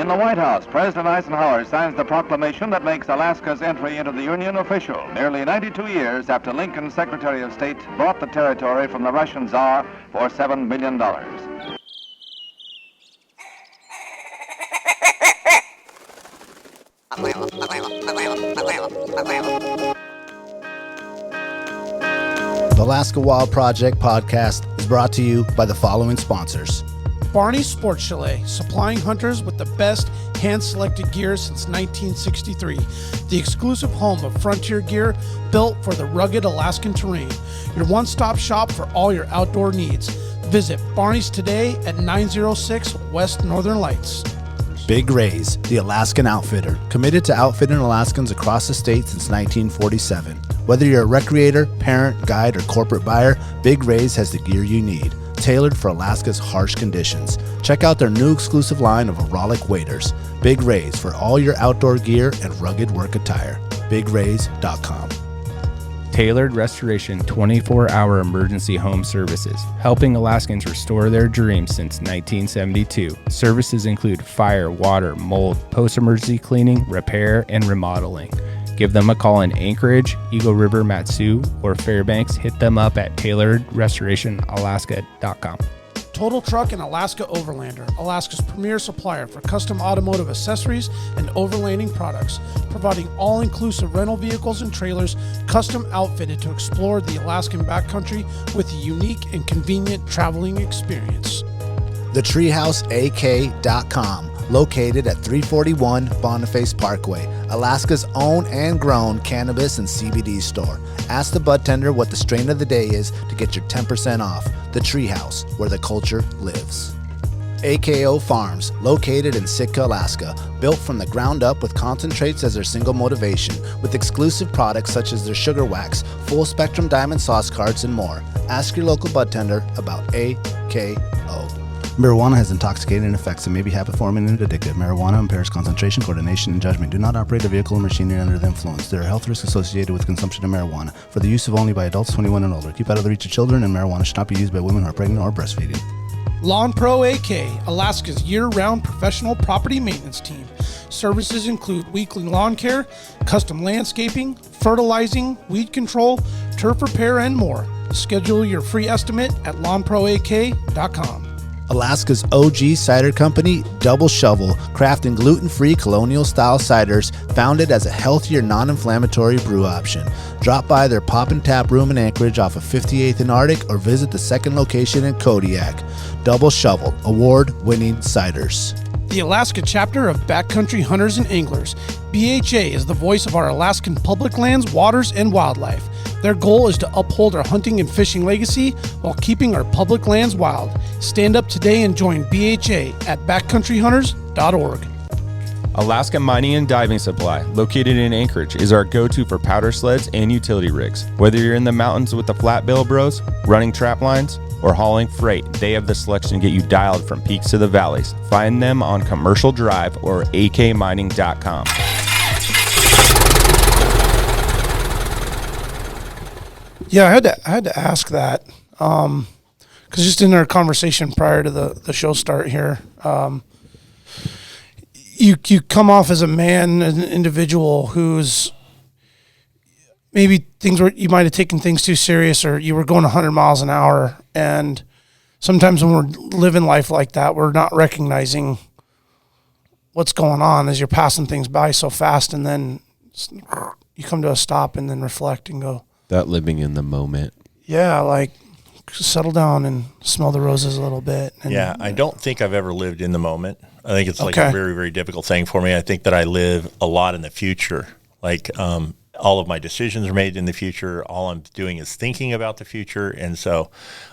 In the White House, President Eisenhower signs the proclamation that makes Alaska's entry into the Union official, nearly 92 years after Lincoln's Secretary of State bought the territory from the Russian Tsar for $7 million. The Alaska Wild Project podcast is brought to you by the following sponsors. Barney's Sports Chalet, supplying hunters with the best hand-selected gear since 1963. The exclusive home of frontier gear built for the rugged Alaskan terrain. Your one-stop shop for all your outdoor needs. Visit Barney's today at 906 West Northern Lights. Big Rays, the Alaskan outfitter, committed to outfitting Alaskans across the state since 1947. Whether you're a recreator, parent, guide, or corporate buyer, Big Rays has the gear you need, tailored for Alaska's harsh conditions. Check out their new exclusive line of Auralic waders. Big Rays for all your outdoor gear and rugged work attire. BigRays.com. Tailored Restoration 24-hour emergency home services, helping Alaskans restore their dreams since 1972. Services include fire, water, mold, post-emergency cleaning, repair, and remodeling. Give them a call in Anchorage, Eagle River, Matsu, or Fairbanks. Hit them up at tailoredrestorationalaska.com. Total Truck and Alaska Overlander, Alaska's premier supplier for custom automotive accessories and overlanding products, providing all-inclusive rental vehicles and trailers custom outfitted to explore the Alaskan backcountry with a unique and convenient traveling experience. TheTreehouseAK.com, located at 341 Boniface Parkway, Alaska's own and grown cannabis and CBD store. Ask the bud tender what the strain of the day is to get your 10% off. The Treehouse, where the culture lives. AKO Farms, located in Sitka, Alaska, built from the ground up with concentrates as their single motivation, with exclusive products such as their sugar wax, full spectrum diamond sauce cards, and more. Ask your local bud tender about AKO. Marijuana has intoxicating effects and may be habit-forming and addictive. Marijuana impairs concentration, coordination, and judgment. Do not operate a vehicle or machinery under the influence. There are health risks associated with consumption of marijuana. For the use of only by adults 21 and older. Keep out of the reach of children, and marijuana should not be used by women who are pregnant or breastfeeding. Lawn Pro AK, Alaska's year-round professional property maintenance team. Services include weekly lawn care, custom landscaping, fertilizing, weed control, turf repair, and more. Schedule your free estimate at lawnproak.com. Alaska's OG cider company, Double Shovel, crafting gluten-free colonial-style ciders founded as a healthier, non-inflammatory brew option. Drop by their Pop and Tap room in Anchorage off of 58th and Arctic or visit the second location in Kodiak. Double Shovel, award-winning ciders. The Alaska chapter of Backcountry Hunters and Anglers. BHA is the voice of our Alaskan public lands, waters, and wildlife. Their goal is to uphold our hunting and fishing legacy while keeping our public lands wild. Stand up today and join BHA at backcountryhunters.org. Alaska Mining and Diving Supply, located in Anchorage, is our go-to for powder sleds and utility rigs. Whether you're in the mountains with the flat bill bros, running trap lines, or hauling freight, they have the selection to get you dialed from peaks to the valleys. Find them on Commercial Drive or akmining.com. Yeah, I had to ask that because just in our conversation prior to the show start here, you come off as a man, as an individual who's maybe you might have taken things too serious, or you were going 100 miles an hour, and sometimes when we're living life like that, we're not recognizing what's going on as you're passing things by so fast, and then you come to a stop and then reflect and go. That living in the moment. Yeah, like settle down and smell the roses a little bit. And, yeah, I don't think I've ever lived in the moment. I think it's like a very, very difficult thing for me. I think that I live a lot in the future. Like all of my decisions are made in the future. All I'm doing is thinking about the future. And so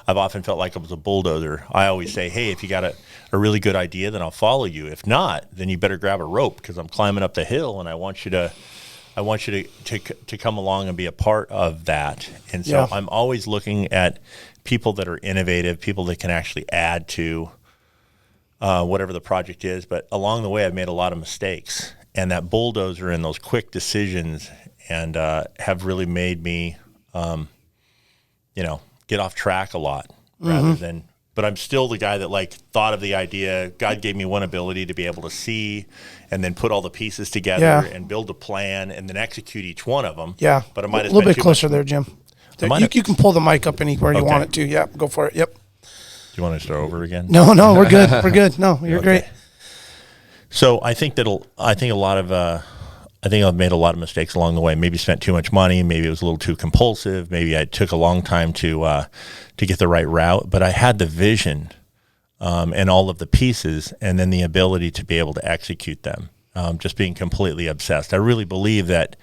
I've often felt like I was a bulldozer. I always say, hey, if you got a really good idea, then I'll follow you. If not, then you better grab a rope because I'm climbing up the hill and I want you to come along and be a part of that. And so I'm always looking at people that are innovative, people that can actually add to whatever the project is. But along the way, I've made a lot of mistakes. And that bulldozer and those quick decisions and have really made me, get off track a lot rather than but I'm still the guy that like thought of the idea. God gave me one ability to be able to see and then put all the pieces together and build a plan and then execute each one of them. Yeah. But I might have a little bit closer there, Jim. You can pull the mic up anywhere you want it to. Yeah, go for it. Yep. Do you want to start over again? No, we're good. We're good. No, you're great. So I think I've made a lot of mistakes along the way. Maybe spent too much money. Maybe it was a little too compulsive. Maybe I took a long time to get the right route. But I had the vision and all of the pieces, and then the ability to be able to execute them. Just being completely obsessed. I really believe that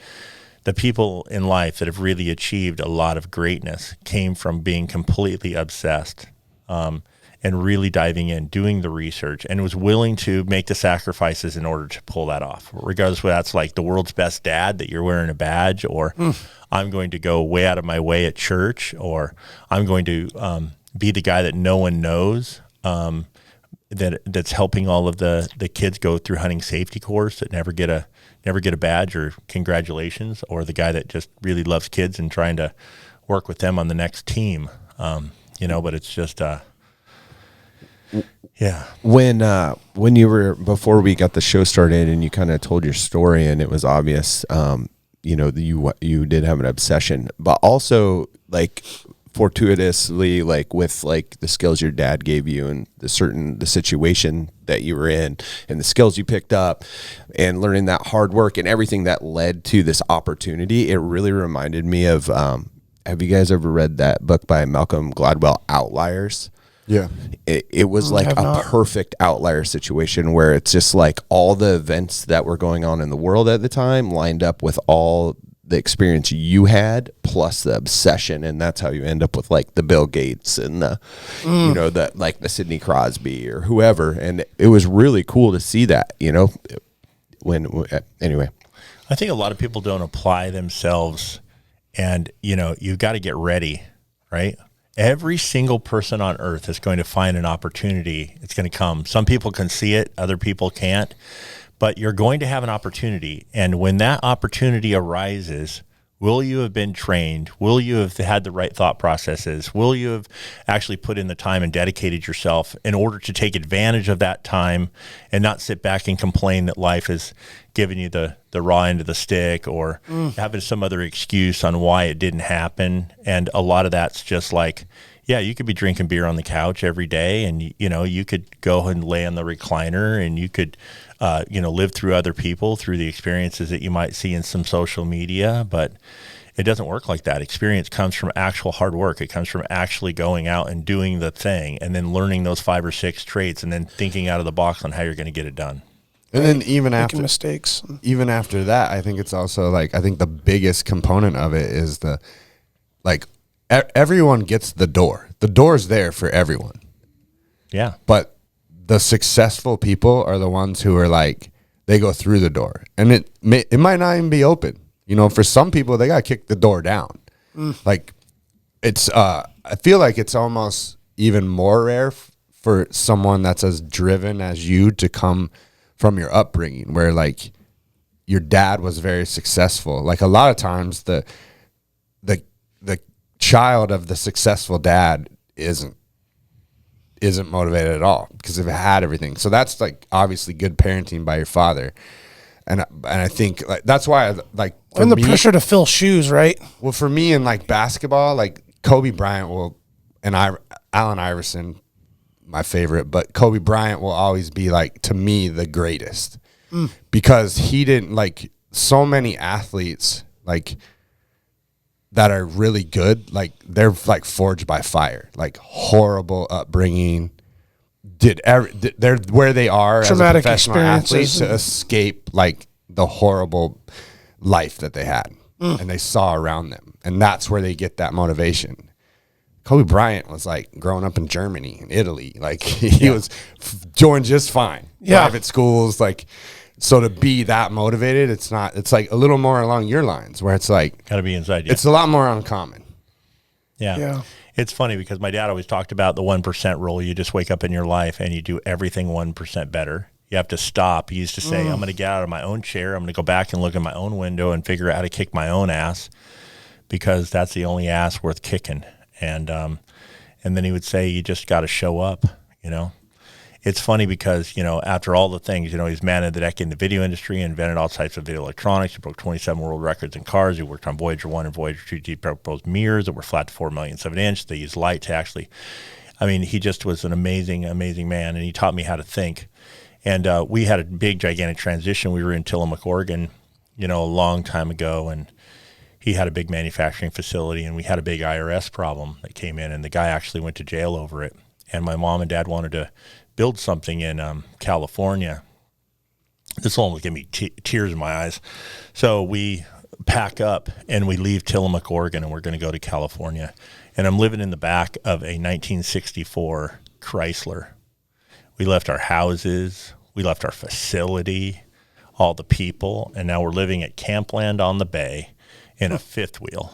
the people in life that have really achieved a lot of greatness came from being completely obsessed. And really diving in, doing the research, and was willing to make the sacrifices in order to pull that off, regardless whether that's like the world's best dad that you're wearing a badge, or I'm going to go way out of my way at church, or I'm going to be the guy that no one knows, that's helping all of the kids go through hunting safety course that never get a badge or congratulations, or the guy that just really loves kids and trying to work with them on the next team. But it's just yeah. When you were, before we got the show started and you kind of told your story and it was obvious, you did have an obsession, but also like fortuitously, like with like the skills your dad gave you and the situation that you were in and the skills you picked up and learning that hard work and everything that led to this opportunity, it really reminded me of, have you guys ever read that book by Malcolm Gladwell, Outliers? Yeah. It was like a perfect outlier situation where it's just like all the events that were going on in the world at the time lined up with all the experience you had plus the obsession, and that's how you end up with like the Bill Gates and the like the Sidney Crosby or whoever. And it was really cool to see that, anyway. I think a lot of people don't apply themselves, and you've got to get ready, right? Every single person on earth is going to find an opportunity. It's going to come. Some people can see it, other people can't, but you're going to have an opportunity. And when that opportunity arises, will you have been trained? Will you have had the right thought processes? Will you have actually put in the time and dedicated yourself in order to take advantage of that time and not sit back and complain that life has given you the raw end of the stick, or having some other excuse on why it didn't happen? And a lot of that's just like, yeah, you could be drinking beer on the couch every day, and you could go and lay on the recliner, and you could live through other people, through the experiences that you might see in some social media, but it doesn't work like that. Experience comes from actual hard work. It comes from actually going out and doing the thing, and then learning those 5 or 6 traits, and then thinking out of the box on how you're going to get it done. And then even after mistakes, even after that, I think it's also like, I think the biggest component of it is everyone gets the door. The door's there for everyone. Yeah. But the successful people are the ones who are like, they go through the door, and it might not even be open. For some people, they got to kick the door down. Like it's, I feel like it's almost even more rare for someone that's as driven as you to come from your upbringing, where like your dad was very successful. Like a lot of times the child of the successful dad isn't motivated at all because they've had everything. So that's like obviously good parenting by your father. And I think like that's why and the pressure to fill shoes, right? Well, for me in like basketball, like Kobe Bryant and Allen Iverson, my favorite, but Kobe Bryant will always be like, to me, the greatest because he didn't, like, so many athletes like that are really good, like they're like forged by fire, like horrible upbringing, they're where they are traumatic as a professional athlete to escape like the horrible life that they had and they saw around them, and that's where they get that motivation. Kobe Bryant was like growing up in Germany and Italy. Like he was doing just fine. Private schools. Like, so to be that motivated, it's like a little more along your lines where it's like, gotta be inside you. It's a lot more uncommon. Yeah. It's funny because my dad always talked about the 1% rule. You just wake up in your life and you do everything 1% better. You have to stop. He used to say, I'm going to get out of my own chair. I'm going to go back and look in my own window and figure out how to kick my own ass, because that's the only ass worth kicking. And And then he would say, you just got to show up, you know. It's funny because, you know, after all the things, you know, he's man of the decade in the video industry, invented all types of video electronics. He broke 27 world records in cars. He worked on Voyager 1 and Voyager 2 deep proposed mirrors that were flat to 4 million 7-inch. They used light to actually, I mean, he just was an amazing, amazing man, and he taught me how to think. And we had a big, gigantic transition. We were in Tillamook, Oregon, you know, a long time ago, and he had a big manufacturing facility, and we had a big IRS problem that came in, and the guy actually went to jail over it. And my mom and dad wanted to build something in California. This one will give me tears in my eyes. So we pack up and we leave Tillamook, Oregon, and we're going to go to California. And I'm living in the back of a 1964 Chrysler. We left our houses, we left our facility, all the people, and now we're living at Campland on the Bay in a fifth wheel.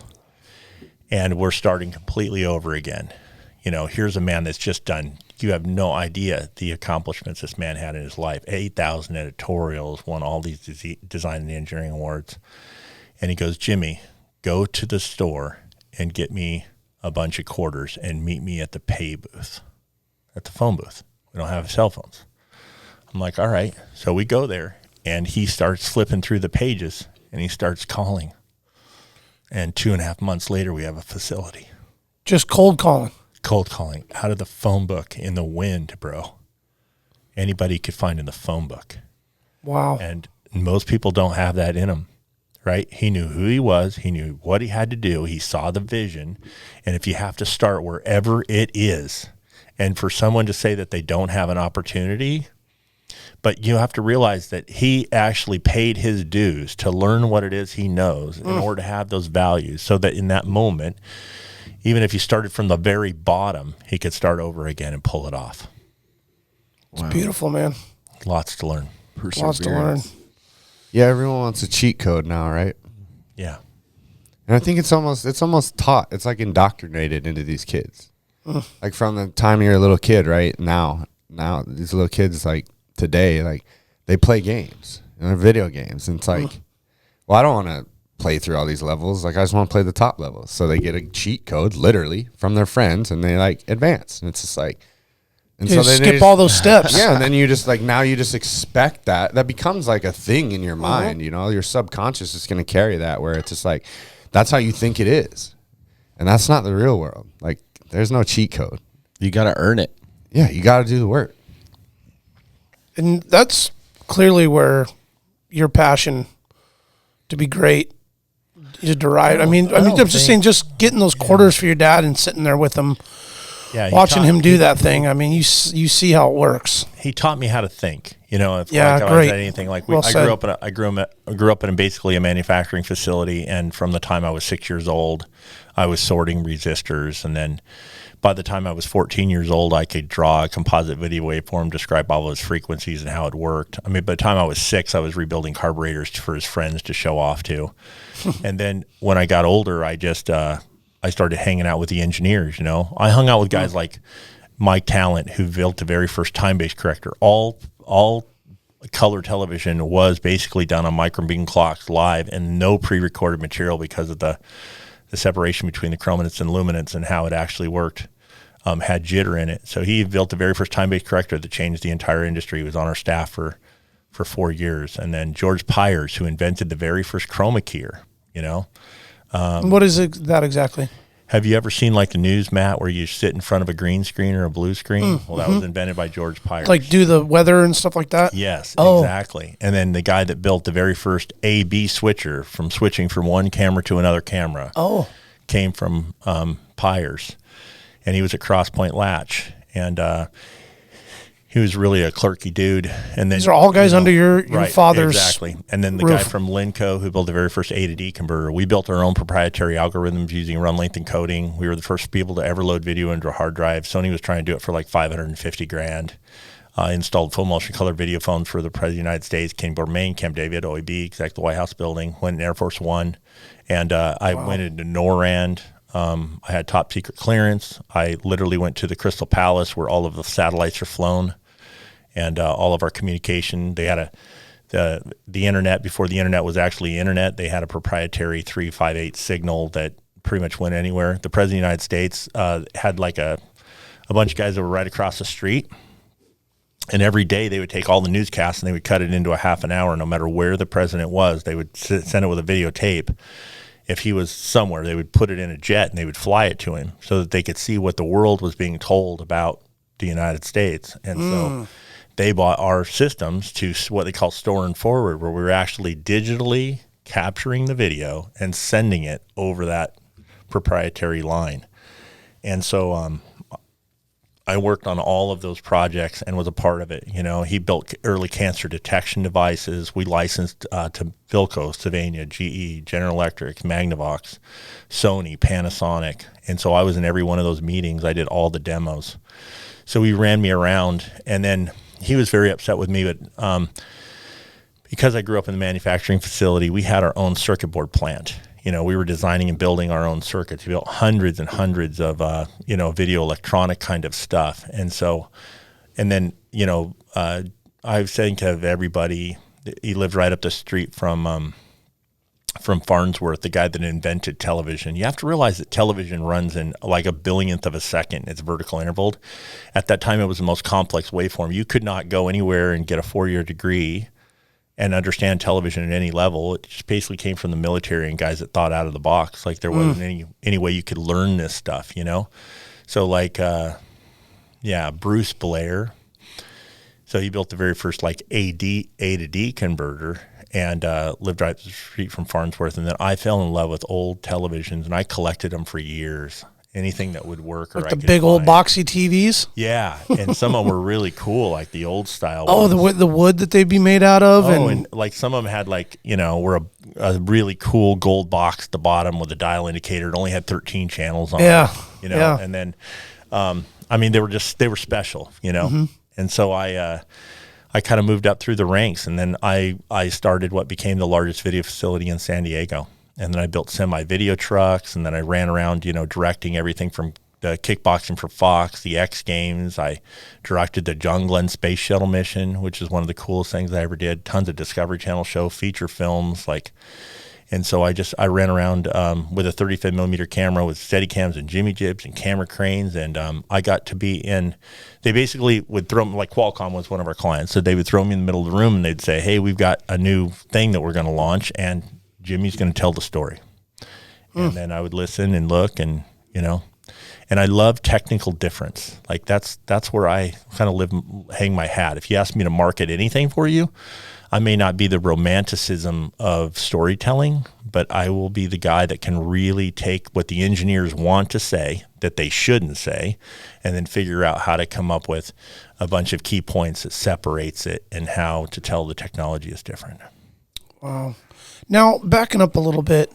And we're starting completely over again. You know, here's a man that's just done, you have no idea the accomplishments this man had in his life. 8,000 editorials, won all these design and engineering awards. And he goes, Jimmy, go to the store and get me a bunch of quarters and meet me at the pay booth, at the phone booth. We don't have cell phones. I'm like, all right. So we go there, and he starts flipping through the pages, and he starts calling. And 2.5 months later, we have a facility. Just cold calling. Cold calling out of the phone book in the wind, bro. Anybody could find in the phone book. Wow. And most people don't have that in them, right? He knew who he was. He knew what he had to do. He saw the vision. And if you have to start wherever it is, and for someone to say that they don't have an opportunity, but you have to realize that he actually paid his dues to learn what it is he knows in order to have those values, so that in that moment, even if he started from the very bottom, he could start over again and pull it off. It's beautiful, man. Lots to learn. Lots to learn. Yeah, everyone wants a cheat code now, right? Yeah. And I think it's almost taught. It's like indoctrinated into these kids. Like from the time you're a little kid, right? Now these little kids, like today, like they play games and they're video games. And it's like, well, I don't want to play through all these levels. Like I just want to play the top levels. So they get a cheat code literally from their friends and they like advance. And it's just like, and you so they skip all those steps. Yeah. And then you just like, now you just expect that becomes like a thing in your mind, you know, your subconscious is going to carry that, where it's just like, that's how you think it is. And that's not the real world. Like there's no cheat code. You got to earn it. Yeah. You got to do the work. And that's clearly where your passion to be great is derived. I'm just saying, just getting those quarters for your dad and sitting there with him, watching him do that thing. I mean, you see how it works. He taught me how to think. You know, if great. I was anything like I grew up in basically a manufacturing facility, and from the time I was 6 years old, I was sorting resistors, and then by the time I was 14 years old, I could draw a composite video waveform, describe all those frequencies and how it worked. I mean, by the time I was 6, I was rebuilding carburetors for his friends to show off to. And then when I got older, I just I started hanging out with the engineers, you know. I hung out with guys like Mike Talent, who built the very first time-based corrector. All color television was basically done on microbeam clocks live and no pre-recorded material because of the separation between the chrominance and luminance and how it actually worked. Had jitter in it. So he built the very first time-based corrector that changed the entire industry. He was on our staff for 4 years. And then George Pyers, who invented the very first chroma keyer, you know. What is that exactly? Have you ever seen like the news, Matt, where you sit in front of a green screen or a blue screen? Well, that was invented by George Pyers. Like do the weather and stuff like that? Yes, exactly. And then the guy that built the very first A/B switcher, from switching from one camera to another camera, came from Pyers. And he was at Cross Point Latch, and he was really a clerky dude. And then these are all guys under your father's exactly. And then the guy from Linco who built the very first A to D converter. We built our own proprietary algorithms using run length encoding. We were the first people to ever load video into a hard drive. Sony was trying to do it for like $550,000. Installed full motion color video phones for the President of the United States, King Bormain, Camp David, OEB, exact the White House building. Went in Air Force One, and I went into NORAD. I had top secret clearance. I literally went to the Crystal Palace where all of the satellites are flown, and all of our communication. They had the internet before the internet was actually internet. They had a proprietary 358 signal that pretty much went anywhere. The President of the United States had like a a bunch of guys that were right across the street. And every day they would take all the newscasts and they would cut it into a half an hour. No matter where the president was, they would send it with a videotape. If he was somewhere, they would put it in a jet and they would fly it to him so that they could see what the world was being told about the United States. And so they bought our systems to what they call store and forward, where we were actually digitally capturing the video and sending it over that proprietary line. And so I worked on all of those projects and was a part of it. You know, he built early cancer detection devices. We licensed to Philco, Sylvania, GE, General Electric, Magnavox, Sony, Panasonic. And so I was in every one of those meetings. I did all the demos. So he ran me around, and then he was very upset with me, but because I grew up in the manufacturing facility, we had our own circuit board plant. You know, we were designing and building our own circuits. We built hundreds and hundreds of, video electronic kind of stuff. And so, and then, I was saying to everybody, he lived right up the street from Farnsworth, the guy that invented television. You have to realize that television runs in like a billionth of a second. It's vertical intervaled. At that time, it was the most complex waveform. You could not go anywhere and get a 4-year degree and understand television at any level. It just basically came from the military and guys that thought out of the box. Like there wasn't any way you could learn this stuff, you know? So like, Bruce Blair. So he built the very first like A to D converter and lived right up the street from Farnsworth. And then I fell in love with old televisions and I collected them for years. Anything that would work. Like the big old boxy TVs? Yeah, and some of them were really cool, like the old style ones. The wood that they'd be made out of? And like some of them had like, were a really cool gold box at the bottom with a dial indicator. It only had 13 channels on it. Yeah. And then, they were special, And so I kind of moved up through the ranks, and then I started what became the largest video facility in San Diego. And then I built semi-video trucks, and then I ran around, directing everything from the kickboxing for Fox, the X Games. I directed the John Glenn Space Shuttle mission, which is one of the coolest things I ever did. Tons of Discovery Channel show, feature films, and so I ran around with a 35 millimeter camera with Steadicams and Jimmy jibs and camera cranes, and I got to be in. They basically would throw me, like Qualcomm was one of our clients, so they would throw me in the middle of the room and they'd say, "Hey, we've got a new thing that we're going to launch," and Jimmy's going to tell the story. And then I would listen and look and I love technical difference. Like that's where I kind of hang my hat. If you ask me to market anything for you, I may not be the romanticism of storytelling, but I will be the guy that can really take what the engineers want to say that they shouldn't say, and then figure out how to come up with a bunch of key points that separates it and how to tell the technology is different. Wow. Now, backing up a little bit,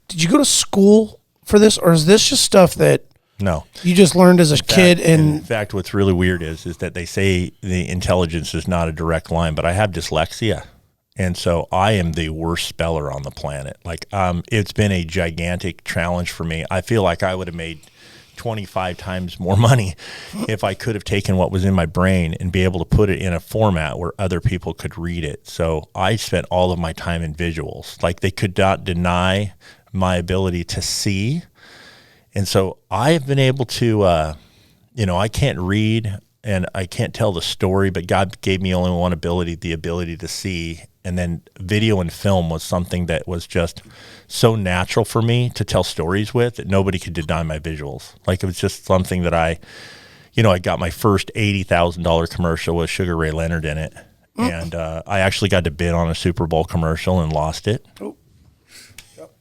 did you go to school for this, or is this just stuff that you just learned as a kid? In fact, what's really weird is that they say the intelligence is not a direct line, but I have dyslexia, and so I am the worst speller on the planet. Like, it's been a gigantic challenge for me. I feel like I would have made 25 times more money if I could have taken what was in my brain and be able to put it in a format where other people could read it. So I spent all of my time in visuals. Like, they could not deny my ability to see. And so I've been able to, I can't read and I can't tell the story, but God gave me only one ability, the ability to see. And then video and film was something that was just so natural for me to tell stories with that nobody could deny my visuals. Like, it was just something that I got my first $80,000 commercial with Sugar Ray Leonard in it. And I actually got to bid on a Super Bowl commercial and lost it. Oh. Yep.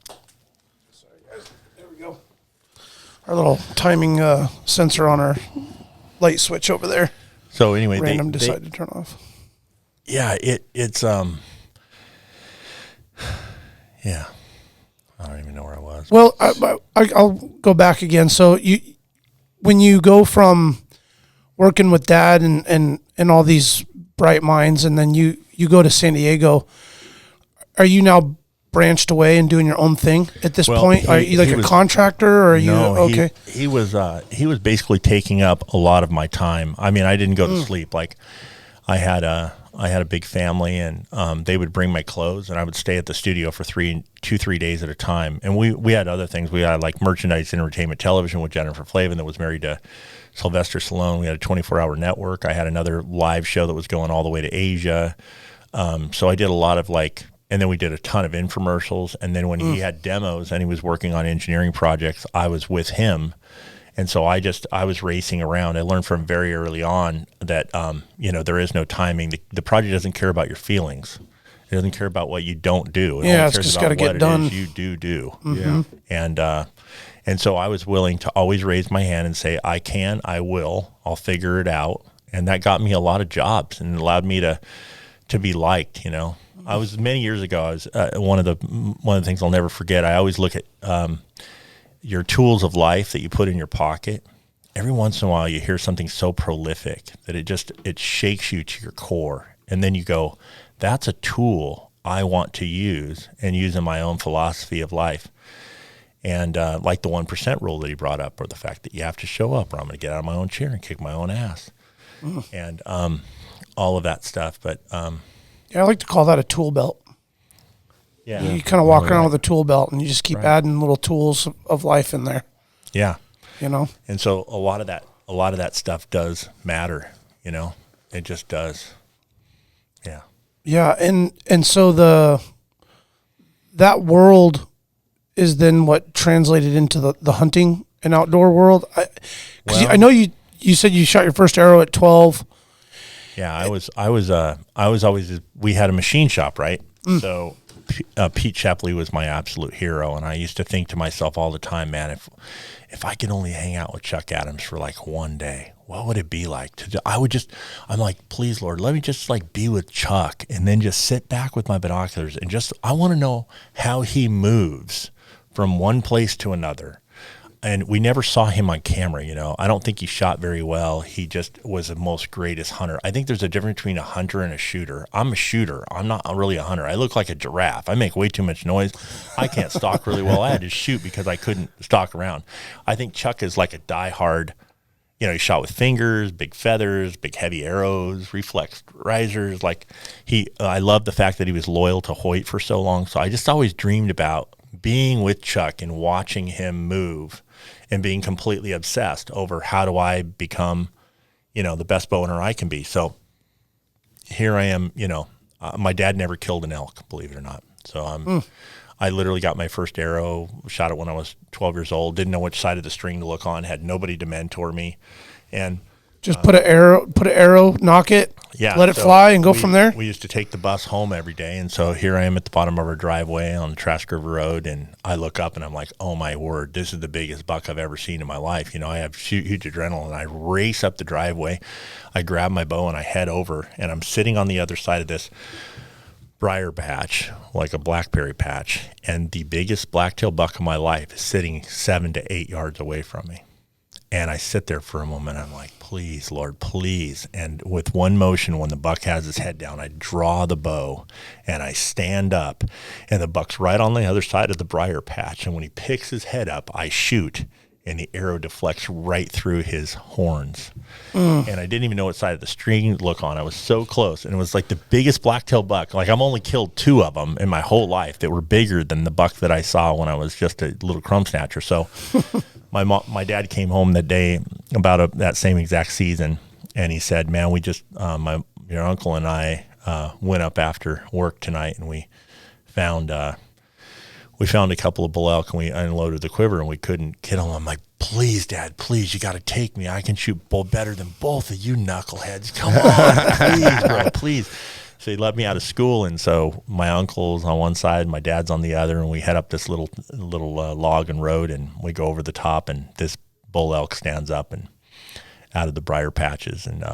Sorry, guys. There we go. Our little timing sensor on our light switch over there. So anyway, they decided to turn off. Yeah, it's yeah. I don't even know where I was. Well, I'll go back again. So when you go from working with Dad and all these bright minds, and then you go to San Diego, are you now branched away and doing your own thing at this point? Are you like a contractor, or are you okay? He was basically taking up a lot of my time. I mean, I didn't go to sleep. Like, I had I had a big family, and they would bring my clothes, and I would stay at the studio for 3 days at a time. And we had other things. We had like merchandise entertainment television with Jennifer Flavin that was married to Sylvester Stallone. We had a 24-hour network. I had another live show that was going all the way to Asia. So I did a lot of like, and then we did a ton of infomercials. And then when he had demos and he was working on engineering projects, I was with him. And so I was racing around. I learned from very early on that, there is no timing. The project doesn't care about your feelings. It doesn't care about what you don't do. It only it's cares just about got to get what done. it is you do. Mm-hmm. Yeah. And so I was willing to always raise my hand and say, I can, I will, I'll figure it out. And that got me a lot of jobs and allowed me to be liked, I was many years ago, I was one of the things I'll never forget. I always look at your tools of life that you put in your pocket. Every once in a while you hear something so prolific that it shakes you to your core. And then you go, that's a tool I want to use and use in my own philosophy of life. And like the 1% rule that he brought up, or the fact that you have to show up or I'm going to get out of my own chair and kick my own ass. And all of that stuff. But I like to call that a tool belt. yeah, You kind of walk around with a tool belt and you just keep adding little tools of life in there. yeah. And so a lot of that stuff does matter, it just does. Yeah. Yeah. And so that world is then what translated into the hunting and outdoor world. I know you said you shot your first arrow at 12. Yeah. I was always, we had a machine shop, right? So Pete Shepley was my absolute hero. And I used to think to myself all the time, man, if I could only hang out with Chuck Adams for like one day, what would it be like I'm like, please, Lord, let me just like be with Chuck and then just sit back with my binoculars and I want to know how he moves from one place to another. And we never saw him on camera, I don't think he shot very well. He just was the most greatest hunter. I think there's a difference between a hunter and a shooter. I'm a shooter. I'm not really a hunter. I look like a giraffe. I make way too much noise. I can't stalk really well. I had to shoot because I couldn't stalk around. I think Chuck is like a diehard, he shot with fingers, big feathers, big heavy arrows, reflex risers. Like I love the fact that he was loyal to Hoyt for so long. So I just always dreamed about being with Chuck and watching him move and being completely obsessed over how do I become, the best bow hunter I can be. So here I am, my dad never killed an elk, believe it or not. So I literally got my first arrow, shot it when I was 12 years old, didn't know which side of the string to look on, had nobody to mentor me. And just put an arrow, knock it, let it fly, and go from there. We used to take the bus home every day, and so here I am at the bottom of our driveway on the Trask River Road, and I look up and I'm like, oh my word, this is the biggest buck I've ever seen in my life. I have huge adrenaline. I race up the driveway, I grab my bow and I head over, and I'm sitting on the other side of this briar patch, like a blackberry patch, and the biggest blacktail buck of my life is sitting 7 to 8 yards away from me. And I sit there for a moment. I'm like, please, Lord, please. And with one motion, when the buck has his head down, I draw the bow and I stand up, and the buck's right on the other side of the briar patch. And when he picks his head up, I shoot, and the arrow deflects right through his horns. And I didn't even know what side of the string to look on. I was so close. And it was like the biggest blacktail buck. Like, I've only killed 2 of them in my whole life that were bigger than the buck that I saw when I was just a little crumb snatcher. So my dad came home that day about that same exact season, and he said, man, we just, your uncle and I went up after work tonight, and we found a couple of bull elk, and we unloaded the quiver, and we couldn't get them. I'm like, please, Dad, please, you got to take me. I can shoot bull better than both of you knuckleheads. Come on, please, bro, please. So he let me out of school, and so my uncle's on one side, my dad's on the other, and we head up this little log and road, and we go over the top, and this bull elk stands up and out of the briar patches, and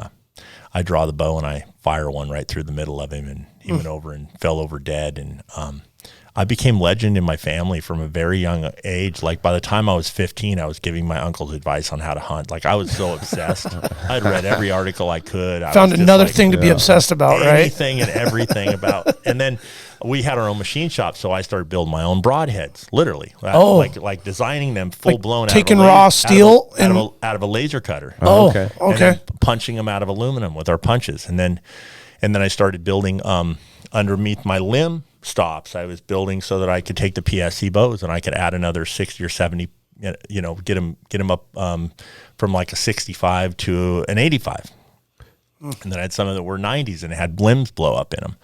I draw the bow and I fire one right through the middle of him, and he went over and fell over dead. And I became legend in my family from a very young age. Like, by the time I was 15, I was giving my uncles advice on how to hunt. Like, I was so obsessed. I'd read every article I could. Found another thing to be obsessed about, right? Anything and everything about. And then we had our own machine shop, so I started building my own broadheads, literally. Like designing them full blown. Taking raw steel out of a laser cutter. Oh, okay. And then punching them out of aluminum with our punches, and then And then I started building underneath my limb stops. I was building so that I could take the PSC bows and I could add another 60 or 70, you know, get them up from like a 65 to an 85. And then I had some that were 90s and had limbs blow up in them.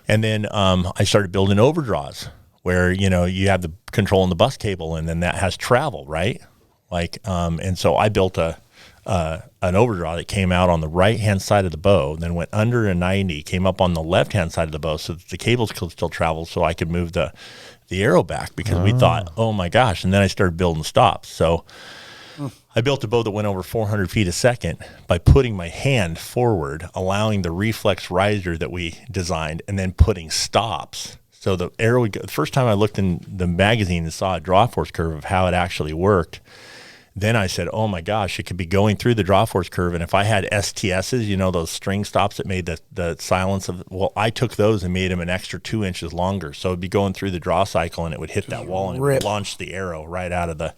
And then I started building overdraws where, you know, you have the control in the bus cable and then that has travel, right? Like, and so I built an overdraw that came out on the right-hand side of the bow, then went under a 90, came up on the left-hand side of the bow so that the cables could still travel so I could move the arrow back because we thought, oh my gosh. And then I started building stops. So I built a bow that went over 400 feet a second by putting my hand forward, allowing the reflex riser that we designed, and then putting stops. So the arrow would go. The first time I looked in the magazine and saw a draw force curve of how it actually worked, then I said, oh my gosh, it could be going through the draw force curve. And if I had STSs, you know, those string stops that made the silence of, well, I took those and made them an extra 2 inches longer. So it'd be going through the draw cycle and it would hit that wall and it would launch the arrow right out of the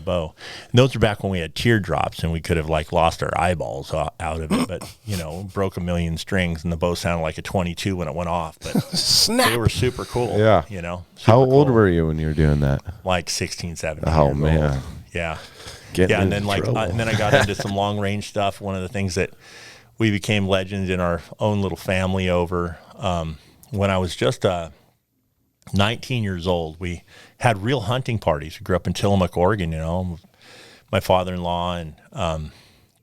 bow. And those are back when we had teardrops and we could have like lost our eyeballs out of it, but you know, broke a million strings and the bow sounded like a 22 when it went off, but they were super cool. Yeah. You know, how old were you when you were doing that? Like 16, 17. Oh man. Old. Yeah. Getting and then and then I got into some long range stuff. One of the things that we became legends in our own little family over, when I was just 19 years old, we had real hunting parties. We grew up in Tillamook, Oregon, you know, my father-in-law and,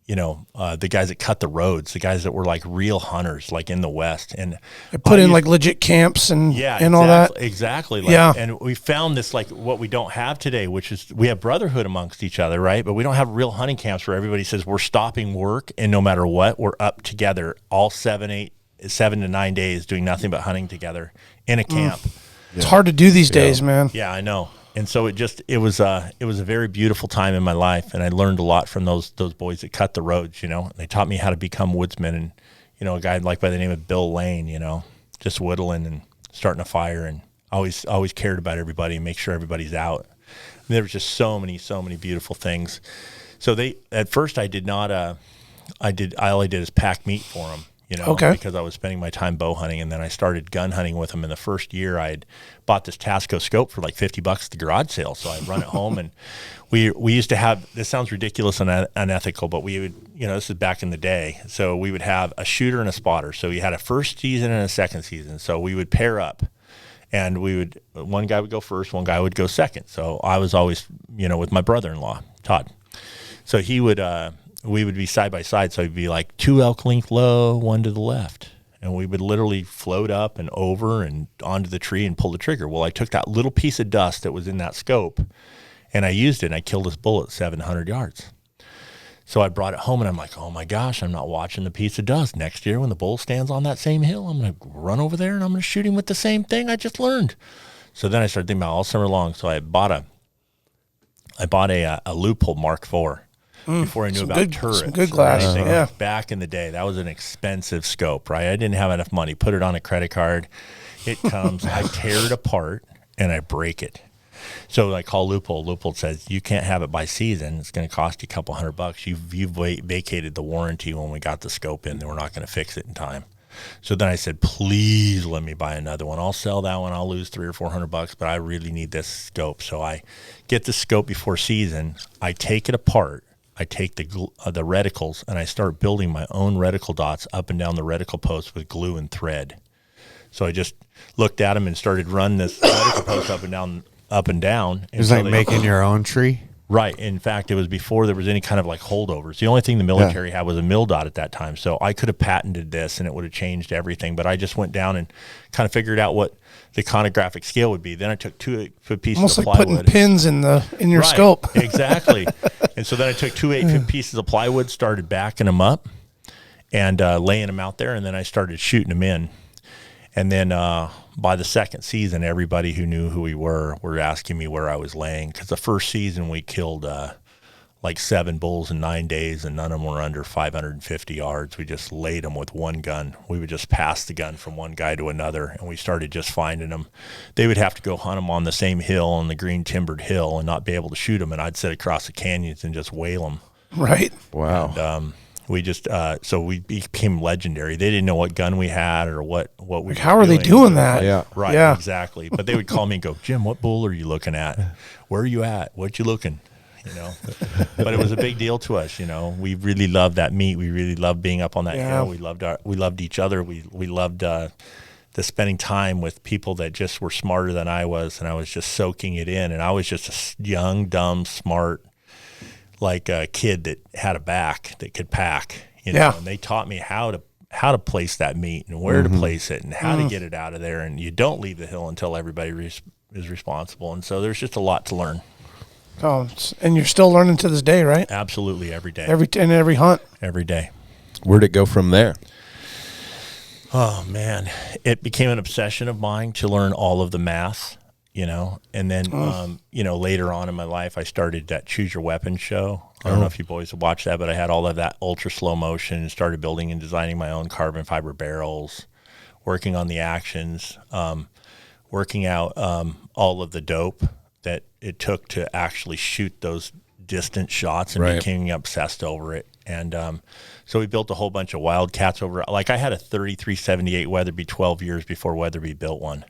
you know, the guys that cut the roads, the guys that were like real hunters, like in the West. And they put in like legit camps and all that. Exactly. Like, yeah. And we found this, like what we don't have today, which is we have brotherhood amongst each other, right? But we don't have real hunting camps where everybody says we're stopping work and no matter what, we're up together all 7 to 9 days doing nothing but hunting together in a camp. It's hard to do these days, man. Yeah, I know. And so it was a very beautiful time in my life, and I learned a lot from those boys that cut the roads. You know, they taught me how to become woodsman, and you know, a guy like by the name of Bill Lane, you know, just whittling and starting a fire, and always cared about everybody and make sure everybody's out. And there was just so many beautiful things. So at first I did not all I did is pack meat for them. You know, because I was spending my time bow hunting, and then I started gun hunting with them. In the first year, I had bought this Tasco scope for like $50 at the garage sale. So I run it home, and we used to have, this sounds ridiculous and unethical, but we would, you know, this is back in the day. So we would have a shooter and a spotter. So we had a first season and a second season. So we would pair up, and one guy would go first, one guy would go second. So I was always, you know, with my brother-in-law, Todd. So he would, we would be side by side, so it'd be like 2 elk length low, 1 to the left. And we would literally float up and over and onto the tree and pull the trigger. Well, I took that little piece of dust that was in that scope, and I used it, and I killed this bull at 700 yards. So I brought it home, and I'm like, oh my gosh, I'm not watching the piece of dust. Next year when the bull stands on that same hill, I'm going to run over there, and I'm going to shoot him with the same thing I just learned. So then I started thinking about all summer long. So I bought a loophole Mark IV. Before I knew about turrets. Some good glass. Yeah. Back in the day, that was an expensive scope, right? I didn't have enough money. Put it on a credit card. It comes, I tear it apart, and I break it. So I call Loophole. Loophole says, you can't have it by season. It's going to cost you a couple $100. You've vacated the warranty when we got the scope in. We're not going to fix it in time. So then I said, please let me buy another one. I'll sell that one. I'll lose $300 or $400, but I really need this scope. So I get the scope before season. I take it apart. I take the reticles, and I start building my own reticle dots up and down the reticle post with glue and thread. So I just looked at them and started running this reticle post up and down. It was like making your own tree? Right. In fact, it was before there was any kind of like holdovers. The only thing the military had was a mill dot at that time. So I could have patented this, and it would have changed everything. But I just went down and kind of figured out what the iconographic scale would be. Then I took 2 8-foot pieces almost of like plywood. putting pins in your scope. Exactly. And so then I took 2 8-foot pieces of plywood, started backing them up and laying them out there, and then I started shooting them in. And then by the second season, everybody who knew who we were asking me where I was laying, because the first season we killed like 7 bulls in 9 days, and none of them were under 550 yards. We just laid them with one gun. We would just pass the gun from one guy to another, and we started just finding them. They would have to go hunt them on the same hill, on the green timbered hill, and not be able to shoot them, and I'd sit across the canyons and just whale them. Right. Wow. And, We just so we became legendary. They didn't know what gun we had or what we. Like, how are they doing that? Yeah, right. Yeah. Exactly. But they would call me and go, Jim, what bull are you looking at? Where are you at? What you looking? You know. But it was a big deal to us. You know, we really loved that meet. We really loved being up on that hill. We loved each other. We loved the spending time with people that just were smarter than I was, and I was just soaking it in. And I was just a young, dumb, smart, like a kid that had a back that could pack, you know, and they taught me how to place that meat and where to place it and how to get it out of there. And you don't leave the hill until everybody is responsible. And so there's just a lot to learn. Oh, and you're still learning to this day, right? Absolutely. Every day. Every hunt. Every day. Where'd it go from there? Oh man, it became an obsession of mine to learn all of the math. You know, and then, you know, later on in my life, I started that Choose Your Weapon show. I don't know if you boys have watched that, but I had all of that ultra slow motion and started building and designing my own carbon fiber barrels, working on the actions, working out all of the dope that it took to actually shoot those distant shots, and became obsessed over it. And so we built a whole bunch of Wildcats over. Like, I had a 3378 Weatherby 12 years before Weatherby built one.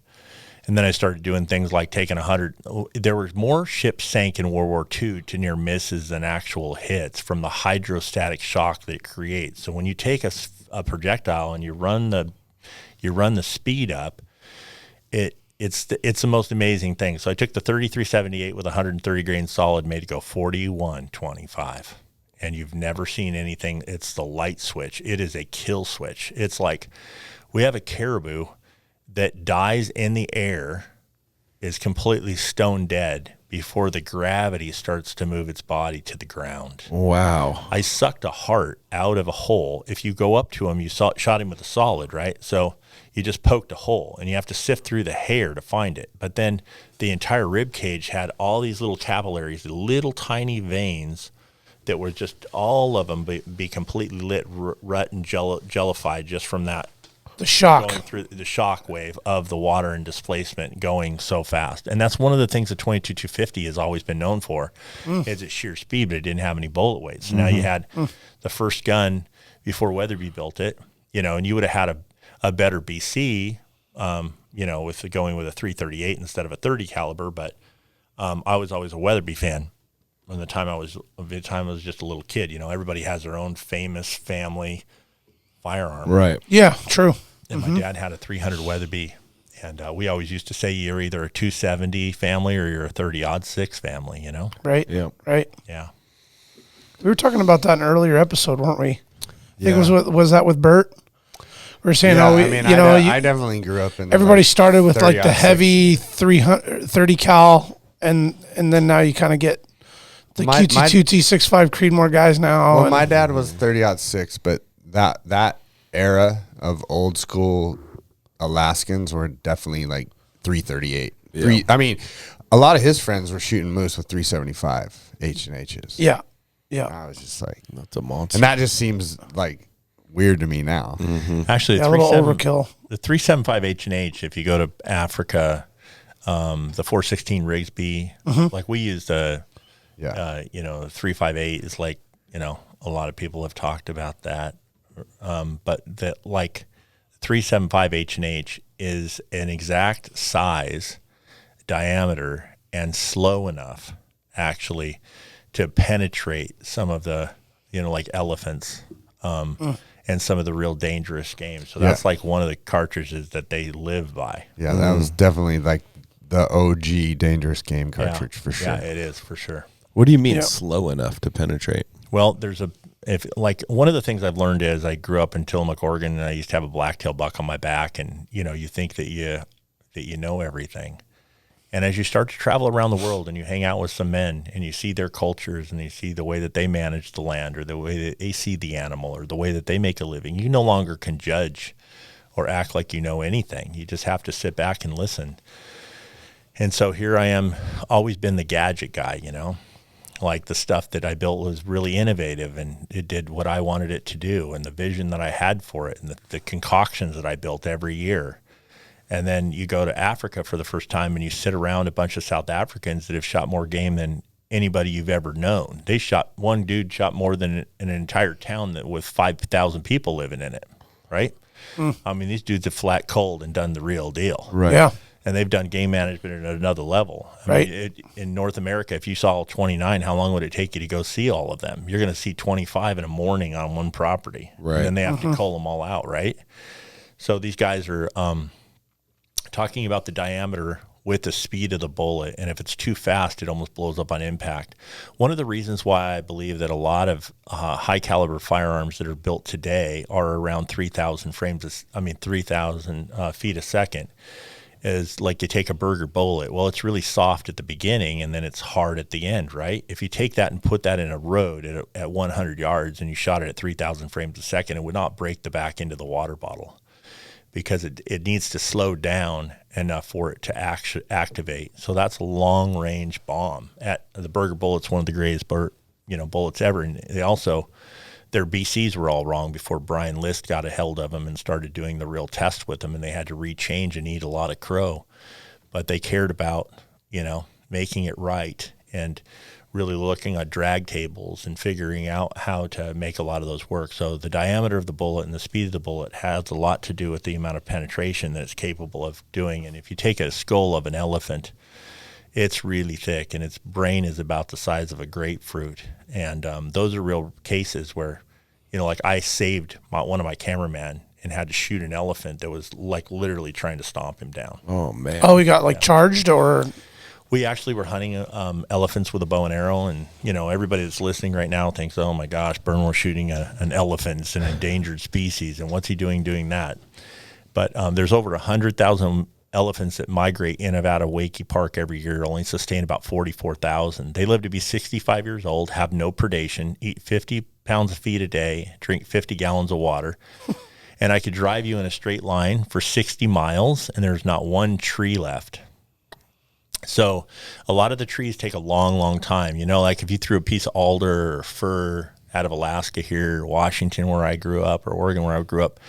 And then I started doing things like taking 100. There were more ships sank in World War II to near misses than actual hits from the hydrostatic shock that it creates. So when you take a projectile and you run the speed up, it's the most amazing thing. So I took the 3378 with 130 grain solid, made it go 41.25. And you've never seen anything. It's the light switch. It is a kill switch. It's like, we have a caribou that dies in the air, is completely stone dead before the gravity starts to move its body to the ground. Wow. I sucked a heart out of a hole. If you go up to him, you shot him with a solid, right? So you just poked a hole, and you have to sift through the hair to find it. But then the entire rib cage had all these little capillaries, little tiny veins that were just, all of them be completely lit, rut and jellified just from that. The shock. Going through the shock wave of the water and displacement going so fast. And that's one of the things that 22-250 has always been known for, is its sheer speed, but it didn't have any bullet weight. So now you had the first gun before Weatherby built it, you know, and you would have had a better BC, you know, with going with a 338 instead of a 30 caliber. But I was always a Weatherby fan. From the time I was just a little kid, you know, everybody has their own famous family firearm. Right. Yeah, true. And my dad had a 300 Weatherby, and we always used to say you're either a 270 family or you're a 30-06 family, you know? Right. Yeah. Right. Yeah. We were talking about that in an earlier episode, weren't we? I think it was that with Bert? We were saying, I definitely grew up in. Everybody started with like the 30-06. heavy 30 cal, and then now you kind of get the QT2 T65 Creedmoor guys now. Well, my dad was 30-06, but that era of old school Alaskans were definitely like 338. Yeah. I mean, a lot of his friends were shooting moose with 375 H&H's. Yeah. Yeah. I was just like, That's a monster. and that just seems like weird to me now. Actually, A little overkill. the 375 H&H, if you go to Africa, the 416 Rigsby, like we used you know, 358 is like, you know, a lot of people have talked about that. But the like 375 H&H is an exact size, diameter, and slow enough actually to penetrate some of the, you know, like elephants, and some of the real dangerous games. So that's like one of the cartridges that they live by. Yeah, that was definitely like the OG dangerous game cartridge for sure. Yeah, it is for sure. What do you mean slow enough to penetrate? Well, one of the things I've learned is I grew up in Tillamook, Oregon, and I used to have a blacktail buck on my back, and you know, you think that you know everything. And as you start to travel around the world and you hang out with some men and you see their cultures and you see the way that they manage the land or the way that they see the animal or the way that they make a living, you no longer can judge or act like you know anything. You just have to sit back and listen. And so here I am, always been the gadget guy, you know, like the stuff that I built was really innovative and it did what I wanted it to do and the vision that I had for it and the concoctions that I built every year. And then you go to Africa for the first time and you sit around a bunch of South Africans that have shot more game than anybody you've ever known. One dude shot more than an entire town that with 5,000 people living in it, right? I mean, these dudes have flat cold and done the real deal. Right. Yeah. And they've done game management at another level. Right. I mean, in North America, if you saw all 29, how long would it take you to go see all of them? You're going to see 25 in a morning on one property. Right. And then they have to cull them all out, right? So these guys are talking about the diameter with the speed of the bullet, and if it's too fast, it almost blows up on impact. One of the reasons why I believe that a lot of high caliber firearms that are built today are around 3,000 feet a second is like you take a burger bullet. Well, it's really soft at the beginning and then it's hard at the end, right? If you take that and put that in a road at 100 yards and you shot it at 3,000 frames a second, it would not break the back end of the water bottle, because it needs to slow down enough for it to activate. So that's a long-range bomb. The burger bullet's one of the greatest bullets ever. And their BCs were all wrong before Brian List got a hold of them and started doing the real test with them, and they had to rechange and eat a lot of crow. But they cared about, making it right and really looking at drag tables and figuring out how to make a lot of those work. So the diameter of the bullet and the speed of the bullet has a lot to do with the amount of penetration that it's capable of doing. And if you take a skull of an elephant, it's really thick, and its brain is about the size of a grapefruit. And those are real cases where, like I saved one of my cameramen and had to shoot an elephant that was like literally trying to stomp him down. Oh, man. Oh, he got charged, or? We actually were hunting elephants with a bow and arrow, and everybody that's listening right now thinks, "Oh my gosh, Burnworth shooting an elephant. It's an endangered species, and what's he doing that?" But there's over 100,000 elephants that migrate in and out of Wakey Park every year, only sustain about 44,000. They live to be 65 years old, have no predation, eat 50 pounds of feed a day, drink 50 gallons of water, and I could drive you in a straight line for 60 miles, and there's not one tree left. So a lot of the trees take a long, long time. Like if you threw a piece of alder or fir out of Alaska here, Washington where I grew up, or Oregon where I grew up,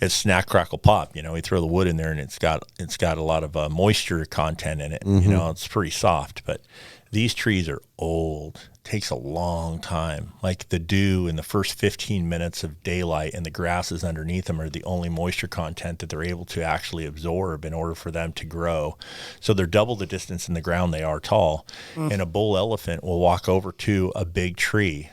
it's snack, crackle, pop. We throw the wood in there and it's got a lot of moisture content in it. It's pretty soft. But these trees are old. It takes a long time. Like the dew in the first 15 minutes of daylight and the grasses underneath them are the only moisture content that they're able to actually absorb in order for them to grow. So they're double the distance in the ground they are tall. And a bull elephant will walk over to a big tree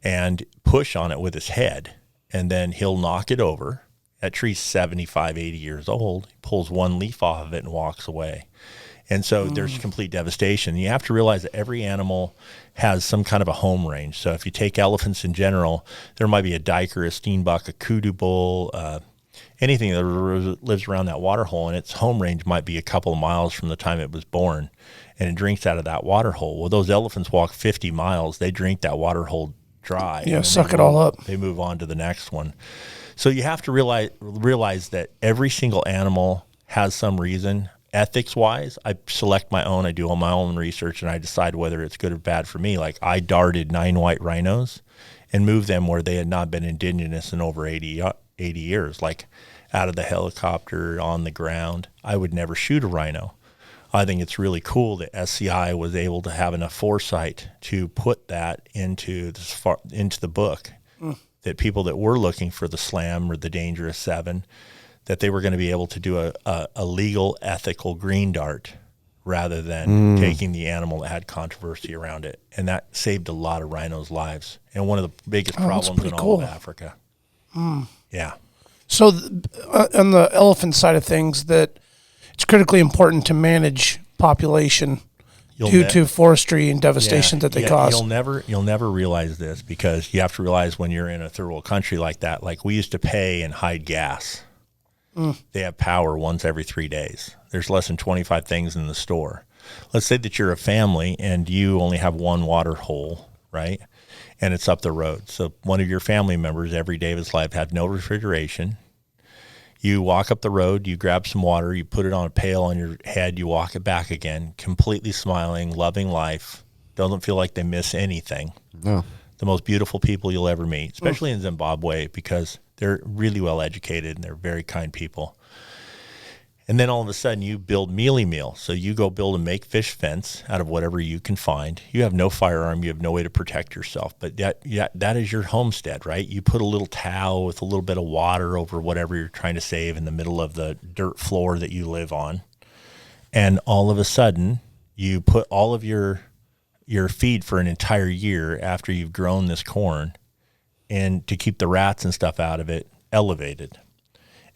and push on it with his head, and then he'll knock it over. That tree's 75, 80 years old. He pulls one leaf off of it and walks away. And so there's complete devastation. You have to realize that every animal has some kind of a home range. So if you take elephants in general, there might be a duiker, a steenbok, a kudu bull, anything that lives around that water hole, and its home range might be a couple of miles from the time it was born, and it drinks out of that water hole. Well, those elephants walk 50 miles. They drink that water hole dry. Yeah, suck it all up. They move on to the next one. So you have to realize that every single animal has some reason. Ethics-wise, I select my own. I do all my own research, and I decide whether it's good or bad for me. Like I darted 9 white rhinos and moved them where they had not been indigenous in over 80 years, like out of the helicopter, on the ground. I would never shoot a rhino. I think it's really cool that SCI was able to have enough foresight to put that into the book, that people that were looking for the slam or the dangerous 7, that they were going to be able to do a legal, ethical green dart rather than taking the animal that had controversy around it. And that saved a lot of rhinos' lives. And one of the biggest problems in all of Africa. Yeah. So on the elephant side of things, that it's critically important to manage population due to forestry and devastation that they cause. You'll never realize this, because you have to realize when you're in a third world country like that, like we used to pay and hide gas. They have power once every 3 days. There's less than 25 things in the store. Let's say that you're a family and you only have one water hole, right? And it's up the road. So one of your family members every day of his life had no refrigeration. You walk up the road, you grab some water, you put it on a pail on your head, you walk it back again, completely smiling, loving life, doesn't feel like they miss anything. No. The most beautiful people you'll ever meet, especially in Zimbabwe, because they're really well educated and they're very kind people. And then all of a sudden you build mealy meal. So you go build a make fish fence out of whatever you can find. You have no firearm. You have no way to protect yourself. But that is your homestead, right? You put a little towel with a little bit of water over whatever you're trying to save in the middle of the dirt floor that you live on. And all of a sudden you put all of your feed for an entire year after you've grown this corn, and to keep the rats and stuff out of it, elevated.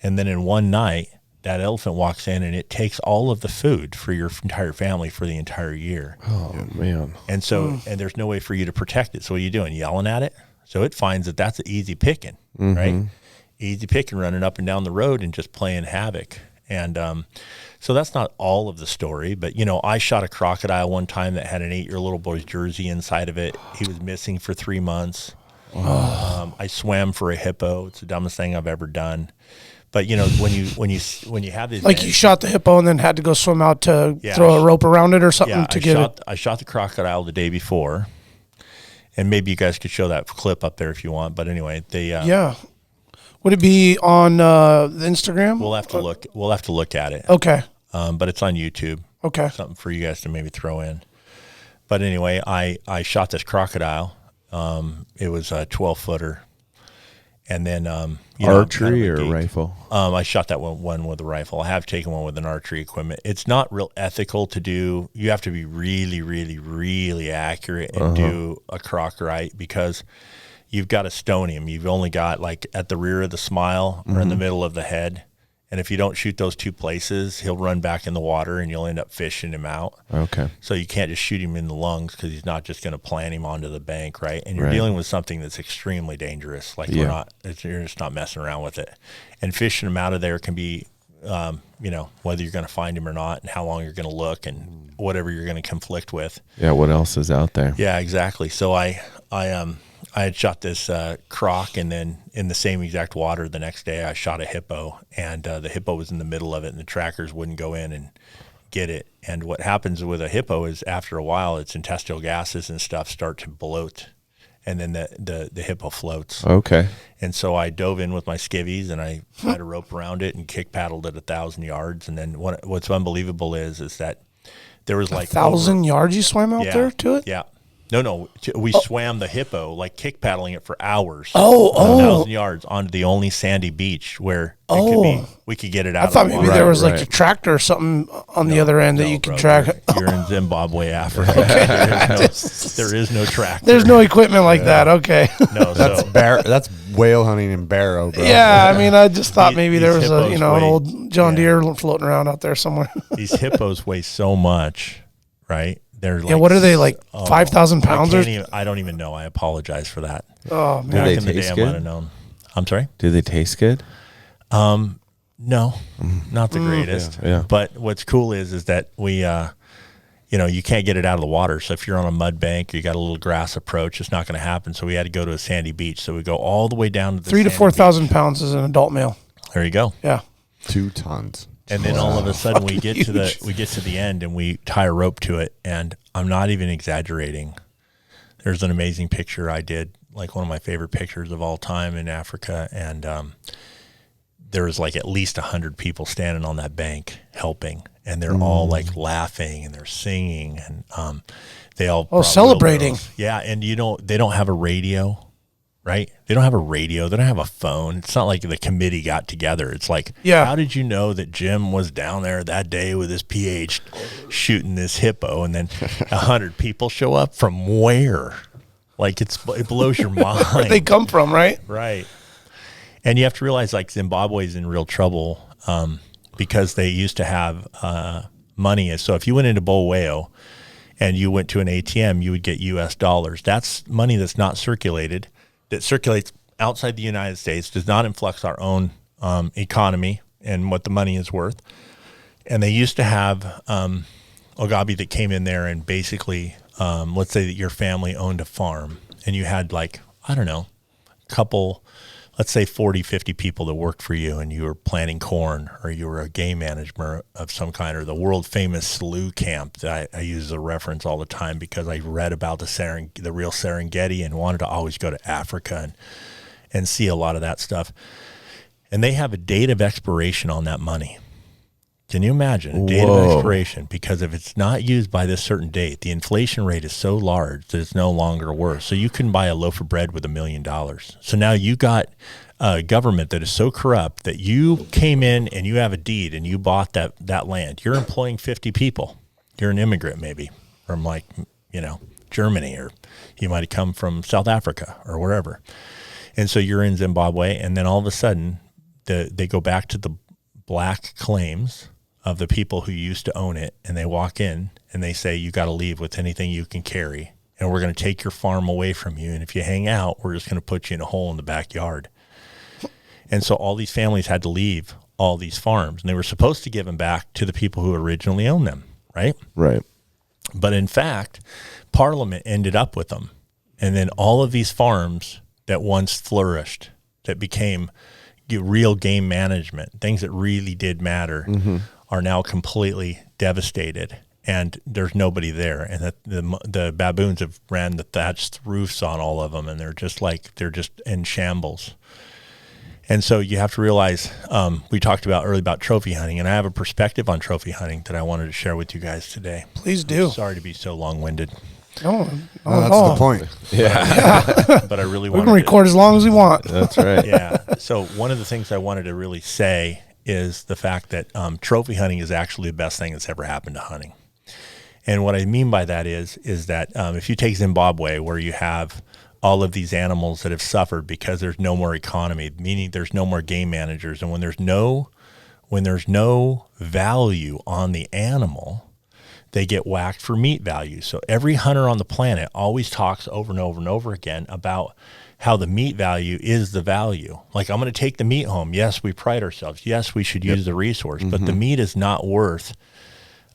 And then in one night, that elephant walks in and it takes all of the food for your entire family for the entire year. Oh, man. And so, and there's no way for you to protect it. So what are you doing? Yelling at it? So it finds that that's easy picking, right? Easy picking, running up and down the road and just playing havoc. And so that's not all of the story, but, you know, I shot a crocodile one time that had an 8-year-old little boy's jersey inside of it. He was missing for 3 months. I swam for a hippo. It's the dumbest thing I've ever done. But, you know, when you have these, like, you shot the hippo and then had to go swim out to throw a rope around it or something to get it. I shot the crocodile the day before, and maybe you guys could show that clip up there if you want. But anyway, would it be on the Instagram? We'll have to look. We'll have to look at it. Okay. But it's on YouTube. Okay. Something for you guys to maybe throw in. But anyway, I shot this crocodile. It was a 12-footer. And then archery or rifle? I shot that one with a rifle. I have taken one with an archery equipment. It's not real ethical to do. You have to be really, really, really accurate and do a croc right, because you've got to stone him. You've only got like at the rear of the smile or in the middle of the head. And if you don't shoot those two places, he'll run back in the water and you'll end up fishing him out. Okay. So you can't just shoot him in the lungs, because he's not just going to plant him onto the bank, right? And you're dealing with something that's extremely dangerous. Like you're just not messing around with it. And fishing him out of there can be, you know, whether you're going to find him or not, and how long you're going to look, and whatever you're going to conflict with. Yeah. What else is out there? Yeah, exactly. So I had shot this croc, and then in the same exact water the next day I shot a hippo, and the hippo was in the middle of it, and the trackers wouldn't go in and get it. And what happens with a hippo is after a while its intestinal gases and stuff start to bloat, and then the hippo floats. Okay. And so I dove in with my skivvies, and I tied a rope around it and kick paddled it 1,000 yards. And then what's unbelievable is that there was like 1,000 yards you swam out there to it? Yeah. No, we swam the hippo, like kick paddling it for hours. 1,000 yards onto the only sandy beach where we could get it out. I thought maybe there was like a tractor or something on the other end that you could track. You're in Zimbabwe, Africa. There is no tractor. There's no equipment like that. Okay. No, that's whale hunting in Barrow, bro. Yeah, I mean, I just thought maybe there was an old John Deere floating around out there somewhere. These hippos weigh so much, right? They're like, what are they, like 5,000 pounds? I don't even know. I apologize for that. Oh, man. Back in the day, I might have known. I'm sorry? Do they taste good? No, not the greatest. Yeah. But what's cool is that we, you can't get it out of the water. So if you're on a mud bank, you got a little grass approach, it's not going to happen. So we had to go to a sandy beach. So we go all the way down to the 3,000 to 4,000 pounds is an adult male. There you go. Yeah. 2 tons. And then all of a sudden we get to the end and we tie a rope to it, and I'm not even exaggerating. There's an amazing picture I did, like one of my favorite pictures of all time in Africa, and there was like at least 100 people standing on that bank helping, and they're all like laughing and they're singing, and they all celebrating. Yeah, and they don't have a radio. Right? They don't have a radio. They don't have a phone. It's not like the committee got together. It's like, how did you know that Jim was down there that day with his PH shooting this hippo, and then 100 people show up from where? Like, it blows your mind. Where they come from, right? Right. And you have to realize, like, Zimbabwe's in real trouble because they used to have money. So if you went into Bulawayo and you went to an ATM, you would get U.S. dollars. That's money that's not circulated. That circulates outside the United States, does not influx our own economy and what the money is worth. And they used to have Ogabi that came in there, and basically, let's say that your family owned a farm and you had, like, I don't know, a couple, let's say 40, 50 people that worked for you, and you were planting corn, or you were a game manager of some kind, or the world famous slough camp that I use as a reference all the time because I read about the real Serengeti and wanted to always go to Africa and see a lot of that stuff. And they have a date of expiration on that money. Can you imagine a date of expiration? Because if it's not used by this certain date, the inflation rate is so large that it's no longer worth. So you can buy a loaf of bread with $1 million. So now you got a government that is so corrupt that you came in and you have a deed and you bought that land. You're employing 50 people. You're an immigrant maybe from like, Germany, or you might have come from South Africa or wherever. And so you're in Zimbabwe, and then all of a sudden they go back to the black claims of the people who used to own it, and they walk in and they say, you got to leave with anything you can carry, and we're going to take your farm away from you, and if you hang out, we're just going to put you in a hole in the backyard. And so all these families had to leave all these farms, and they were supposed to give them back to the people who originally owned them, right? Right. But in fact, Parliament ended up with them, and then all of these farms that once flourished, that became real game management, things that really did matter, are now completely devastated, and there's nobody there. And that the baboons have ran the thatched roofs on all of them, and they're just in shambles. And so you have to realize, we talked about earlier about trophy hunting, and I have a perspective on trophy hunting that I wanted to share with you guys today. Please do. Sorry to be so long-winded. No, that's the point. Yeah. But I really we can record as long as we want. That's right. Yeah. So one of the things I wanted to really say is the fact that trophy hunting is actually the best thing that's ever happened to hunting. And what I mean by that is that if you take Zimbabwe, where you have all of these animals that have suffered because there's no more economy, meaning there's no more game managers, and when there's no value on the animal, they get whacked for meat value. So every hunter on the planet always talks over and over and over again about how the meat value is the value. Like, I'm going to take the meat home. Yes, we pride ourselves. Yes, we should use the resource, but the meat is not worth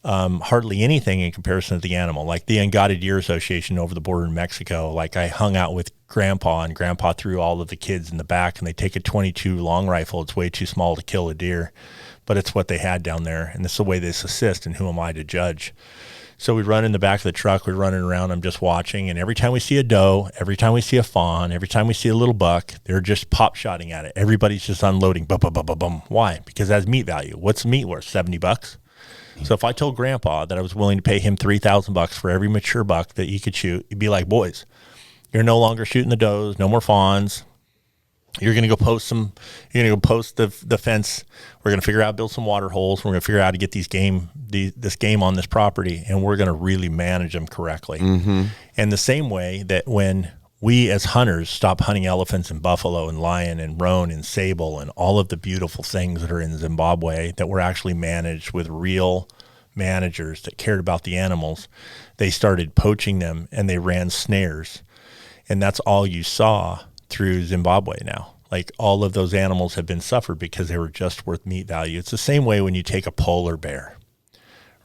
hardly anything in comparison to the animal. Like the Ungotted Deer Association over the border in Mexico, like I hung out with Grandpa, and Grandpa threw all of the kids in the back, and they take a .22 long rifle. It's way too small to kill a deer, but it's what they had down there, and this is the way they assist, and who am I to judge? So we run in the back of the truck, we're running around, I'm just watching, and every time we see a doe, every time we see a fawn, every time we see a little buck, they're just pop-shotting at it. Everybody's just unloading, bum, bum, bum, bum, bum. Why? Because it has meat value. What's the meat worth? $70? So if I told Grandpa that I was willing to pay him $3,000 for every mature buck that he could shoot, he'd be like, boys, you're no longer shooting the does, no more fawns. You're going to go post the fence. We're going to figure out, build some water holes. We're going to figure out how to get this game on this property, and we're going to really manage them correctly. And the same way that when we as hunters stop hunting elephants and buffalo and lion and roan and sable and all of the beautiful things that are in Zimbabwe that were actually managed with real managers that cared about the animals, they started poaching them, and they ran snares. And that's all you saw through Zimbabwe now. Like, all of those animals have been suffered because they were just worth meat value. It's the same way when you take a polar bear,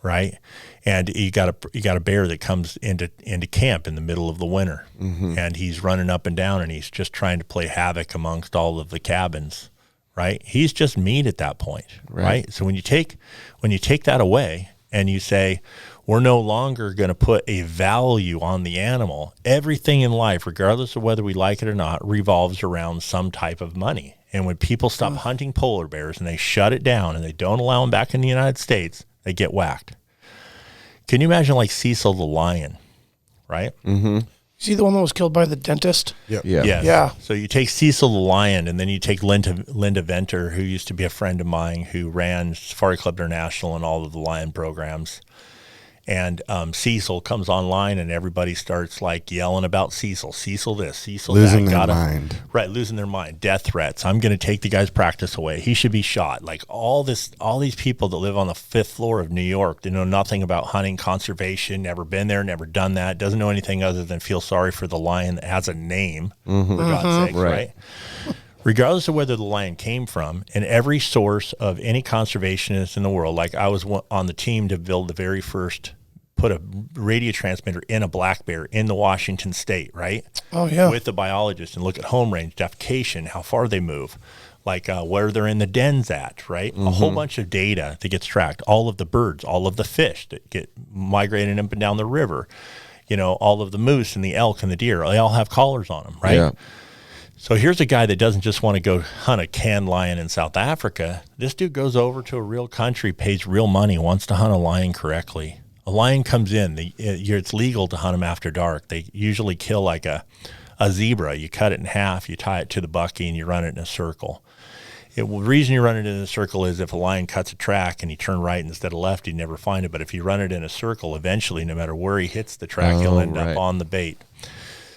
right? And you got a bear that comes into camp in the middle of the winter, and he's running up and down, and he's just trying to play havoc amongst all of the cabins, right? He's just meat at that point, right? So when you take that away and you say, we're no longer going to put a value on the animal, everything in life, regardless of whether we like it or not, revolves around some type of money. And when people stop hunting polar bears and they shut it down and they don't allow them back in the United States, they get whacked. Can you imagine like Cecil the lion, right? Is he the one that was killed by the dentist? Yeah. Yeah. So you take Cecil the lion, and then you take Linda Venter, who used to be a friend of mine, who ran Safari Club International and all of the lion programs. And Cecil comes online, and everybody starts like yelling about Cecil this, Cecil losing that. their mind. Right, losing their mind. Death threats. I'm going to take the guy's practice away. He should be shot. Like all these people that live on the 5th floor of New York, they know nothing about hunting, conservation, never been there, never done that, doesn't know anything other than feel sorry for the lion that has a name, for God's sake, right? Regardless of whether the lion came from, and every source of any conservationist in the world, like I was on the team to build the very first, put a radio transmitter in a black bear in the Washington state, right? Oh, yeah. With the biologist, and look at home range, defecation, how far they move, like where they're in the dens at, right? A whole bunch of data that gets tracked, all of the birds, all of the fish that get migrating up and down the river, all of the moose and the elk and the deer, they all have collars on them, right? Yeah. So here's a guy that doesn't just want to go hunt a canned lion in South Africa. This dude goes over to a real country, pays real money, wants to hunt a lion correctly. A lion comes in. It's legal to hunt them after dark. They usually kill like a zebra. You cut it in half, you tie it to the bucky, and you run it in a circle. The reason you run it in a circle is if a lion cuts a track and he turned right instead of left, he'd never find it. But if you run it in a circle, eventually, no matter where he hits the track, he'll end up on the bait.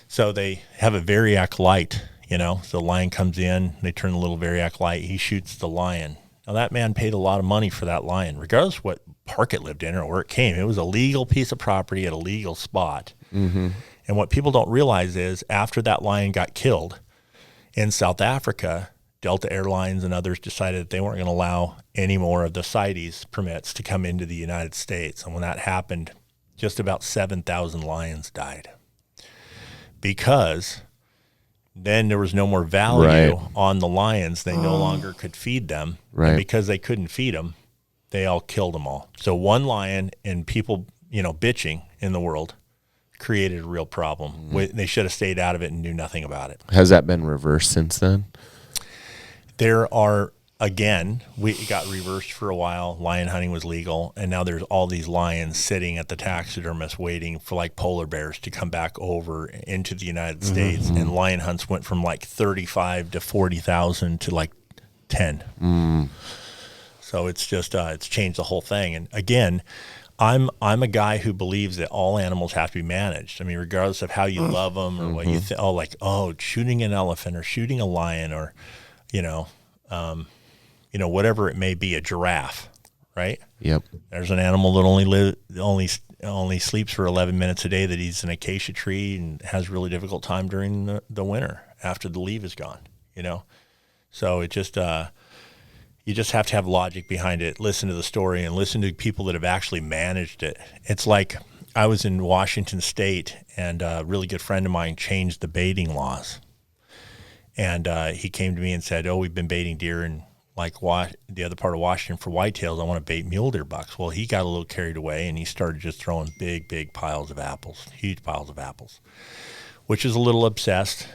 So they have a Variac light. So the lion comes in, they turn the little Variac light, he shoots the lion. Now that man paid a lot of money for that lion, regardless of what park it lived in or where it came. It was a legal piece of property at a legal spot. Mm-hmm. And what people don't realize is after that lion got killed in South Africa, Delta Airlines and others decided that they weren't going to allow any more of the CITES permits to come into the United States. And when that happened, just about 7,000 lions died. Because then there was no more value on the lions. They no longer could feed them. Right. And because they couldn't feed them, they all killed them all. So one lion and people, bitching in the world created a real problem. They should have stayed out of it and knew nothing about it. Has that been reversed since then? There are, again, it got reversed for a while. Lion hunting was legal, and now there's all these lions sitting at the taxidermist waiting for like polar bears to come back over into the United States. And lion hunts went from like 35 to 40,000 to like 10. So it's just it's changed the whole thing. And again, I'm a guy who believes that all animals have to be managed. I mean, regardless of how you love them or what you think. Shooting an elephant or shooting a lion or whatever it may be, a giraffe, right? Yep. There's an animal that only sleeps for 11 minutes a day, that eats an acacia tree and has a really difficult time during the winter after the leaf is gone, So it just you just have to have logic behind it, listen to the story, and listen to people that have actually managed it. It's like I was in Washington State, and a really good friend of mine changed the baiting laws. And he came to me and said, we've been baiting deer in the other part of Washington for whitetails. I want to bait mule deer bucks. Well, he got a little carried away, and he started just throwing big piles of apples, huge piles of apples, which is a little obsessed.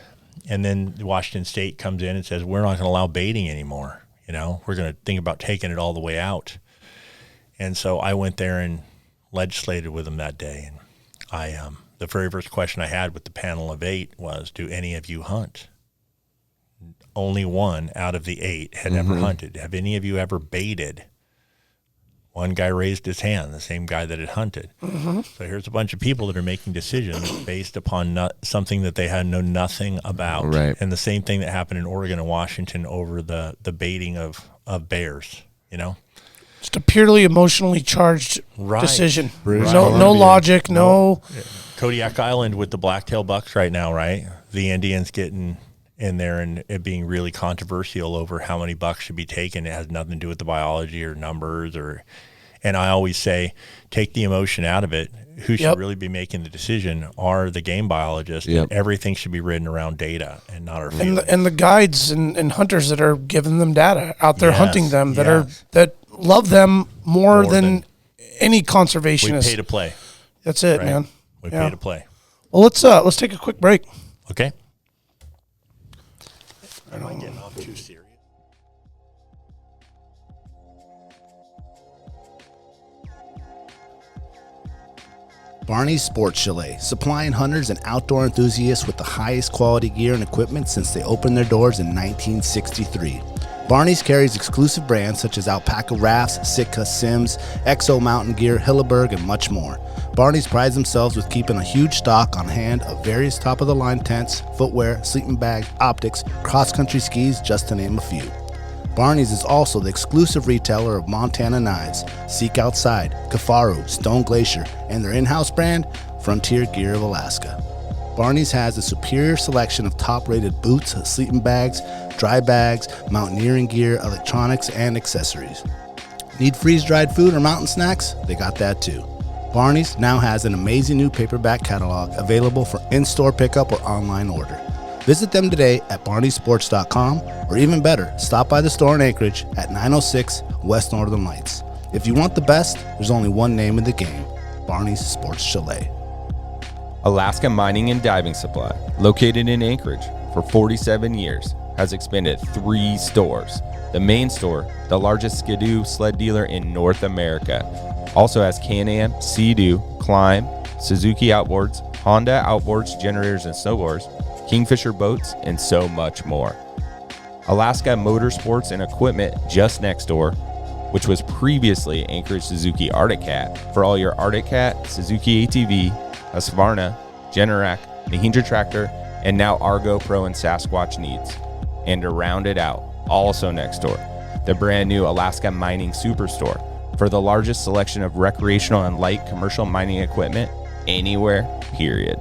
And then Washington State comes in and says, we're not going to allow baiting anymore. We're going to think about taking it all the way out. And so I went there and legislated with them that day. And the very first question I had with the panel of 8 was, do any of you hunt? Only 1 out of the 8 had ever hunted. Have any of you ever baited? One guy raised his hand, the same guy that had hunted. So here's a bunch of people that are making decisions based upon something that they had known nothing about. Right. And the same thing that happened in Oregon and Washington over the baiting of bears, Just a purely emotionally charged decision. No logic, no. Kodiak Island with the blacktail bucks right now, right? The Indians getting in there and it being really controversial over how many bucks should be taken. It has nothing to do with the biology or numbers and I always say, take the emotion out of it. Who should really be making the decision are the game biologists. And everything should be written around data and not our feelings. And the guides and hunters that are giving them data out there hunting them that love them more than any conservationist. We pay to play. That's it, man. We pay to play. Well, let's take a quick break. Okay. Am I getting off too serious? Barney's Sports Chalet, supplying hunters and outdoor enthusiasts with the highest quality gear and equipment since they opened their doors in 1963. Barney's carries exclusive brands such as Alpaca Rafts, Sitka, Sims, Exo Mountain Gear, Hilleberg, and much more. Barney's prides themselves with keeping a huge stock on hand of various top-of-the-line tents, footwear, sleeping bags, optics, cross-country skis, just to name a few. Barney's is also the exclusive retailer of Montana knives, Seek Outside, Kafaru, Stone Glacier, and their in-house brand, Frontier Gear of Alaska. Barney's has a superior selection of top-rated boots, sleeping bags, dry bags, mountaineering gear, electronics, and accessories. Need freeze-dried food or mountain snacks? They got that too. Barney's now has an amazing new paperback catalog available for in-store pickup or online order. Visit them today at barneysports.com, or even better, stop by the store in Anchorage at 906 West Northern Lights. If you want the best, there's only one name in the game, Barney's Sports Chalet. Alaska Mining and Diving Supply, located in Anchorage. for 47 years, has expanded 3 stores. The main store, the largest Skidoo sled dealer in North America, also has Can-Am, Sea-Doo, Climb, Suzuki Outboards, Honda Outboards, generators and snowboards, Kingfisher boats, and so much more. Alaska Motorsports and Equipment just next door, which was previously Anchorage Suzuki Arctic Cat, for all your Arctic Cat, Suzuki ATV, Husqvarna, Generac, Mahindra Tractor, and now Argo Pro and Sasquatch needs. And to round it out, also next door, the brand new Alaska Mining Superstore, for the largest selection of recreational and light commercial mining equipment anywhere, period.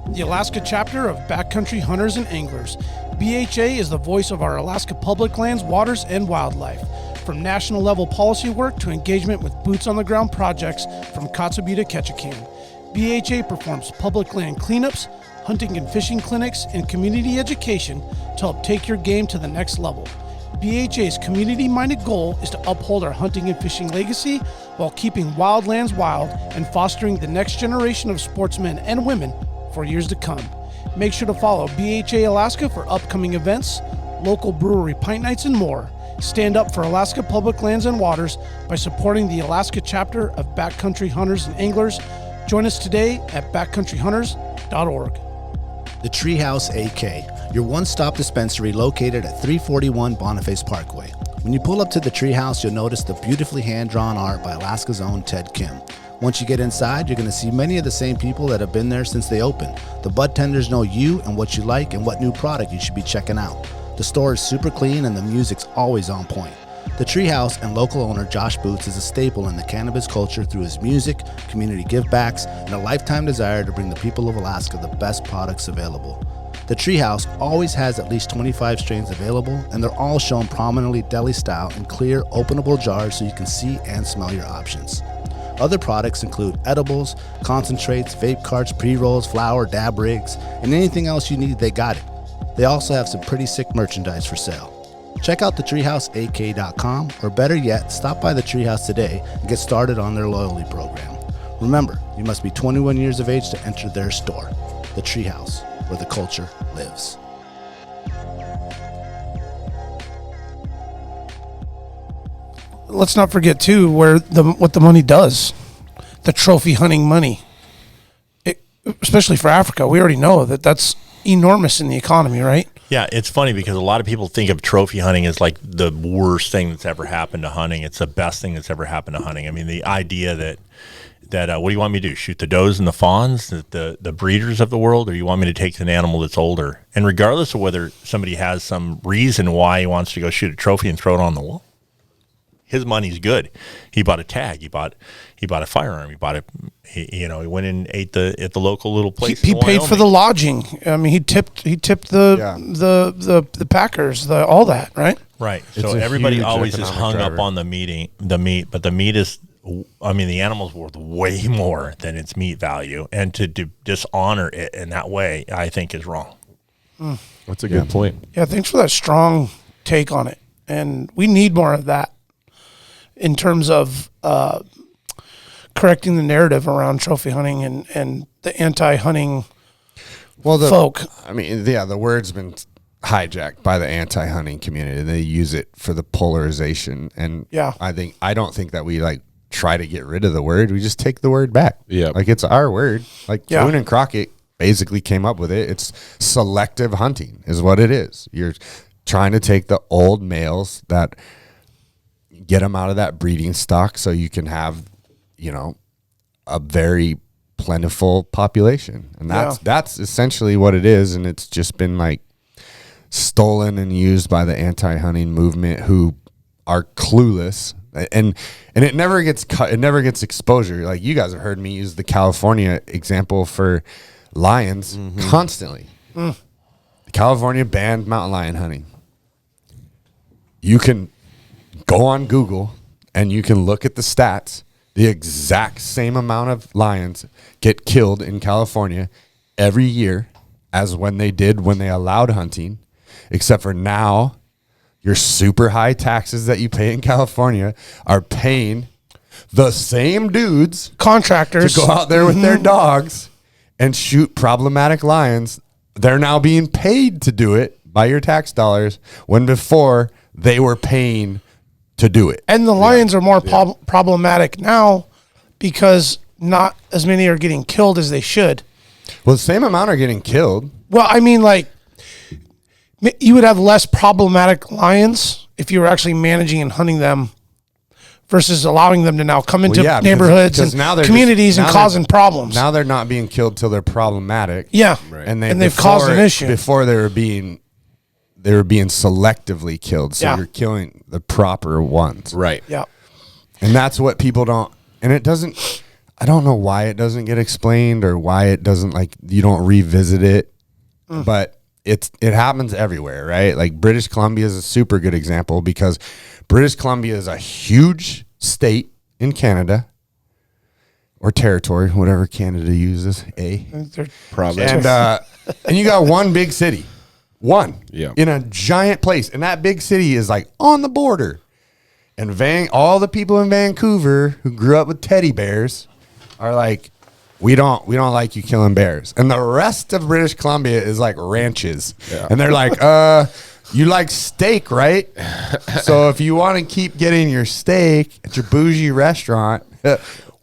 The Alaska chapter of Backcountry Hunters and Anglers. BHA is the voice of our Alaska public lands, waters, and wildlife. From national level policy work to engagement with boots on the ground projects from Kotzebue to Ketchikan. BHA performs public land cleanups, hunting and fishing clinics, and community education to help take your game to the next level. BHA's community-minded goal is to uphold our hunting and fishing legacy while keeping wildlands wild and fostering the next generation of sportsmen and women for years to come. Make sure to follow BHA Alaska for upcoming events, local brewery pint nights, and more. Stand up for Alaska public lands and waters by supporting the Alaska chapter of Backcountry Hunters and Anglers. Join us today at backcountryhunters.org. The Treehouse AK, your one-stop dispensary located at 341 Boniface Parkway. When you pull up to the Treehouse, you'll notice the beautifully hand-drawn art by Alaska's own Ted Kim. Once you get inside, you're going to see many of the same people that have been there since they opened. The bud tenders know you and what you like and what new product you should be checking out. The store is super clean and the music's always on point. The Treehouse and local owner Josh Boots is a staple in the cannabis culture through his music, community givebacks, and a lifetime desire to bring the people of Alaska the best products available. The Treehouse always has at least 25 strains available, and they're all shown prominently deli style in clear, openable jars so you can see and smell your options. Other products include edibles, concentrates, vape carts, pre-rolls, flour, dab rigs, and anything else you need, they got it. They also have some pretty sick merchandise for sale. Check out thetreehouseak.com, or better yet, stop by the Treehouse today and get started on their loyalty program. Remember, you must be 21 years of age to enter their store. The Treehouse, where the culture lives. Let's not forget too what the money does. The trophy hunting money, especially for Africa. We already know that's enormous in the economy, right? Yeah, it's funny because a lot of people think of trophy hunting as like the worst thing that's ever happened to hunting. It's the best thing that's ever happened to hunting. I mean, the idea that what do you want me to do? Shoot the does and the fawns, the breeders of the world, or you want me to take an animal that's older? And regardless of whether somebody has some reason why he wants to go shoot a trophy and throw it on the wall, his money's good. He bought a tag. He bought a firearm. He went and ate at the local little place. He paid for the lodging. I mean, he tipped the packers, all that, right? Right. So everybody always is hung up on the meat, but the meat is, I mean, the animal's worth way more than its meat value, and to dishonor it in that way, I think is wrong. That's a good point. Yeah, thanks for that strong take on it, and we need more of that in terms of correcting the narrative around trophy hunting and the anti-hunting folk. I mean, yeah, the word's been hijacked by the anti-hunting community. They use it for the polarization, and yeah, I don't think that we like try to get rid of the word. We just take the word back. Yeah, like it's our word. Like Boone and Crockett basically came up with it. It's selective hunting is what it is. You're trying to take the old males that get them out of that breeding stock so you can have, a very plentiful population. And that's essentially what it is. And it's just been like stolen and used by the anti-hunting movement who are clueless. And it never gets cut. It never gets exposure. Like you guys have heard me use the California example for lions constantly. California banned mountain lion hunting. You can go on Google and you can look at the stats. The exact same amount of lions get killed in California every year as when they did when they allowed hunting, except for now your super high taxes that you pay in California are paying the same dudes, contractors, to go out there with their dogs and shoot problematic lions they're now being paid to do it by your tax dollars when before they were paying to do it. And the lions are more problematic now because not as many are getting killed as they should. Well, the same amount are getting killed. Well, I mean, like, you would have less problematic lions if you were actually managing and hunting them versus allowing them to now come into neighborhoods and now communities and causing problems. Now they're not being killed till they're problematic. Yeah, right. And they've caused an issue. Before they were being selectively killed. So you're killing the proper ones. Right. Yeah. And that's what people don't, and it doesn't, I don't know why it doesn't get explained or why it doesn't, like, you don't revisit it, but it happens everywhere, right? Like British Columbia is a super good example because British Columbia is a huge state in Canada or territory, whatever Canada uses, Province. And you got one big city, Yeah. in a giant place. And that big city is like on the border. And all the people in Vancouver who grew up with teddy bears are like, we don't like you killing bears. And the rest of British Columbia is like ranches. Yeah. And they're like, you like steak, right? So if you want to keep getting your steak at your bougie restaurant,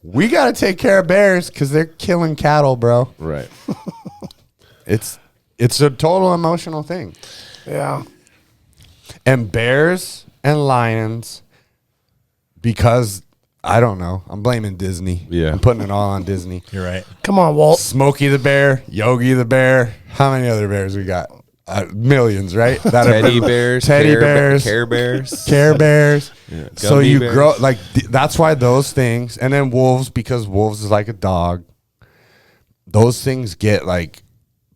we got to take care of bears because they're killing cattle, bro. Right. It's a total emotional thing. Yeah. And bears and lions, because I don't know, I'm blaming Disney. Yeah. I'm putting it all on Disney. You're right. Come on, Walt. Smokey the bear, Yogi the bear. How many other bears we got? Millions, right? Teddy bears, Care Bears. Yeah. So you bears. grow like that's why those things, and then wolves, because wolves is like a dog. Those things get like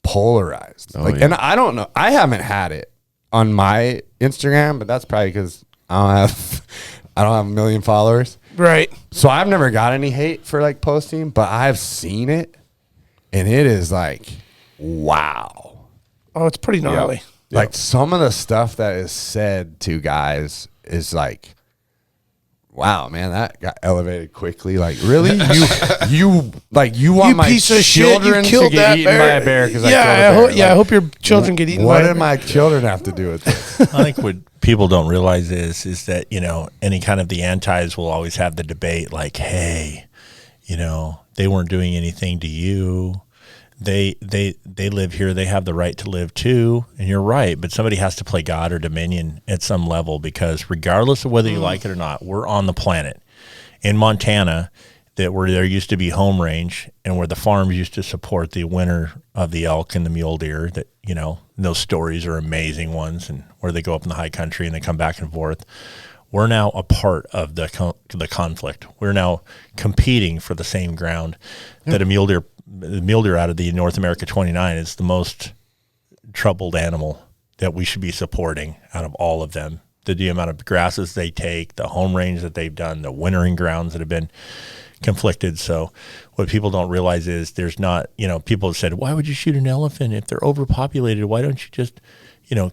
polarized. And I don't know. I haven't had it on my Instagram, but that's probably because I don't have a million followers. Right. So I've never got any hate for like posting, but I've seen it, and it is like, wow. Oh, it's pretty gnarly. Yep. Like some of the stuff that is said to guys is like, wow, man, that got elevated quickly. Like, really? you want my piece of children shit, you to get eaten by a bear because I killed a bear? I hope your children get eaten by a bear. What do my children have to do with this? I think what people don't realize is that, any kind of the antis will always have the debate like, hey, they weren't doing anything to you. They live here. They have the right to live too. And you're right. But somebody has to play God or Dominion at some level, because regardless of whether you like it or not, we're on the planet. In Montana, where there used to be home range and where the farms used to support the winter of the elk and the mule deer, that, those stories are amazing ones, and where they go up in the high country and they come back and forth. We're now a part of the conflict. We're now competing for the same ground that a mule deer out of the North America 29 is the most troubled animal that we should be supporting out of all of them. The amount of grasses they take, the home range that they've done, the wintering grounds that have been conflicted. So what people don't realize is there's not, people have said, why would you shoot an elephant if they're overpopulated? Why don't you just,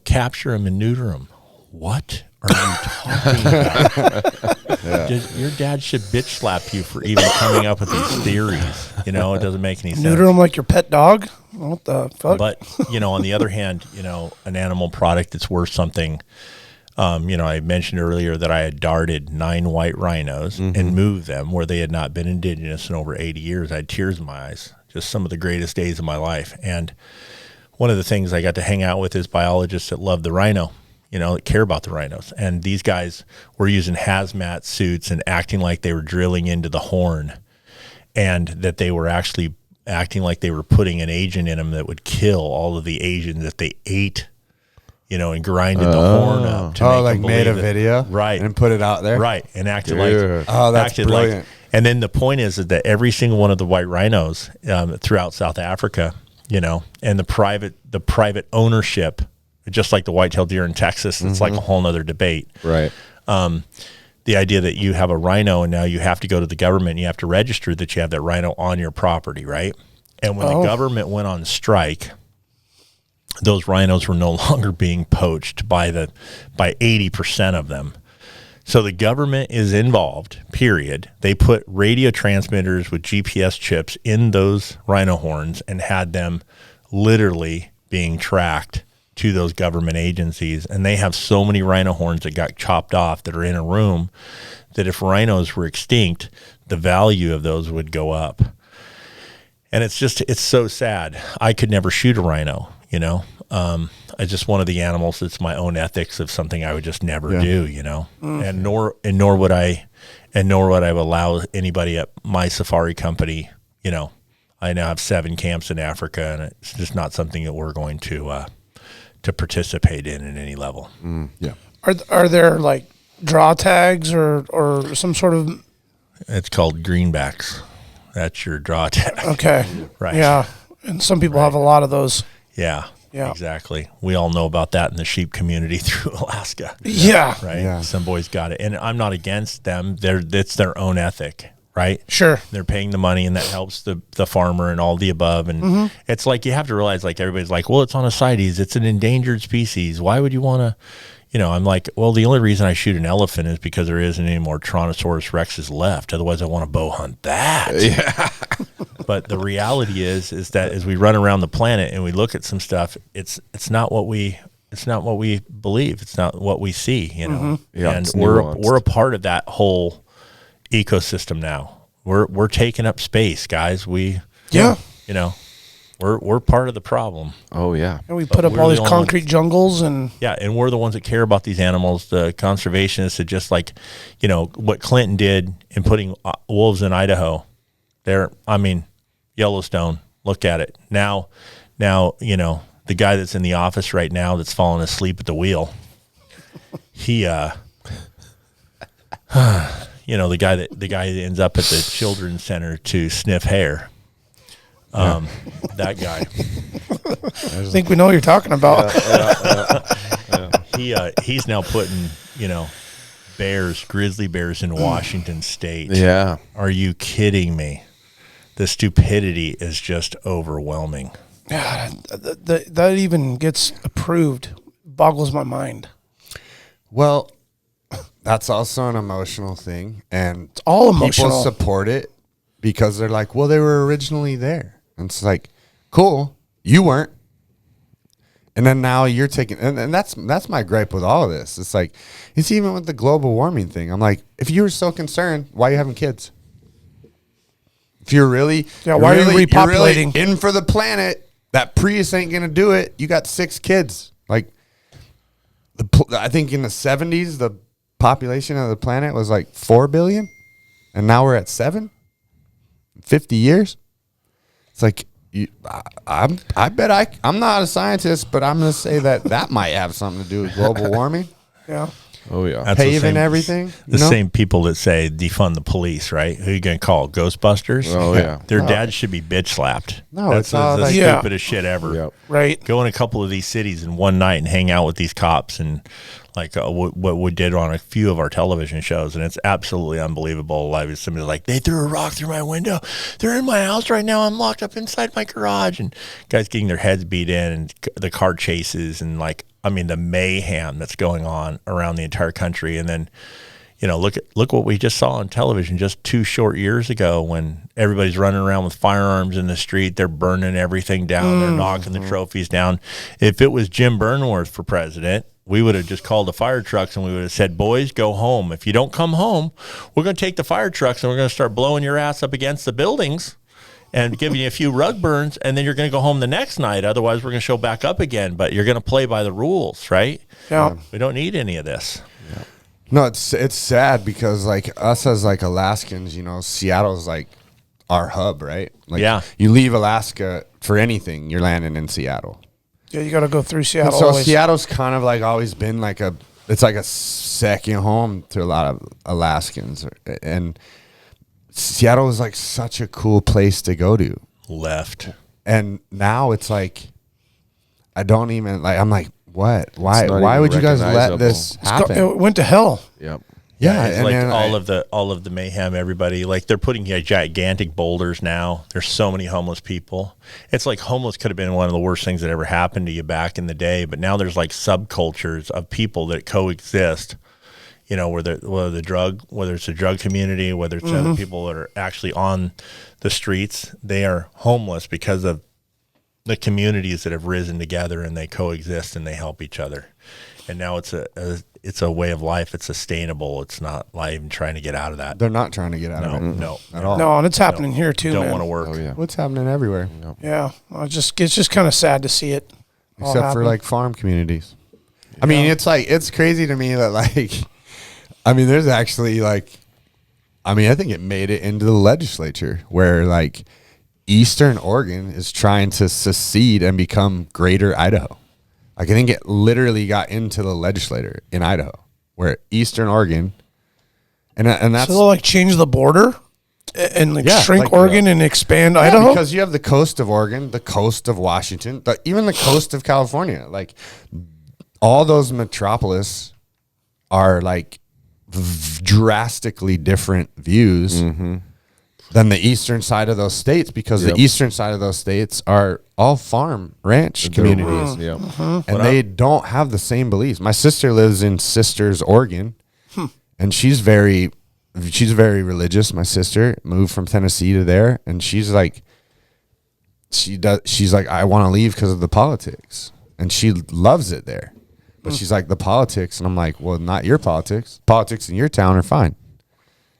capture them and neuter them? What are you talking about? Your dad should bitch slap you for even coming up with these theories. It doesn't make any sense. Neuter them like your pet dog? What the fuck? But, on the other hand, an animal product that's worth something. I mentioned earlier that I had darted 9 white rhinos and moved them where they had not been indigenous in over 80 years. I had tears in my eyes, just some of the greatest days of my life. And one of the things I got to hang out with is biologists that love the rhino, that care about the rhinos. And these guys were using hazmat suits and acting like they were drilling into the horn, and that they were actually acting like they were putting an agent in them that would kill all of the Asians that they ate, and grinded the horn up to make them made a that, video, right, and put it out there, right, and acted that's brilliant. And then the point is that every single one of the white rhinos throughout South Africa, and the private ownership, just like the white-tailed deer in Texas, it's like a whole nother debate, right? The idea that you have a rhino and now you have to go to the government and you have to register that you have that rhino on your property, right? And when the government went on strike, those rhinos were no longer being poached by 80% of them. So the government is involved, period. They put radio transmitters with GPS chips in those rhino horns and had them literally being tracked to those government agencies, and they have so many rhino horns that got chopped off that are in a room that if rhinos were extinct, the value of those would go up. And it's so sad. I could never shoot a rhino, you know. It's just one of the animals. It's my own ethics of something I would just never do, you know. And nor would I allow anybody at my safari company, you know. I now have 7 camps in Africa, and it's just not something that we're going to participate in at any level. Are there like draw tags or some sort of? It's called greenbacks. That's your draw tag. Okay. Right. Yeah, and some people have a lot of those. Yeah. Exactly. We all know about that in the sheep community through Alaska. Yeah. Right. Yeah. Some boys got it, and I'm not against them. It's their own ethic. Right. Sure. They're paying the money, and that helps the farmer and all the above. And it's like, you have to realize, like, everybody's like, well, it's on a CITES. It's an endangered species. Why would you want to, you know, I'm like, well, the only reason I shoot an elephant is because there isn't any more Tyrannosaurus rexes left. Otherwise, I want to bow hunt that. Yeah. But the reality is that as we run around the planet and we look at some stuff, it's not what we believe. It's not what we see, you know. Yeah, and it's we're nuanced. a part of that whole ecosystem now. We're taking up space, guys. You know, we're part of the problem. Oh yeah. And we put up all these concrete jungles and and we're the ones that care about these animals. The conservationists are just like, you know, what Clinton did in putting wolves in Idaho. Yellowstone. Look at it now. You know, the guy that's in the office right now that's falling asleep at the wheel. He you know, the guy that ends up at the children's center to sniff hair. That guy. I think we know what you're talking about. He's now putting, you know, grizzly bears in Washington State. Yeah. Are you kidding me? The stupidity is just overwhelming. Yeah, that even gets approved. Boggles my mind. Well, that's also an emotional thing, and It's all emotional. People support it because they're like, well, they were originally there. And it's like, cool, you weren't. And then now you're taking, and that's my gripe with all of this. It's like, it's even with the global warming thing. I'm like, if you were so concerned, why are you having kids? If you're really, why are you repopulating? You're really in for the planet, that Prius ain't going to do it. You got 6 kids. Like, I think in the 70s, the population of the planet was like 4 billion. And now we're at 7? 50 years? It's like, I'm not a scientist, but I'm going to say that might have something to do with global warming. Yeah. Oh yeah. That's Paving everything. The same people that say defund the police, right? Who are you going to call? Ghostbusters? Oh yeah. Their dads should be bitch slapped. No, that's it's all the like- stupidest shit ever. Yep. Right. Go in a couple of these cities in one night and hang out with these cops and like what we did on a few of our television shows, and it's absolutely unbelievable. Like somebody's like, they threw a rock through my window. They're in my house right now. I'm locked up inside my garage, and guys getting their heads beat in, and the car chases, and like, I mean, the mayhem that's going on around the entire country. And then, you know, look what we just saw on television just 2 short years ago when everybody's running around with firearms in the street. They're burning everything down. They're knocking the trophies down. If it was Jim Burnworth for president, we would have just called the fire trucks and we would have said, boys, go home. If you don't come home, we're going to take the fire trucks and we're going to start blowing your ass up against the buildings and giving you a few rug burns, and then you're going to go home the next night. Otherwise, we're going to show back up again. But you're going to play by the rules, right? Yeah. We don't need any of this. No, it's sad because like us as like Alaskans, you know, Seattle's like our hub, right? Like, Yeah. You leave Alaska for anything, you're landing in Seattle. Yeah, you got to go through Seattle. And so always. Seattle's kind of like always been like it's like a second home to a lot of Alaskans, and Seattle is like such a cool place to go to. Left. And now it's like, I don't even like, I'm like, what? Why not would you even guys let this happen? It went to hell. Yep. Yeah, it's and like then all of the mayhem. Everybody, like, they're putting gigantic boulders now. There's so many homeless people. It's like homeless could have been one of the worst things that ever happened to you back in the day, but now there's like subcultures of people that coexist. You know, whether it's a drug community, whether it's other people that are actually on the streets, they are homeless because of the communities that have risen together and they coexist and they help each other. And now it's a way of life. It's sustainable. It's not like even trying to get out of that. They're not trying to get out of it. No, at all. No, and it's happening here too. Don't man. want to work. Oh, yeah. What's happening everywhere? Yeah, it's just kind of sad to see it. all Except for happen. like farm communities. I mean, it's crazy to me that like, I mean, there's actually like, I mean, I think it made it into the legislature where like Eastern Oregon is trying to secede and become Greater Idaho. Like I think it literally got into the legislature in Idaho, where Eastern Oregon, and that's so they'll like change the border and like Yeah, shrink like, Oregon and expand yeah, Idaho. because you have the coast of Oregon, the coast of Washington, even the coast of California. Like all those metropolis are like drastically different views than the eastern side of those states, because the eastern side of those states are all farm ranch communities. Yeah. And they don't have the same beliefs. My sister lives in Sisters, Oregon, and she's very religious. My sister moved from Tennessee to there, and she's like, I want to leave because of the politics, and she loves it there. But she's like, the politics, and I'm like, well, not your politics. Politics in your town are fine.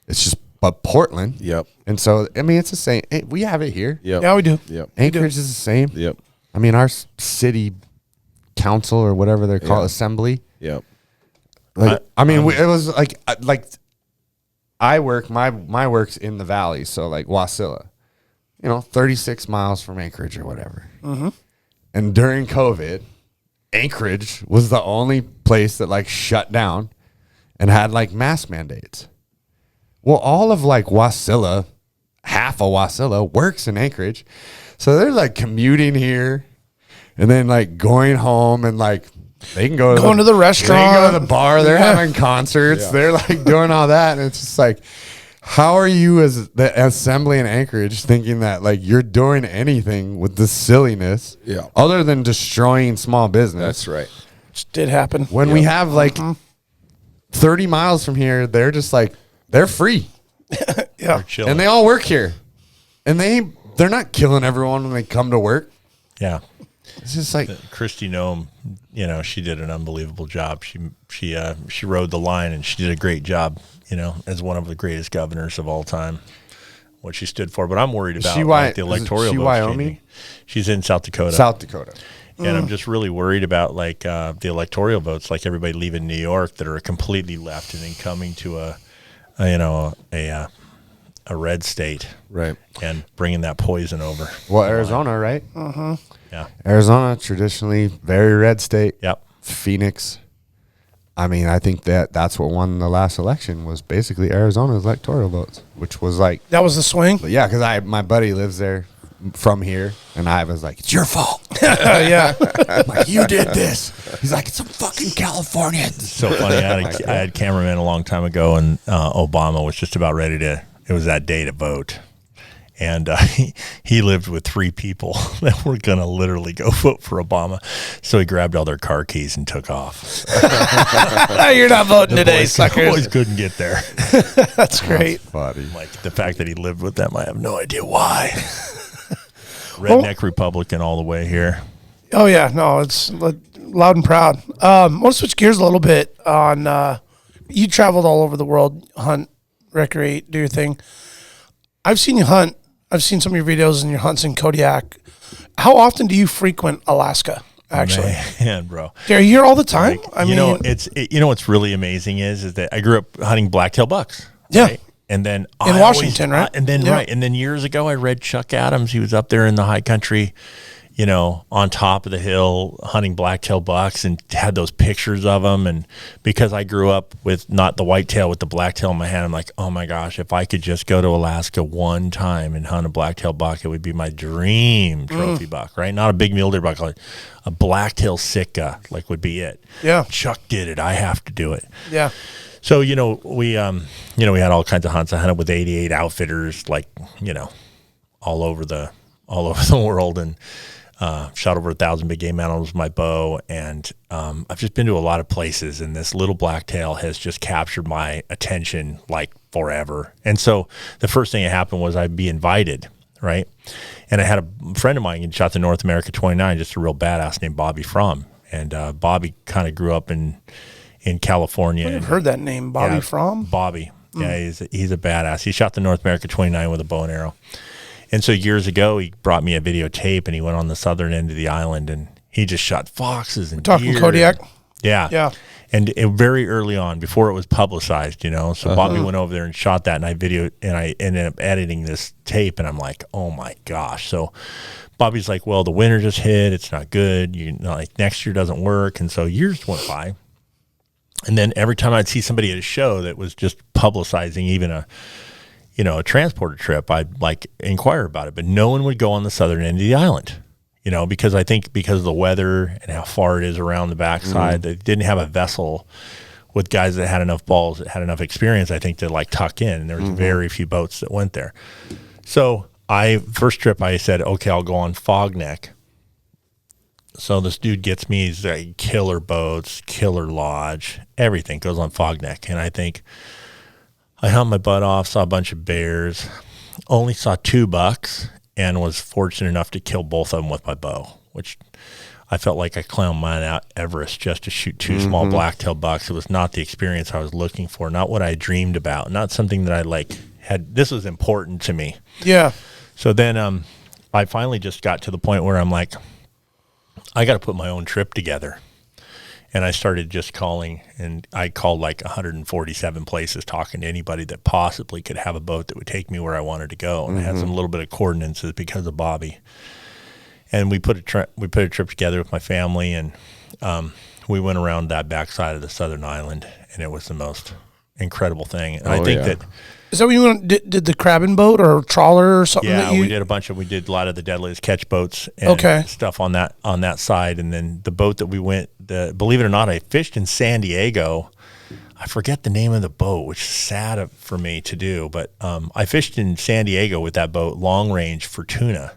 It's just, but Portland. Yep. And so, I mean, it's the same. We have it here. Yep. Yeah, we do. Yep. Anchorage is the same. Yep. I mean, our city council or whatever they're called, assembly. Yep. Like, I mean, it was like I work, my work's in the valley. So like Wasilla, 36 miles from Anchorage or whatever. And during COVID, Anchorage was the only place that like shut down and had like mask mandates. Well, all of like Wasilla, half of Wasilla works in Anchorage. So they're like commuting here and then like going home, and like they can go to the restaurant. They can go to the bar. They're having concerts. They're like doing all that. And it's just like, how are you as the assembly in Anchorage thinking that like you're doing anything with this silliness other than destroying small business? That's right. Which did happen. When we have like 30 miles from here, they're just like, they're free. Yeah. Chilling. And they all work here. And they're not killing everyone when they come to work. Yeah. It's just like Christy Nome, she did an unbelievable job. She rode the line, and she did a great job, as one of the greatest governors of all time, what she stood for. But I'm worried about the electoral votes Wyoming? changing. She's in South Dakota. South Dakota. And I'm just really worried about like the electoral votes, like everybody leaving New York that are completely left and then coming to a red state, Right. and bringing that poison over. Well, Arizona, right? Yeah. Arizona, traditionally very red state. Yep. Phoenix. I mean, I think that's what won the last election was basically Arizona's electoral votes, which was like, That was the swing. yeah, because my buddy lives there from here, and I was like, it's your fault. Yeah. I'm like, you did this. He's like, it's some fucking Californians. So funny. I had cameraman a long time ago, and Obama was just about ready to. It was that day to vote, and he lived with 3 people that were gonna literally go vote for Obama. So he grabbed all their car keys and took off. You're not voting today, The suckers. boys couldn't get there. That's great. Funny. Like the fact that he lived with them, I have no idea why. Redneck Republican all the way here. Oh yeah, no, it's loud and proud. I want to switch gears a little bit on. You traveled all over the world, hunt, recreate, do your thing. I've seen you hunt. I've seen some of your videos and your hunts in Kodiak. How often do you frequent Alaska? Actually, Man, bro. are you here all the time? What's really amazing is that I grew up hunting blacktail bucks. Yeah. Right? And then In Washington, right? And then Yeah. And then years ago, I read Chuck Adams. He was up there in the high country, on top of the hill hunting blacktail bucks, and had those pictures of them. And because I grew up with not the whitetail, with the blacktail in my hand, I'm like, oh my gosh, if I could just go to Alaska one time and hunt a blacktail buck, it would be my dream trophy buck, right? Not a big mule deer buck, like a blacktail Sitka, like would be it. Yeah. Chuck did it. I have to do it. Yeah. So, we had all kinds of hunts. I hunted with 88 outfitters, like, all over the world, and shot over 1,000 big game animals with my bow. And I've just been to a lot of places, and this little blacktail has just captured my attention like forever. And so the first thing that happened was I'd be invited right? And I had a friend of mine who shot the North America 29, just a real badass named Bobby Fromm. And Bobby kind of grew up in California. I've heard that name, Bobby Fromm. Bobby. Yeah, he's a badass. He shot the North America 29 with a bow and arrow. And so years ago, he brought me a videotape, and he went on the southern end of the island, and he just shot foxes and talking deer. Kodiak? Yeah. Yeah. And very early on, before it was publicized, you know, so Bobby went over there and shot that, and I ended up editing this tape, and I'm like, oh my gosh. So Bobby's like, well, the winter just hit. It's not good. Like next year doesn't work. And so years went by. And then every time I'd see somebody at a show that was just publicizing even a transporter trip, I'd like inquire about it, but no one would go on the southern end of the island. You know, because I think because of the weather and how far it is around the backside, they didn't have a vessel with guys that had enough balls, that had enough experience, I think, to like tuck in. And there was very few boats that went there. So first trip, I said, okay, I'll go on Fog Neck. So this dude gets me these like killer boats, killer lodge, everything goes on Fog Neck. And I think I humped my butt off, saw a bunch of bears, only saw 2 bucks. And was fortunate enough to kill both of them with my bow, which I felt like I climbed mine out Everest just to shoot 2 small blacktail bucks. It was not the experience I was looking for, not what I dreamed about, not something that I like had. This was important to me. Yeah. So then I finally just got to the point where I'm like, I got to put my own trip together. And I started just calling, and I called like 147 places, talking to anybody that possibly could have a boat that would take me where I wanted to go. And I had some little bit of coordinates because of Bobby. And we put a trip together with my family, and we went around that backside of the southern island, and it was the most incredible thing. And I think that. Is that what you did the crabbing boat or trawler or something? Yeah, we did a lot of the deadliest catch boats and stuff on that side. And then the boat that we went, believe it or not, I fished in San Diego. I forget the name of the boat, which is sad for me to do, but I fished in San Diego with that boat, long range for tuna,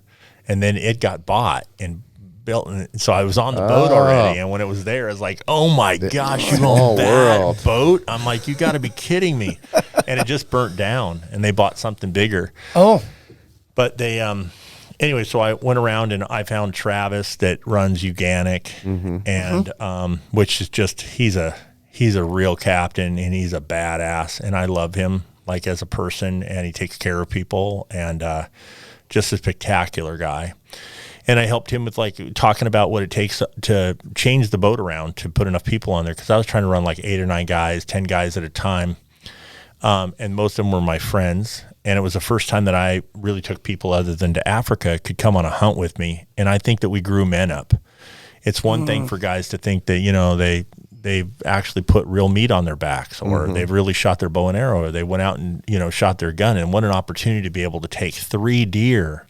and then it got bought and built, and so I was on the boat already, and when it was there, I was like, oh my gosh, you own that boat? I'm like, you got to be kidding me. And it just burnt down, and they bought something bigger. But they anyway, so I went around, and I found Travis that runs Uganic, and which is just he's a real captain, and he's a badass, and I love him like as a person, and he takes care of people, and just a spectacular guy. And I helped him with like talking about what it takes to change the boat around to put enough people on there, because I was trying to run like 8 or 9 guys, 10 guys at a time, and most of them were my friends. And it was the first time that I really took people other than to Africa could come on a hunt with me. And I think that we grew men up. It's one thing for guys to think that, you know, they've actually put real meat on their backs, or they've really shot their bow and arrow, or they went out and, you know, shot their gun. And what an opportunity to be able to take 3 deer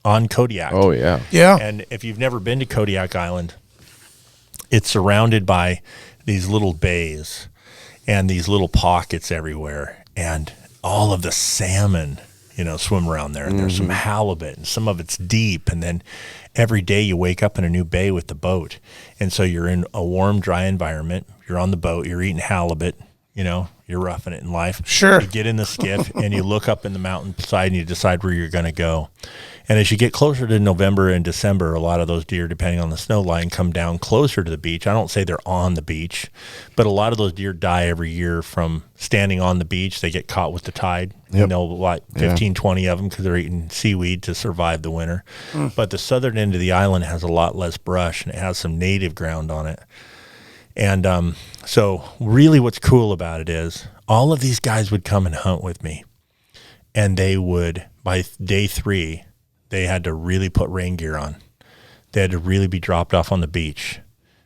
on Kodiak. Oh, yeah. Yeah. And if you've never been to Kodiak Island, it's surrounded by these little bays and these little pockets everywhere. And all of the salmon, you know, swim around there. And there's some halibut, and some of it's deep. And then every day you wake up in a new bay with the boat. And so you're in a warm, dry environment. You're on the boat. You're eating halibut. You know, you're roughing it in life. Sure. You get in the skiff, and you look up in the mountainside, and you decide where you're going to go. And as you get closer to November and December, a lot of those deer, depending on the snow line, come down closer to the beach. I don't say they're on the beach, but a lot of those deer die every year from standing on the beach. They get caught with the tide. You know, like 15, 20 of them, because they're eating seaweed to survive the winter. But the southern end of the island has a lot less brush, and it has some native ground on it. And so really what's cool about it is all of these guys would come and hunt with me, and they would, by day 3, they had to really put rain gear on. They had to really be dropped off on the beach.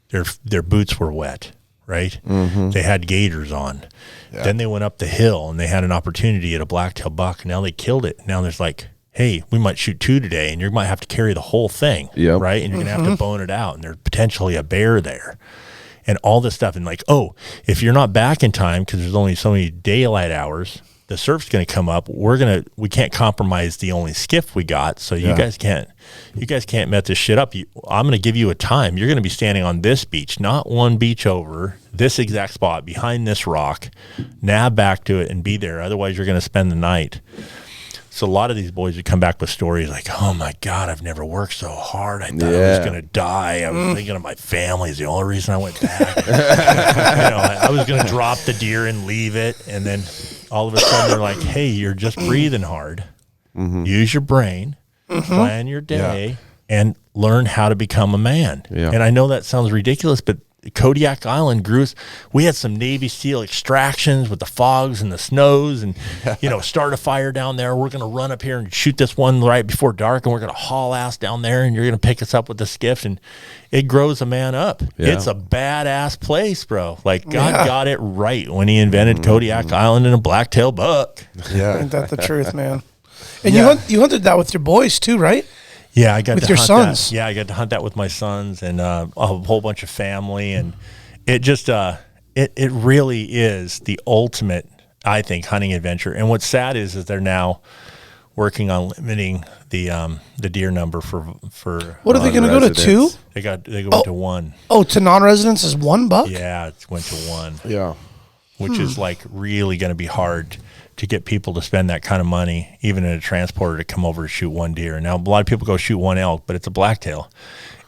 Their boots were wet, right? They had gaiters on. Then they went up the hill, and they had an opportunity at a blacktail buck. Now they killed it. Now there's like, hey, we might shoot 2 today, and you might have to carry the whole thing, right? And you're going to have to bone it out, and there's potentially a bear there. And all this stuff. And like, oh, if you're not back in time, because there's only so many daylight hours, the surf's going to come up. We can't compromise the only skiff we got. So you guys can't met this shit up. I'm going to give you a time. You're going to be standing on this beach, not one beach over, this exact spot behind this rock, nab back to it and be there. Otherwise you're going to spend the night. So a lot of these boys would come back with stories like, oh my God, I've never worked so hard. I thought I was going to die. I was thinking of my family is the only reason I went back. I was going to drop the deer and leave it. And then all of a sudden they're like, hey, you're just breathing hard. Use your brain, plan your day, and learn how to become a man. Yeah. And I know that sounds ridiculous, but Kodiak Island grew. We had some Navy SEAL extractions with the fogs and the snows, and start a fire down there. We're going to run up here and shoot this one right before dark, and we're going to haul ass down there, and you're going to pick us up with the skiffs, and it grows a man up. Yeah. It's a badass place, bro. Like God got it right when He invented Kodiak Island and a blacktail buck. Yeah, ain't that the truth, man? And you hunted that with your boys too, right? Yeah, I got with to your hunt sons. That. Yeah, I got to hunt that with my sons and a whole bunch of family, and it just it really is the ultimate, I think, hunting adventure. And what's sad is they're now working on limiting the deer number for. What are they going to go to 2? They go to 1. Oh, to non-residents is 1 buck. Yeah, it went to 1. Yeah, which is like really going to be hard to get people to spend that kind of money, even in a transporter, to come over to shoot 1 deer. Now, a lot of people go shoot 1 elk, but it's a blacktail.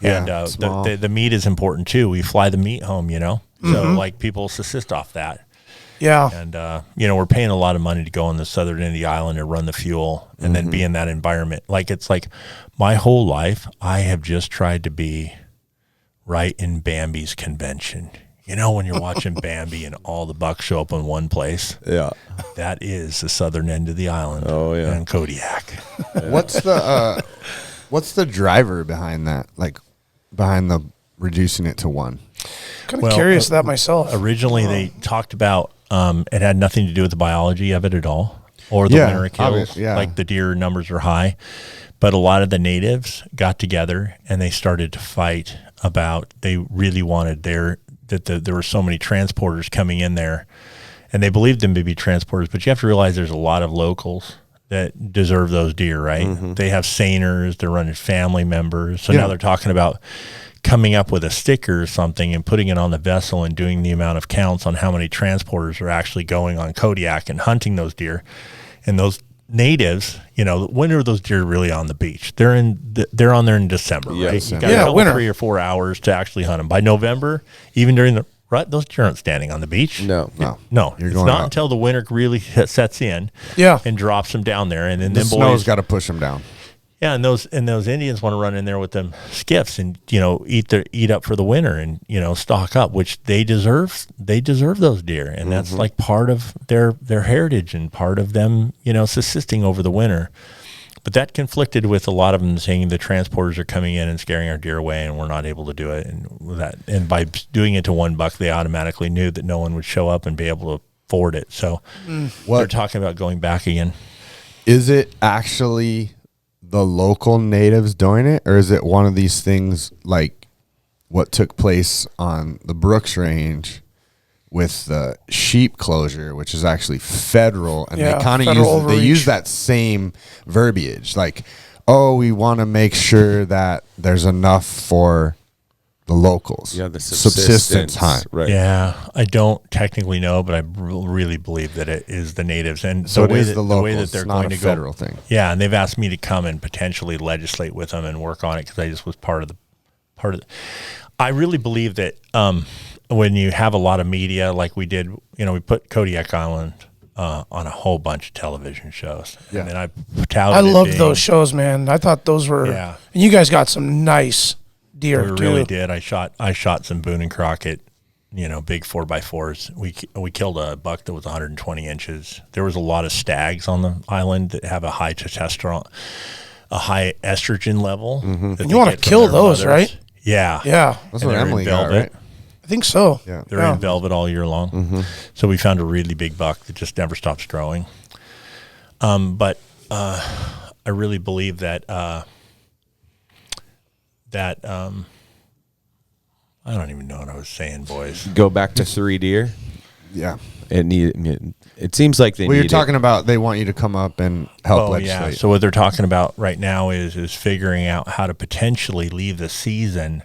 And the meat is important too. We fly the meat home, So like people subsist off that. Yeah. And, we're paying a lot of money to go on the southern end of the island and run the fuel and then be in that environment. Like, it's like my whole life, I have just tried to be right in Bambi's convention. When you're watching Bambi and all the bucks show up in one place, that is the southern end of the island. Oh yeah, and Kodiak. What's the driver behind that? Like behind the reducing it to 1? Kind of curious of that myself. Originally, they talked about it had nothing to do with the biology of it at all, or the winter kills. Like the deer numbers are high, but a lot of the natives got together and they started to fight about. They really wanted there were so many transporters coming in there, and they believed them to be transporters. But you have to realize there's a lot of locals that deserve those deer, right? They have seiners, they're running family members. So now they're talking about coming up with a sticker or something and putting it on the vessel and doing the amount of counts on how many transporters are actually going on Kodiak and hunting those deer. And those natives, when are those deer really on the beach? They're on there in December, right? You got winter. 3 or 4 hours to actually hunt them. By November, even during the rut, those deer aren't standing on the beach. No. It's not until the winter really sets in, and drops them down there, and then the snow's got to push them down. Yeah, and those Indians want to run in there with them skiffs and eat up for the winter and stock up, which they deserve. They deserve those deer, and that's like part of their heritage and part of them subsisting over the winter. But that conflicted with a lot of them saying the transporters are coming in and scaring our deer away, and we're not able to do it. And by doing it to 1 buck, they automatically knew that no one would show up and be able to afford it. So they're talking about going back again. Is it actually the local natives doing it, or is it one of these things like what took place on the Brooks Range with the sheep closure, which is actually federal, and they kind of use that same verbiage, like, oh, we want to make sure that there's enough for the locals. Yeah, the subsistence hunt. Right. Yeah, I don't technically know, but I really believe that it is the natives, and so the way that they're going to go. Federal thing. Yeah, and they've asked me to come and potentially legislate with them and work on it because I just was part of the. I really believe that when you have a lot of media like we did, we put Kodiak Island on a whole bunch of television shows. Yeah. And then I loved those shows, man. I thought those were. Yeah. And you guys got some nice deer. We really did. I shot some Boone and Crockett, big 4x4s. We killed a buck that was 120 inches. There was a lot of stags on the island that have a high testosterone, a high estrogen level. And you want to kill those, right? Yeah. Yeah. That's what Emily got, right? I think so. Yeah. They're in velvet all year long. So we found a really big buck that just never stops growing. But I really believe that I don't even know what I was saying, boys. Go back to 3 deer. Yeah. It seems like they. Well, you're talking about they want you to come up and help legislate. Yeah. So what they're talking about right now is figuring out how to potentially leave the season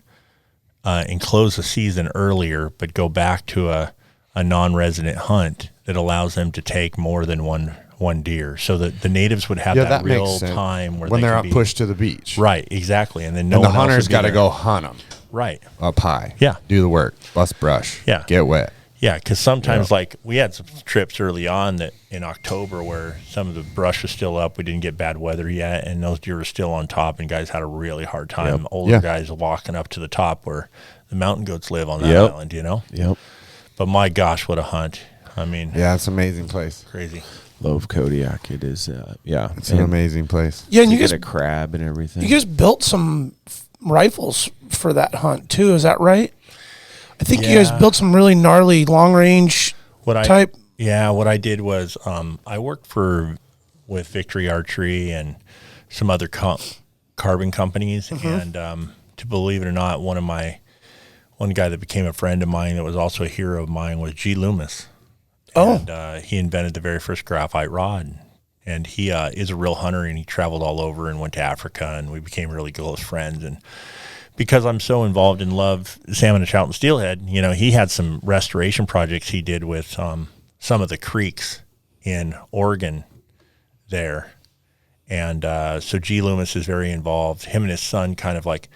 and close the season earlier, but go back to a non-resident hunt that allows them to take more than one one deer. So the natives would have that real time where when they they're could up pushed to the beach. Right, exactly. And then the hunter's got to go hunt them. Right. Up high. Yeah. Do the work. Bust brush. Yeah. Get wet. Yeah, because sometimes, like, we had some trips early on that in October where some of the brush was still up. We didn't get bad weather yet, and those deer were still on top, and guys had a really hard time. Older guys walking up to the top where the mountain goats live on that island, you know? Yep. But my gosh, what a hunt. I mean. Yeah, it's an amazing place. Crazy. Love Kodiak. It is, It's an amazing place. Yeah, and you get guys a crab and everything. You guys built some rifles for that hunt, too. Is that right? I think you guys built some really gnarly long range type. What I did was I worked with Victory Archery and some other carbon companies, and to believe it or not, one guy that became a friend of mine that was also a hero of mine was G. Loomis. And he invented the very first graphite rod, and he is a real hunter, and he traveled all over and went to Africa, and we became really close friends. And because I'm so involved in love salmon and trout and steelhead, you know, he had some restoration projects he did with some of the creeks in Oregon there. And so G. Loomis is very involved. Him and his son kind of like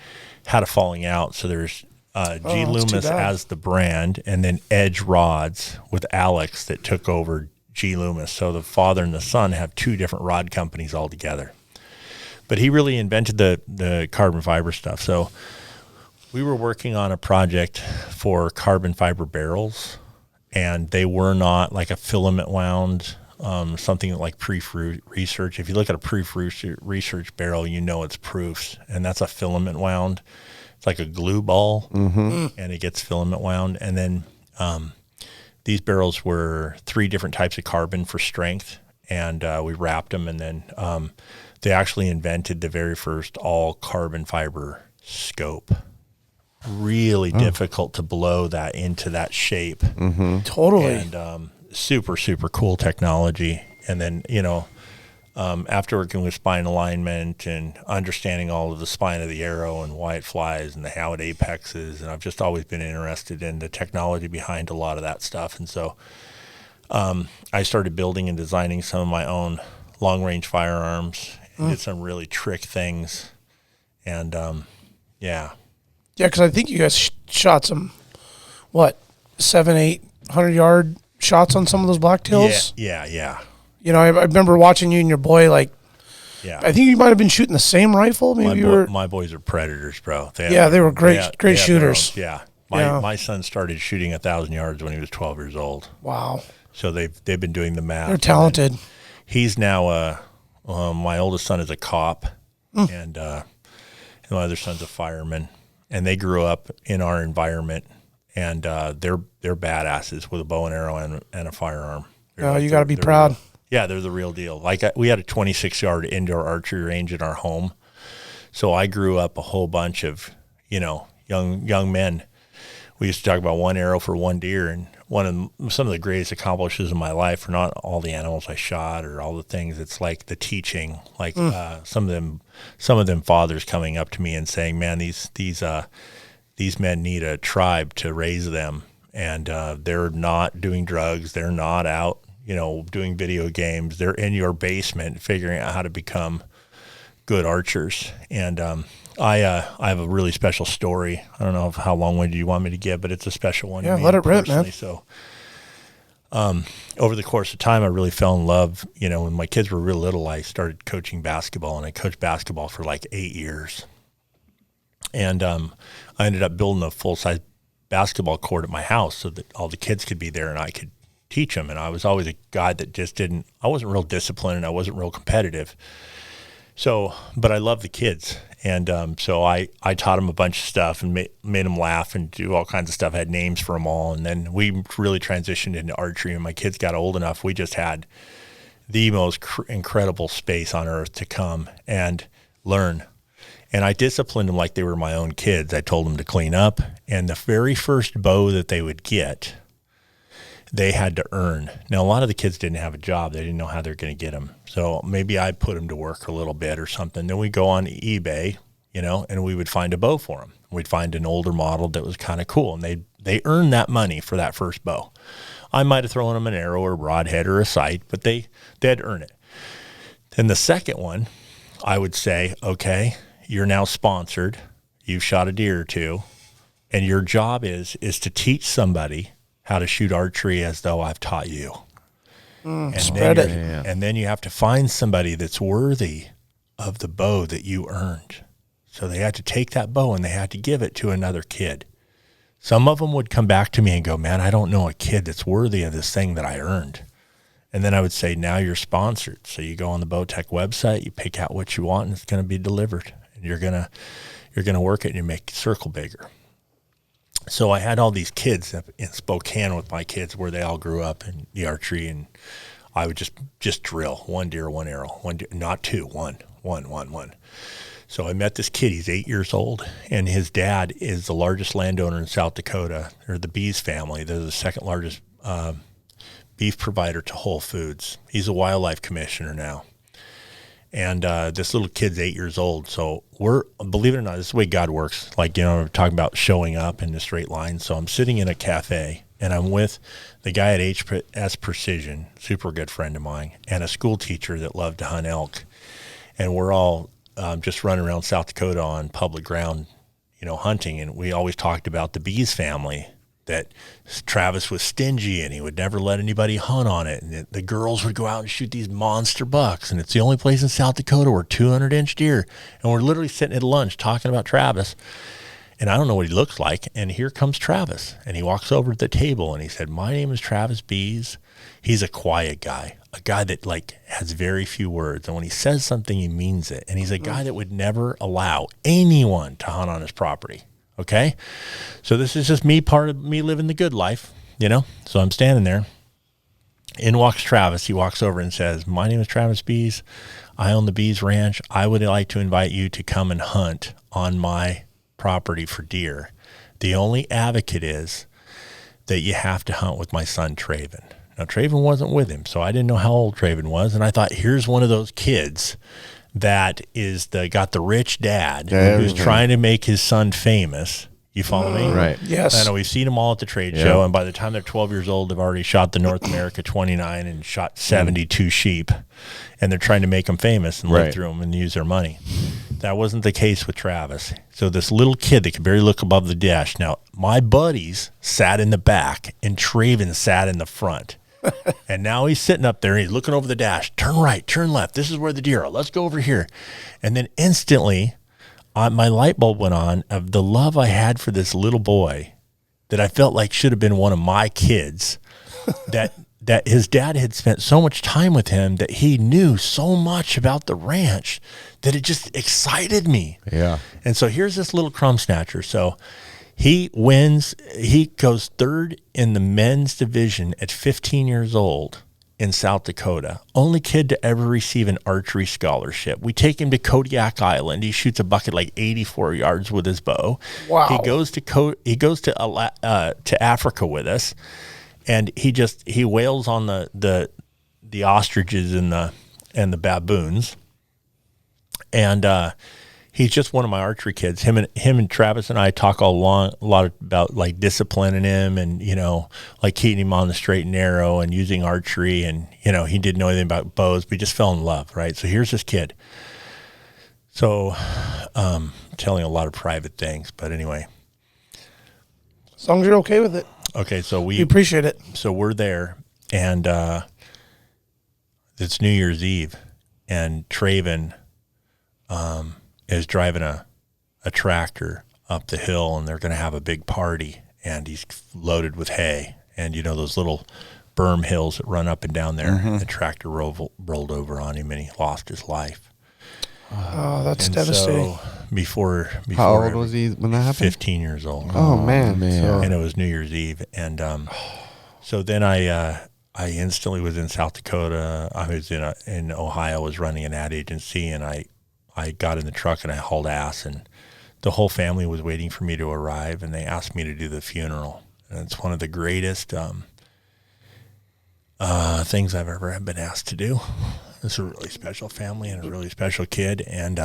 had a falling out. So there's G. Loomis as the brand, and then Edge Rods with Alex that took over G. Loomis. So the father and the son have two different rod companies altogether. But he really invented the carbon fiber stuff. So we were working on a project for carbon fiber barrels, and they were not like a filament wound, something like proof research. If you look at a proof research barrel, you know it's proofs, and that's a filament wound. It's like a glue ball, and it gets filament wound. And then these barrels were 3 different types of carbon for strength, and we wrapped them, and then they actually invented the very first all carbon fiber scope. Really difficult to blow that into that shape. Totally. And super, super cool technology. And then, you know, after working with spine alignment and understanding all of the spine of the arrow and why it flies and how it apexes, and I've just always been interested in the technology behind a lot of that stuff. And so I started building and designing some of my own long-range firearms. Did some really trick things, and yeah, because I think you guys shot some 700-800 yard shots on some of those blacktails. Yeah. You know, I remember watching you and your boy. I think you might have been shooting the same rifle. Maybe my boys are predators, bro. They were great shooters. My son started shooting 1,000 yards when he was 12 years old. Wow. So they've been doing the math. They're talented. He's now my oldest son is a cop, and my other son's a fireman, and they grew up in our environment, and they're badasses with a bow and arrow and a firearm. You got to be proud. They're the real deal. Like we had a 26-yard indoor archery range in our home, so I grew up a whole bunch of young men. We used to talk about one arrow for one deer, and some of the greatest accomplishments in my life are not all the animals I shot or all the things. It's like the teaching, like some of them fathers coming up to me and saying, "Man, these men need a tribe to raise them, and they're not doing drugs. They're not out, doing video games. They're in your basement figuring out how to become good archers." And I have a really special story. I don't know how long-winded you want me to give, but it's a special one. Yeah, let it rip, man. So over the course of time, I really fell in love. When my kids were real little, I started coaching basketball, and I coached basketball for like 8 years. And I ended up building a full-size basketball court at my house so that all the kids could be there and I could teach them. And I was always a guy that I wasn't real disciplined and I wasn't real competitive. So, but I love the kids. And so I taught them a bunch of stuff and made them laugh and do all kinds of stuff. I had names for them all. And then we really transitioned into archery, and my kids got old enough. We just had the most incredible space on earth to come and learn. And I disciplined them like they were my own kids. I told them to clean up. And the very first bow that they would get, they had to earn. Now, a lot of the kids didn't have a job. They didn't know how they're going to get them. So maybe I put them to work a little bit or something. Then we'd go on eBay, and we would find a bow for them. We'd find an older model that was kind of cool, and They earned that money for that first bow. I might have thrown them an arrow or a broadhead or a sight, but they had to earn it. Then the second one, I would say, okay, you're now sponsored. You've shot a deer or two, and your job is to teach somebody how to shoot archery as though I've taught you. And then you have to find somebody that's worthy of the bow that you earned. So they had to take that bow and they had to give it to another kid. Some of them would come back to me and go, man, I don't know a kid that's worthy of this thing that I earned. And then I would say, now you're sponsored. So you go on the Bowtech website, you pick out what you want, and it's going to be delivered. And you're going to work it and you make the circle bigger. So I had all these kids up in Spokane with my kids where they all grew up in the archery, and I would just drill one deer, one arrow, one deer, not two, one. So I met this kid. He's 8 years old, and his dad is the largest landowner in South Dakota. They're the Bees family. They're the second largest beef provider to Whole Foods. He's a wildlife commissioner now. And this little kid's 8 years old. So believe it or not, this is the way God works. Like, we're talking about showing up in a straight line. So I'm sitting in a cafe, and I'm with the guy at HS Precision, super good friend of mine, and a school teacher that loved to hunt elk. And we're all just running around South Dakota on public ground, hunting. And we always talked about the Bees family, that Travis was stingy and he would never let anybody hunt on it. And the girls would go out and shoot these monster bucks. And it's the only place in South Dakota where 200-inch deer. And we're literally sitting at lunch talking about Travis. And I don't know what he looks like. And here comes Travis. And he walks over to the table and he said, my name is Travis Bees. He's a quiet guy, a guy that has very few words. And when he says something, he means it. And he's a guy that would never allow anyone to hunt on his property. Okay, so this is just part of me living the good life, So I'm standing there. In walks Travis. He walks over and says, my name is Travis Bees. I own the Bees Ranch. I would like to invite you to come and hunt on my property for deer. The only advocate is that you have to hunt with my son, Traven. Now, Traven wasn't with him, so I didn't know how old Traven was. And I thought, here's one of those kids that got the rich dad who's trying to make his son famous. You follow me? Right. Yes. I know we've seen them all at the trade show, and by the time they're 12 years old, they've already shot the North America 29 and shot 72 sheep, and they're trying to make them famous and live through them and use their money. That wasn't the case with Travis. So this little kid that could barely look above the dash. Now, my buddies sat in the back, and Traven sat in the front. And now he's sitting up there and he's looking over the dash. Turn right, turn left. This is where the deer are. Let's go over here. And then instantly, my light bulb went on of the love I had for this little boy that I felt like should have been one of my kids. that his dad had spent so much time with him, that he knew so much about the ranch, that it just excited me. Yeah. And so here's this little crumb snatcher. So he wins. He goes third in the men's division at 15 years old in South Dakota. Only kid to ever receive an archery scholarship. We take him to Kodiak Island. He shoots a bucket 84 yards with his bow. Wow. He goes to Africa with us, and he wails on the ostriches and the baboons. And he's just one of my archery kids. Him and Travis and I talk a lot about disciplining him and, keeping him on the straight and narrow and using archery. And, he didn't know anything about bows, but he just fell in love, right? So here's this kid. So telling a lot of private things, but anyway. As long as you're okay with it. Okay, so we appreciate it. So we're there, and it's New Year's Eve, and Traven is driving a tractor up the hill, and they're going to have a big party, and he's loaded with hay. And those little berm hills that run up and down there. Mm-hmm. The tractor rolled over on him, and he lost his life. Oh, that's devastating. So before how old was he when that happened? 15 years old. Oh man. And it was New Year's Eve, and so then I instantly was in South Dakota. I was in Ohio, was running an ad agency, and I got in the truck and I hauled ass, and the whole family was waiting for me to arrive, and they asked me to do the funeral. And it's one of the greatest things I've ever been asked to do. It's a really special family and a really special kid, and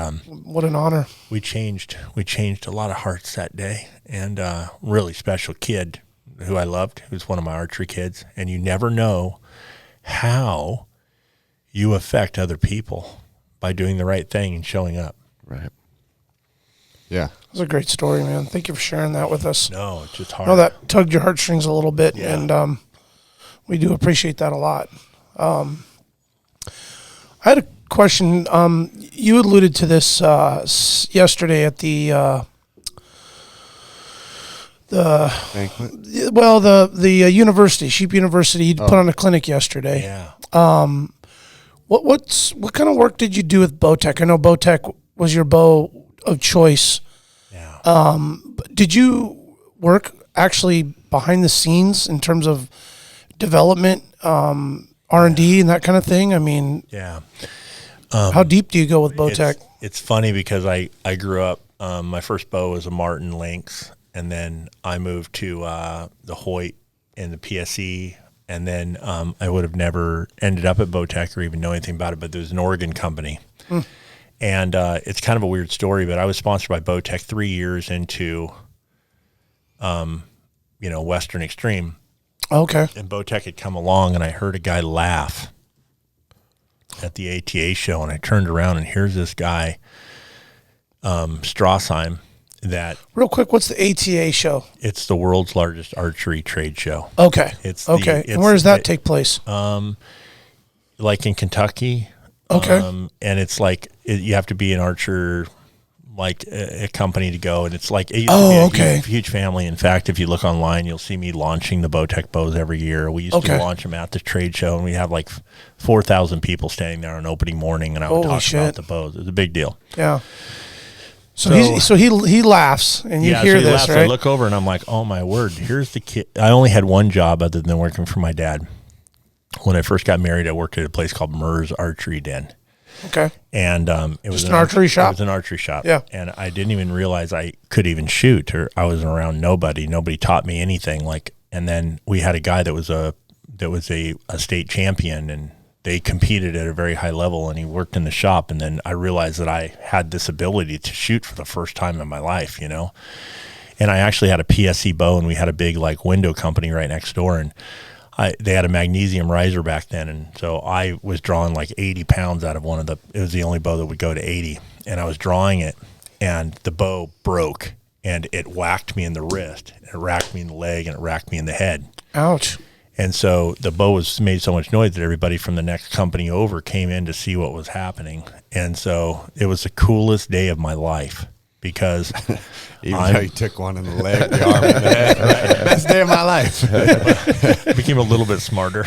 what an honor. We changed a lot of hearts that day, and really special kid. who I loved, who's one of my archery kids, and you never know how you affect other people by doing the right thing and showing up. Right. Yeah. It was a great story, man. Thank you for sharing that with us. No, it's just hard. I know that tugged your heartstrings a little bit, Yeah. and we do appreciate that a lot. I had a question. You alluded to this yesterday at the Banquet? well, the university, Sheep University. You put on a clinic yesterday. Yeah. What kind of work did you do with Bowtech? I know Bowtech was your bow of choice. Yeah. Did you work actually behind the scenes in terms of development, R&D, and that kind of thing? I mean, Yeah. how deep do you go with Bowtech? It's funny because I grew up, my first bow was a Martin Lynx, and then I moved to the Hoyt and the PSE, and then I would have never ended up at Bowtech or even know anything about it, but there was an Oregon company. And it's kind of a weird story, but I was sponsored by Bowtech 3 years into, Western Extreme. Okay. And Bowtech had come along, and I heard a guy laugh at the ATA show, and I turned around, and here's this guy, Strassheim, that Real quick, what's the ATA show? it's the world's largest archery trade show. Okay. It's okay. it's And where does that take place? Like in Kentucky. Okay. And it's like you have to be an archer, like a company to go, and it's like it used Oh, to be okay. a huge family. In fact, if you look online, you'll see me launching the Bowtech bows every year. We used Okay. to launch them at the trade show, and we have like 4,000 people standing there on opening morning, and I would Holy talk shit. about the bows. It was a big deal. Yeah. So he laughs, and you hear so he this, laughs. right? I look over, and I'm like, oh my word, here's the kid. I only had one job other than working for my dad. When I first got married, I worked at a place called Murr's Archery Den. Okay. And it was Just an archery shop? It was an archery shop. Yeah. And I didn't even realize I could even shoot, or I was around nobody. Nobody taught me anything. And then we had a guy that was a state champion, and they competed at a very high level, and he worked in the shop. And then I realized that I had this ability to shoot for the first time in my life, And I actually had a PSE bow, and we had a big window company right next door, and they had a magnesium riser back then, and so I was drawing 80 pounds out of it was the only bow that would go to 80, and I was drawing it, and the bow broke, and it whacked me in the wrist, and it racked me in the leg, and it racked me in the head. Ouch. And so the bow made so much noise that everybody from the next company over came in to see what was happening, and so it was the coolest day of my life. Because even though you took one in the leg, the arm, and the head, right? Best day of my life. I became a little bit smarter.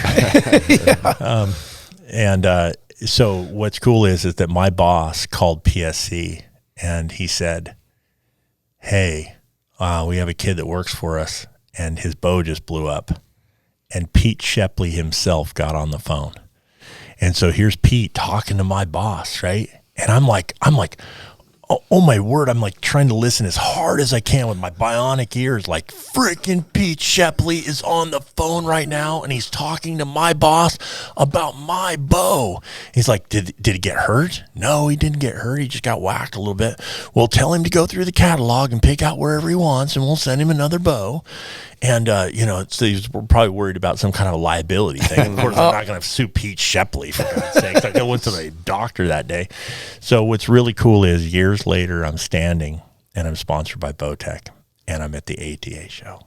So what's cool is that my boss called PSC, and he said, hey, we have a kid that works for us, and his bow just blew up. And Pete Shepley himself got on the phone. And so here's Pete talking to my boss, right? And I'm like, oh my word, I'm trying to listen as hard as I can with my bionic ears. Freaking Pete Shepley is on the phone right now, and he's talking to my boss about my bow. He's like, did he get hurt? No, he didn't get hurt. He just got whacked a little bit. We'll tell him to go through the catalog and pick out wherever he wants, and we'll send him another bow. And, he's probably worried about some kind of liability thing. Of course, I'm not going to sue Pete Shepley, for God's sake. I went to the doctor that day. So what's really cool is years later, I'm standing, and I'm sponsored by Bowtech, and I'm at the ATA show.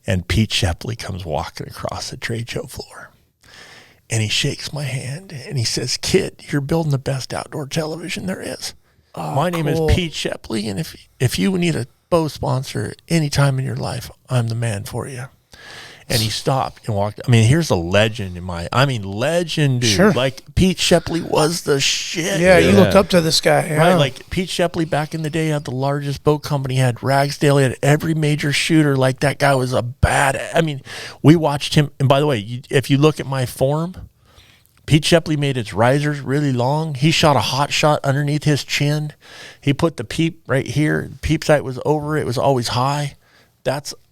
And Pete Shepley comes walking across the trade show floor, and he shakes my hand, and he says, kid, you're building the best outdoor television there is. My name is Pete Shepley, and if you need a bow sponsor any time in your life, I'm the man for you. And he stopped and walked. Here's a legend legend, dude. Sure. Pete Shepley was the shit. Yeah, dude. you looked up to this guy. Yeah. Right, Pete Shepley back in the day had the largest boat company, had Ragsdale, he had every major shooter. That guy was a bad. We watched him. And by the way, if you look at my form, Pete Shepley made his risers really long. He shot a hot shot underneath his chin. He put the peep right here. Peep sight was over. It was always high.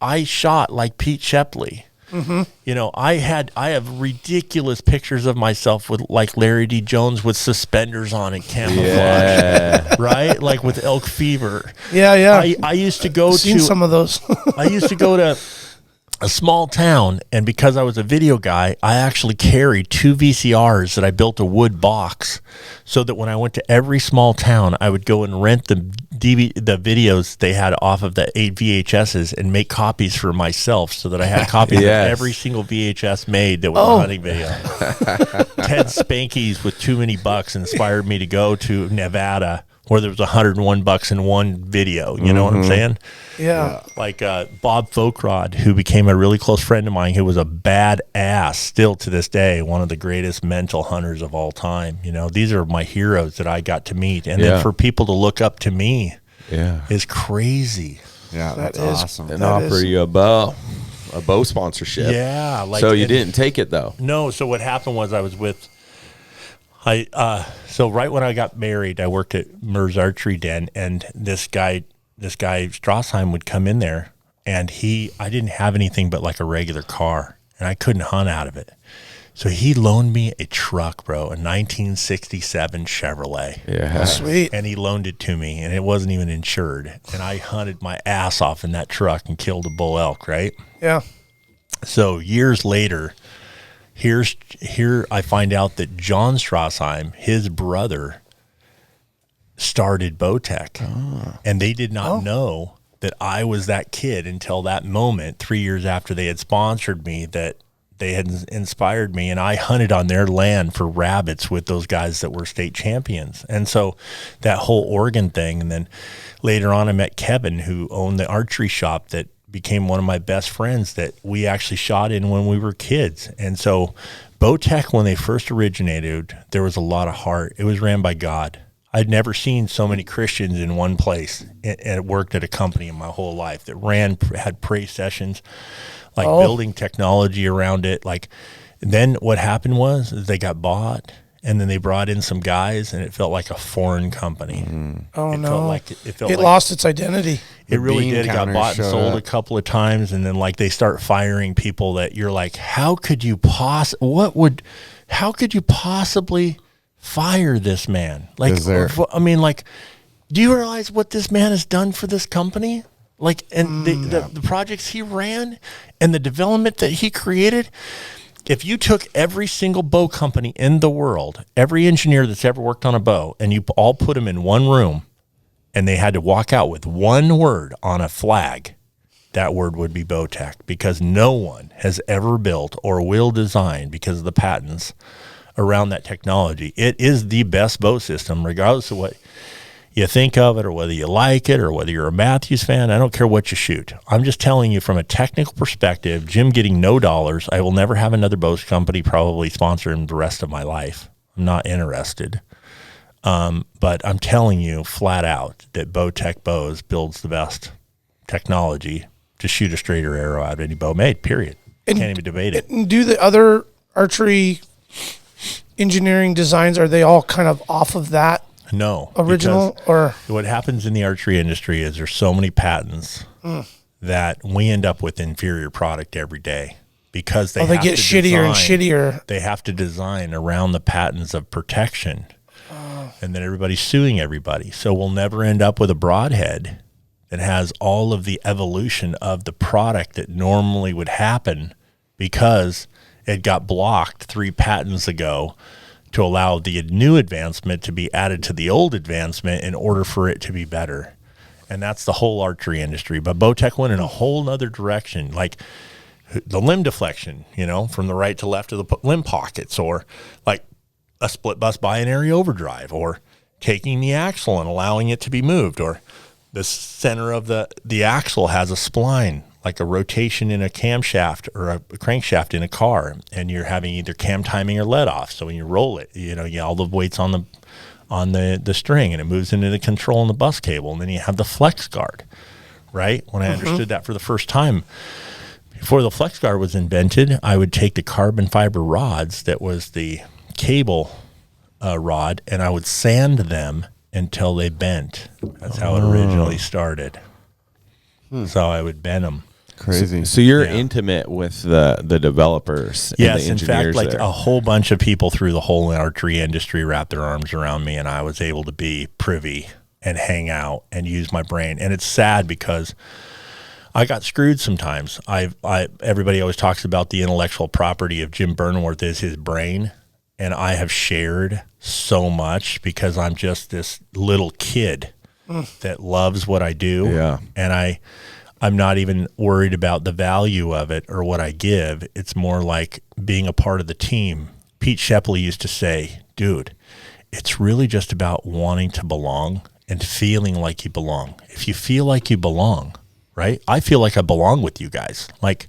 I shot like Pete Shepley. Mm-hmm. I have ridiculous pictures of myself with Larry D. Jones with suspenders on and camouflage, right? With elk fever. Yeah. I used to go I've seen some of those. I used to go to a small town, and because I was a video guy, I actually carried 2 VCRs that I built a wood box, so that when I went to every small town, I would go and rent the videos they had off of the 8 VHSs and make copies for myself, so that I had copies of every single VHS made that was a hunting video. Ted Spanky's with Too Many Bucks inspired me to go to Nevada, where there was $101 in one video. You know what I'm saying? Yeah. Like Bob Folkrod, who became a really close friend of mine, who was a badass, still to this day, one of the greatest mental hunters of all time. You know, these are my heroes that I got to meet. And then for people to look up to me is crazy. Yeah, that's awesome. And offer you a bow sponsorship. Yeah. Like, so you didn't take it, though? No. So what happened was I was with... so right when I got married, I worked at Mer's Archery Den, and this guy Strassheim would come in there, and I didn't have anything but like a regular car, and I couldn't hunt out of it. So he loaned me a truck, bro, a 1967 Chevrolet. Yeah. Sweet. And he loaned it to me, and it wasn't even insured. And I hunted my ass off in that truck and killed a bull elk, right? Yeah. So years later, here I find out that John Strassheim, his brother, started Bowtech. And they did not know that I was that kid until that moment, 3 years after they had sponsored me, that they had inspired me. And I hunted on their land for rabbits with those guys that were state champions. And so that whole Oregon thing. And then later on, I met Kevin, who owned the archery shop that became one of my best friends, that we actually shot in when we were kids. And so Bowtech, when they first originated, there was a lot of heart. It was ran by God. I'd never seen so many Christians in one place, and worked at a company in my whole life that had praise sessions, like building technology around it. Like, then what happened was they got bought, and then they brought in some guys, and it felt like a foreign company. It Lost its identity. It really did. It got bought and sold a couple of times, and then like they start firing people that you're like, how could you possibly fire this man? Like, I mean, like, do you realize what this man has done for this company? Like, and the projects he ran and the development that he created. If you took every single bow company in the world, every engineer that's ever worked on a bow, and you all put them in one room, and they had to walk out with one word on a flag, that word would be Bowtech, because no one has ever built or will design, because of the patents around that technology. It is the best bow system, regardless of what you think of it, or whether you like it, or whether you're a Matthews fan. I don't care what you shoot. I'm just telling you from a technical perspective, Jim getting no dollars. I will never have another bow company probably sponsor him the rest of my life. I'm not interested. But I'm telling you flat out that Bowtech Bows builds the best technology to shoot a straighter arrow out of any bow made, period. Can't even debate it. And do the other archery engineering designs, are they all kind of off of that? No. Original? Or what happens in the archery industry is there's so many patents that we end up with inferior product every day, because they get shittier and shittier. They have to design around the patents of protection. And then everybody's suing everybody. So we'll never end up with a broadhead that has all of the evolution of the product that normally would happen, because it got blocked 3 patents ago to allow the new advancement to be added to the old advancement in order for it to be better. And that's the whole archery industry. But Bowtech went in a whole nother direction, like the limb deflection, from the right to left of the limb pockets, or like a split bus binary overdrive, or taking the axle and allowing it to be moved, or the center of the axle has a spline, like a rotation in a camshaft or a crankshaft in a car, and you're having either cam timing or let off. So when you roll it, all the weight's on the string, and it moves into the control in the bus cable, and then you have the flex guard, right? When I understood that for the first time, before the flex guard was invented, I would take the carbon fiber rods that was the cable rod, and I would sand them until they bent. That's how it originally started. So I would bend them. Crazy. So you're intimate with the developers. Yes, and the in fact, engineers like there. a whole bunch of people through the whole archery industry wrapped their arms around me, and I was able to be privy and hang out and use my brain. And it's sad because I got screwed sometimes. Everybody always talks about the intellectual property of Jim Burnworth is his brain, and I have shared so much because I'm just this little kid that loves what I do. Yeah. And I'm not even worried about the value of it or what I give. It's more like being a part of the team. Pete Shepley used to say, dude, it's really just about wanting to belong and feeling like you belong. If you feel like you belong, right? I feel like I belong with you guys. Like,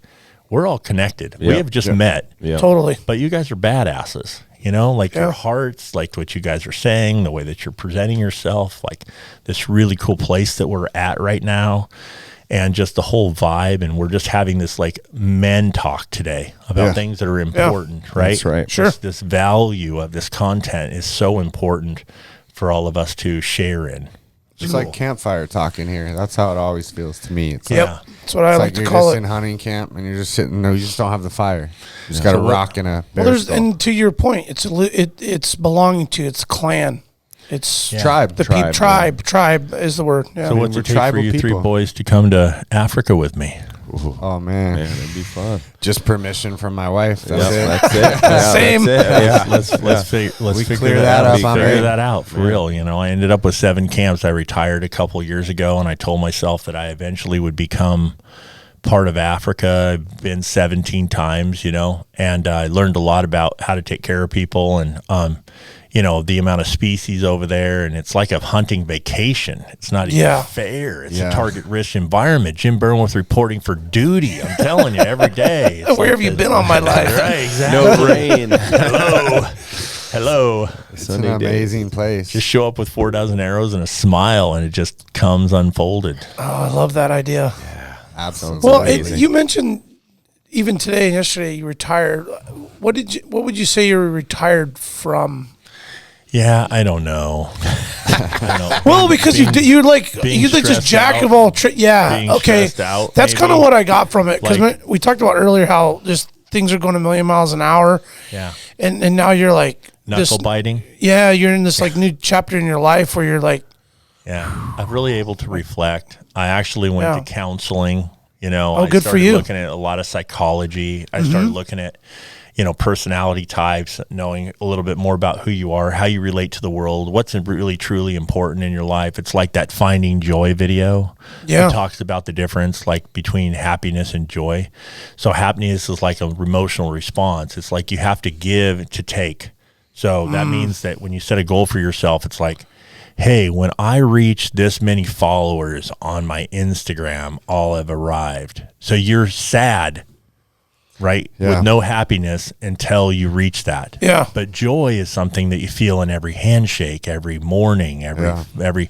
we're all connected. We have just met. Yeah. Totally. But you guys are badasses, you know, like your hearts, like what you guys are saying, the way that you're presenting yourself, like this really cool place that we're at right now, and just the whole vibe. And we're just having this like men talk today about things that are important, right? That's right. Sure. This value of this content is so important for all of us to share in. It's like campfire talk in here. That's how it always feels to me. It's Yep. like, That's what I like to you're call just it. in hunting camp and you're just sitting there. You just don't have the fire. You just got a rock and a bear skull. And to your point, it's belonging to, it's clan. It's Tribe. The tribe is the word. Yeah. So what's we're it take for tribal you three people. boys to come to Africa with me? Oh, man. Man, it'd be fun. Just permission from my wife. That's it. That's it. Yeah, Same. That's it. Let's figure clear that that out. up on Figure me. that out for real. You know, I ended up with 7 camps. I retired a couple years ago, and I told myself that I eventually would become part of Africa. I've been 17 times, you know, and I learned a lot about how to take care of people and, you know, the amount of species over there. And it's like a hunting vacation. It's not even fair. It's a target-rich environment. Jim Burnworth reporting for duty. I'm telling you, every day. Where have you been all my life? Right, exactly. No rain. Hello. It's an amazing place. Just show up with 4 dozen arrows and a smile, and it just comes unfolded. Oh, I love that idea. Absolutely. Well, amazing. you mentioned even today and yesterday you retired. What would you say you were retired from? Yeah, I don't know. I don't, Well, because you're like just stressed jack out. of all trades. Yeah, Being okay. stressed out, That's kind of maybe. what I got from it because Like- we talked about earlier how just things are going a million miles an hour. Yeah. And now you're like Knuckle biting. Yeah, you're in this like new chapter in your life where you're like, Yeah, I'm really able to reflect. I actually went to counseling. You know, Oh, I good for started you. looking at a lot of psychology. I started looking at, you know, personality types, knowing a little bit more about who you are, how you relate to the world, what's really truly important in your life. It's like that Finding Joy video. Yeah. It talks about the difference like between happiness and joy. So happiness is like an emotional response. It's like you have to give to take. So that means that when you set a goal for yourself, it's like, hey, when I reach this many followers on my Instagram, I'll have arrived. So you're sad, right? Yeah. With no happiness until you reach that. Yeah. But joy is something that you feel in every handshake, every morning, every,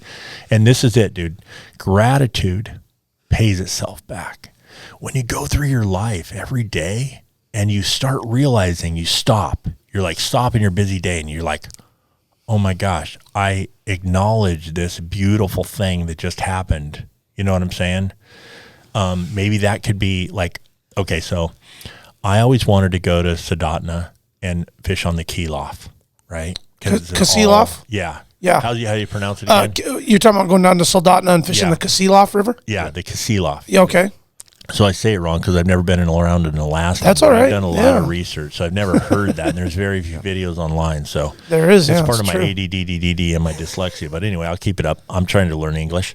and this is it, dude. Gratitude pays itself back. When you go through your life every day and you start realizing you're like stopping your busy day and you're like, oh my gosh, I acknowledge this beautiful thing that just happened. You know what I'm saying? Maybe that could be like, okay, so I always wanted to go to Soldotna and fish on the Kilof, right? Kasilof? Yeah. Yeah. How do you pronounce it again? You're talking about going down to Soldotna and fishing Yeah. the Kasilof River? Yeah, the Kasilof. Yeah, okay. So I say it wrong because I've never been around in Alaska. That's but all right. I've done a lot Yeah. of research, so I've never heard that. And there's very few videos online. So There is, it's yeah, part of it's my true. ADD and my dyslexia. But anyway, I'll keep it up. I'm trying to learn English.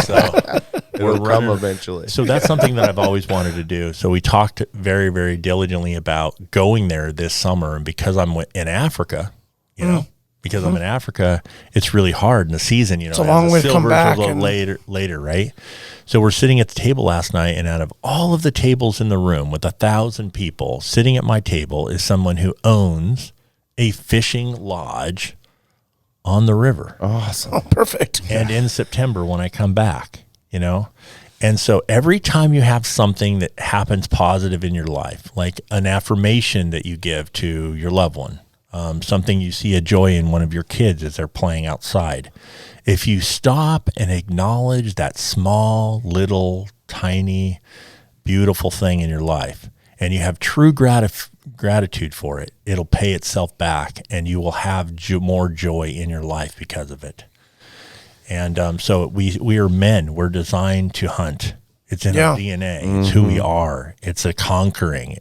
So It'll come eventually. So that's something that I've always wanted to do. So we talked very, very diligently about going there this summer. And because I'm in Africa, you know, because I'm in Africa, it's really hard in the season, you know. It's a long way to come silver's back a little and- later, right? So we're sitting at the table last night, and out of all of the tables in the room with 1,000 people, sitting at my table is someone who owns a fishing lodge on the river. Awesome. Oh, perfect. And in September when I come back, you know? And so every time you have something that happens positive in your life, like an affirmation that you give to your loved one, something you see a joy in one of your kids as they're playing outside, if you stop and acknowledge that small, little, tiny, beautiful thing in your life, and you have true gratitude for it, it'll pay itself back, and you will have more joy in your life because of it. And so we are men. We're designed to hunt. It's in our DNA. It's who we are. It's a conquering.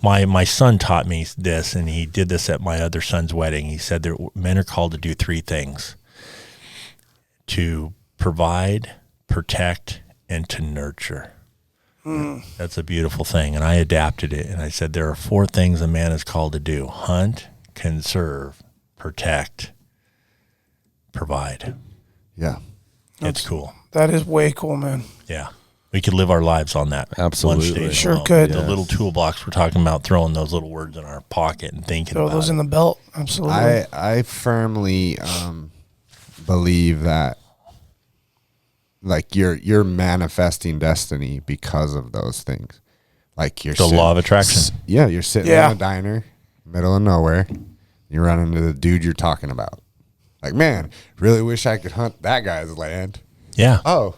My son taught me this, and he did this at my other son's wedding. He said that men are called to do three things: to provide, protect, and to nurture. That's a beautiful thing. And I adapted it. And I said, there are four things a man is called to do: hunt, conserve, protect, provide. Yeah. It's cool. That is way cool, man. Yeah. We could live our lives on that. Absolutely. One stage Sure alone. could. The little toolbox we're talking about, throwing those little words in our pocket and thinking Throw about those it. in the belt. Absolutely. I firmly believe that like you're manifesting destiny because of those things. Like you're The law of attraction. Yeah, you're sitting in a diner, middle of nowhere. You run into the dude you're talking about. Like, man, really wish I could hunt that guy's land. Yeah. Oh,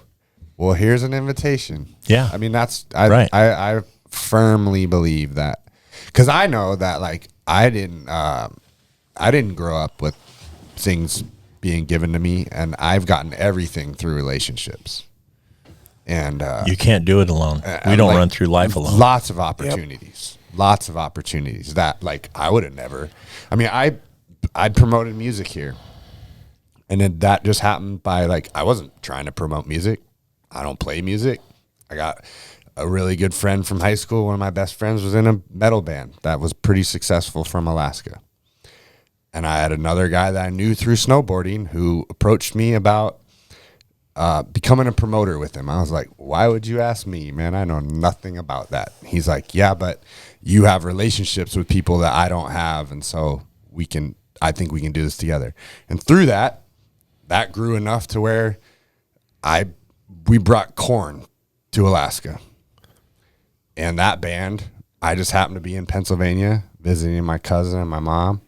well, here's an invitation. Yeah. I mean, that's Right. I firmly believe that, because I know that like I didn't grow up with things being given to me, and I've gotten everything through relationships. And You can't do it alone. We don't run through life alone. Lots of opportunities. Lots of opportunities that like I would have never. I mean, I'd promoted music here, and then that just happened by like I wasn't trying to promote music. I don't play music. I got a really good friend from high school. One of my best friends was in a metal band that was pretty successful from Alaska. And I had another guy that I knew through snowboarding who approached me about becoming a promoter with him. I was like, why would you ask me, man? I know nothing about that. He's like, yeah, but you have relationships with people that I don't have. And so I think we can do this together. And through that grew enough to where we brought corn to Alaska. And that band, I just happened to be in Pennsylvania visiting my cousin and my mom.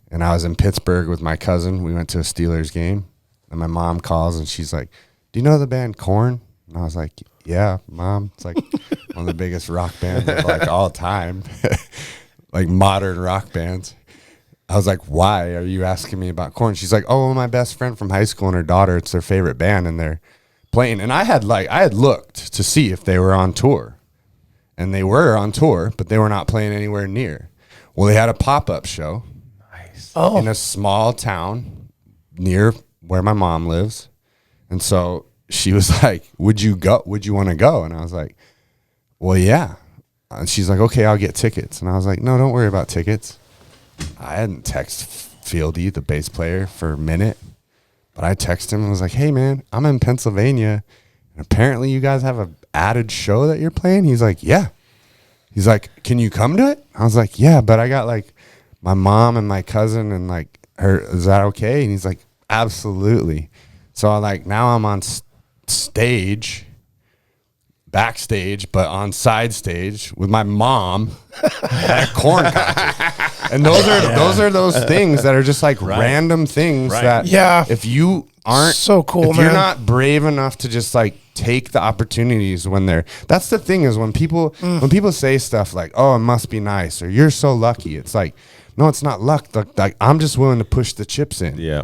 And I was in Pittsburgh with my cousin. We went to a Steelers game. And my mom calls and she's like, do you know the band Korn? And I was like, yeah, Mom. It's like one of the biggest rock bands of like all time. Like modern rock bands. I was like, why are you asking me about Korn? She's like, oh, my best friend from high school and her daughter, it's their favorite band and they're playing. And I had looked to see if they were on tour. And they were on tour, but they were not playing anywhere near. Well, they had a pop-up show in a small town near where my mom lives. And so she was like, would you want to go? And I was like, well, yeah. And she's like, okay, I'll get tickets. And I was like, no, don't worry about tickets. I hadn't texted Fieldy, the bass player, for a minute. But I texted him and was like, hey, man, I'm in Pennsylvania. And apparently you guys have an added show that you're playing. He's like, yeah. He's like, can you come to it? I was like, yeah, but I got like my mom and my cousin and like her. Is that okay? And he's like, absolutely. So now I'm on stage, backstage, but on side stage with my mom at a corn concert. And those are those things that are just like random things that if you aren't so cool, if man. you're not brave enough to just like take the opportunities when they're, that's the thing is when people say stuff like, oh, it must be nice or you're so lucky. It's like, no, it's not luck. Like I'm just willing to push the chips in. Yeah.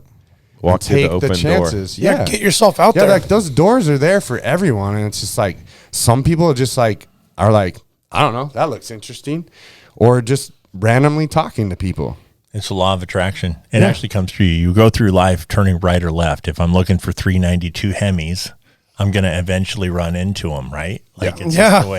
Walk through the open chances. door. Yeah, get yourself out there. Like those doors are there for everyone. And it's just like, some people just like, are like, I don't know, that looks interesting. Or just randomly talking to people. It's the law of attraction. It actually comes through you. You go through life turning right or left. If I'm looking for 392 Hemis, I'm going to eventually run into them, right? Like it's just the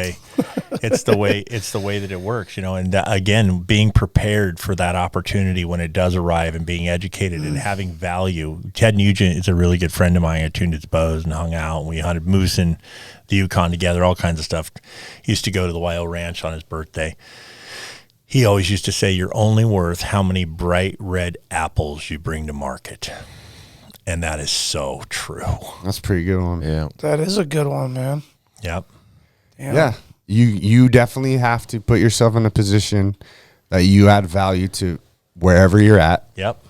way, it's the way that it works, you know. And again, being prepared for that opportunity when it does arrive and being educated and having value. Ted Nugent is a really good friend of mine. I tuned his bows and hung out. And we hunted moose in the Yukon together, all kinds of stuff. He used to go to the Wild Ranch on his birthday. He always used to say, you're only worth how many bright red apples you bring to market. And that is so true. That's a pretty good one. Yeah. That is a good one, man. Yep. Damn. Yeah. You definitely have to put yourself in a position that you add value to wherever you're at. Yep.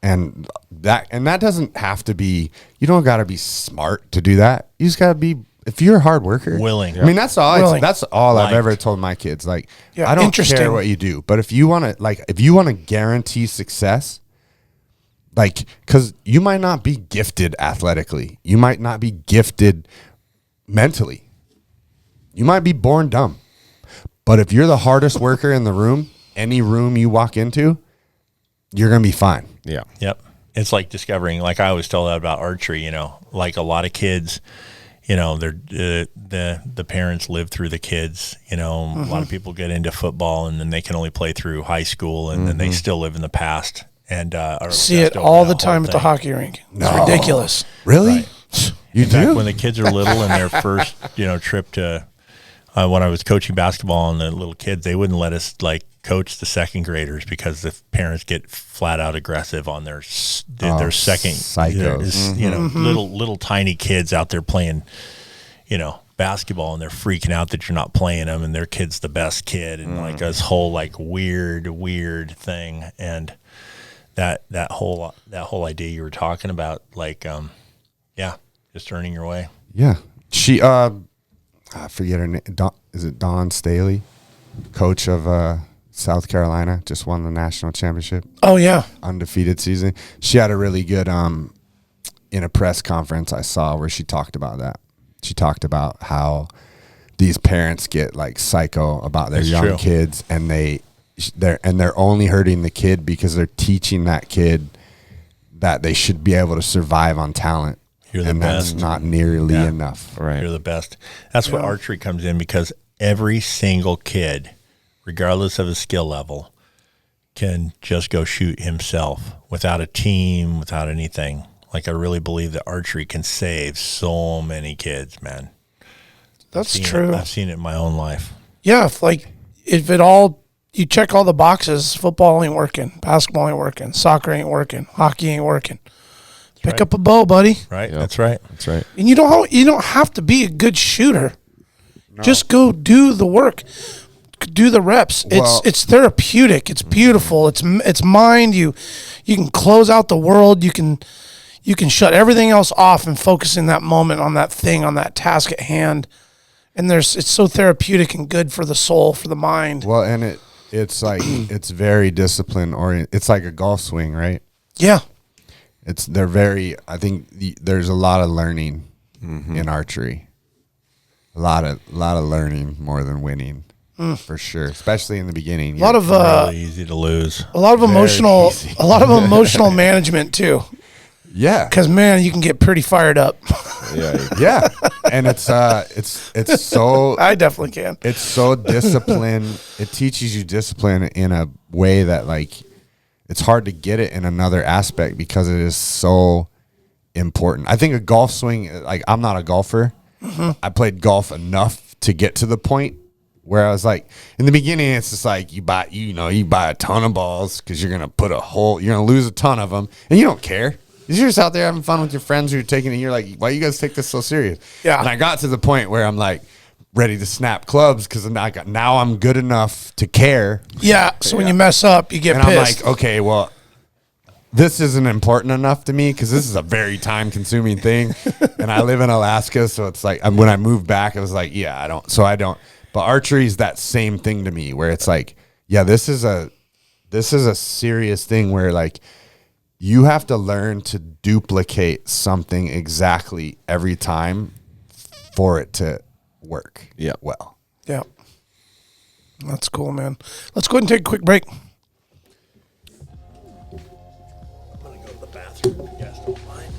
And that doesn't have to be, you don't got to be smart to do that. You just got to be, if you're a hard worker, willing. I mean, that's all. That's all Liked. I've ever told my kids. Like, Yeah, I don't interesting. care what you do, but if you want to guarantee success, like, because you might not be gifted athletically, you might not be gifted mentally. You might be born dumb, but if you're the hardest worker in the room, any room you walk into, you're going to be fine. Yeah. Yep. It's like discovering, like I always tell that about archery, you know, like a lot of kids, you know, they're the parents live through the kids, you know, a lot of people get into football and then they can only play through high school and then they still live in the past. And see it all the time at the hockey rink. It's ridiculous. Really? Right. You In fact, do? when the kids are little and their first, you know, trip to when I was coaching basketball and the little kids, they wouldn't let us like coach the second graders because the parents get flat out aggressive on their second psychos. you know, little tiny kids out there playing, you know, basketball, and they're freaking out that you're not playing them, and their kid's the best kid, and like this whole like weird thing, and that whole idea you were talking about, like just earning your way. Yeah. She I forget her name. Is it Dawn Staley, coach of South Carolina, just won the national championship. Oh yeah, undefeated season. She had a really good in a press conference I saw where she talked about that. She talked about how these parents get like psycho about their young kids, and they're only hurting the kid because they're teaching that kid that they should be able to survive on talent. You're the and best. That's not nearly enough. Right. You're the best. That's where archery comes in, because every single kid, regardless of his skill level, can just go shoot himself without a team, without anything. Like, I really believe that archery can save so many kids, man. that's true. I've seen it in my own life. Yeah, if you check all the boxes, football ain't working, basketball ain't working, soccer ain't working, hockey ain't working. Pick up a bow, buddy. Right? Yep. That's right. That's right. And you don't have to be a good shooter. No. Just go do the work. Do the reps. It's therapeutic. It's beautiful. It's mind. You can close out the world. You can shut everything else off and focus in that moment on that thing, on that task at hand. And it's so therapeutic and good for the soul, for the mind. Well, and it's like it's very discipline oriented. It's like a golf swing, right? Yeah. I think there's a lot of learning in archery. A lot of learning more than winning. For sure, especially in the beginning. A lot of really easy to lose. A lot of emotional management too. Yeah, because man, you can get pretty fired up. Yeah, and it's so. I definitely can. It's so disciplined. It teaches you discipline in a way that like it's hard to get it in another aspect because it is so important. I think a golf swing. Like, I'm not a golfer. I played golf enough to get to the point where I was like, in the beginning, it's just like you buy a ton of balls because you're gonna you're gonna lose a ton of them, and you don't care. You're just out there having fun with your friends who are taking it. And you're like, why you guys take this so serious? Yeah. And I got to the point where I'm like ready to snap clubs because now I'm good enough to care. Yeah. So when you mess up, you get and pissed. I'm like, okay, well, this isn't important enough to me because this is a very time consuming thing. And I live in Alaska, so it's like when I moved back, I was like, I don't. But archery is that same thing to me, where it's like, this is a serious thing where like you have to learn to duplicate something exactly every time for it to work. Yeah. Well. Yeah. That's cool, man. Let's go ahead and take a quick break. I'm gonna go to the bathroom if you guys don't mind.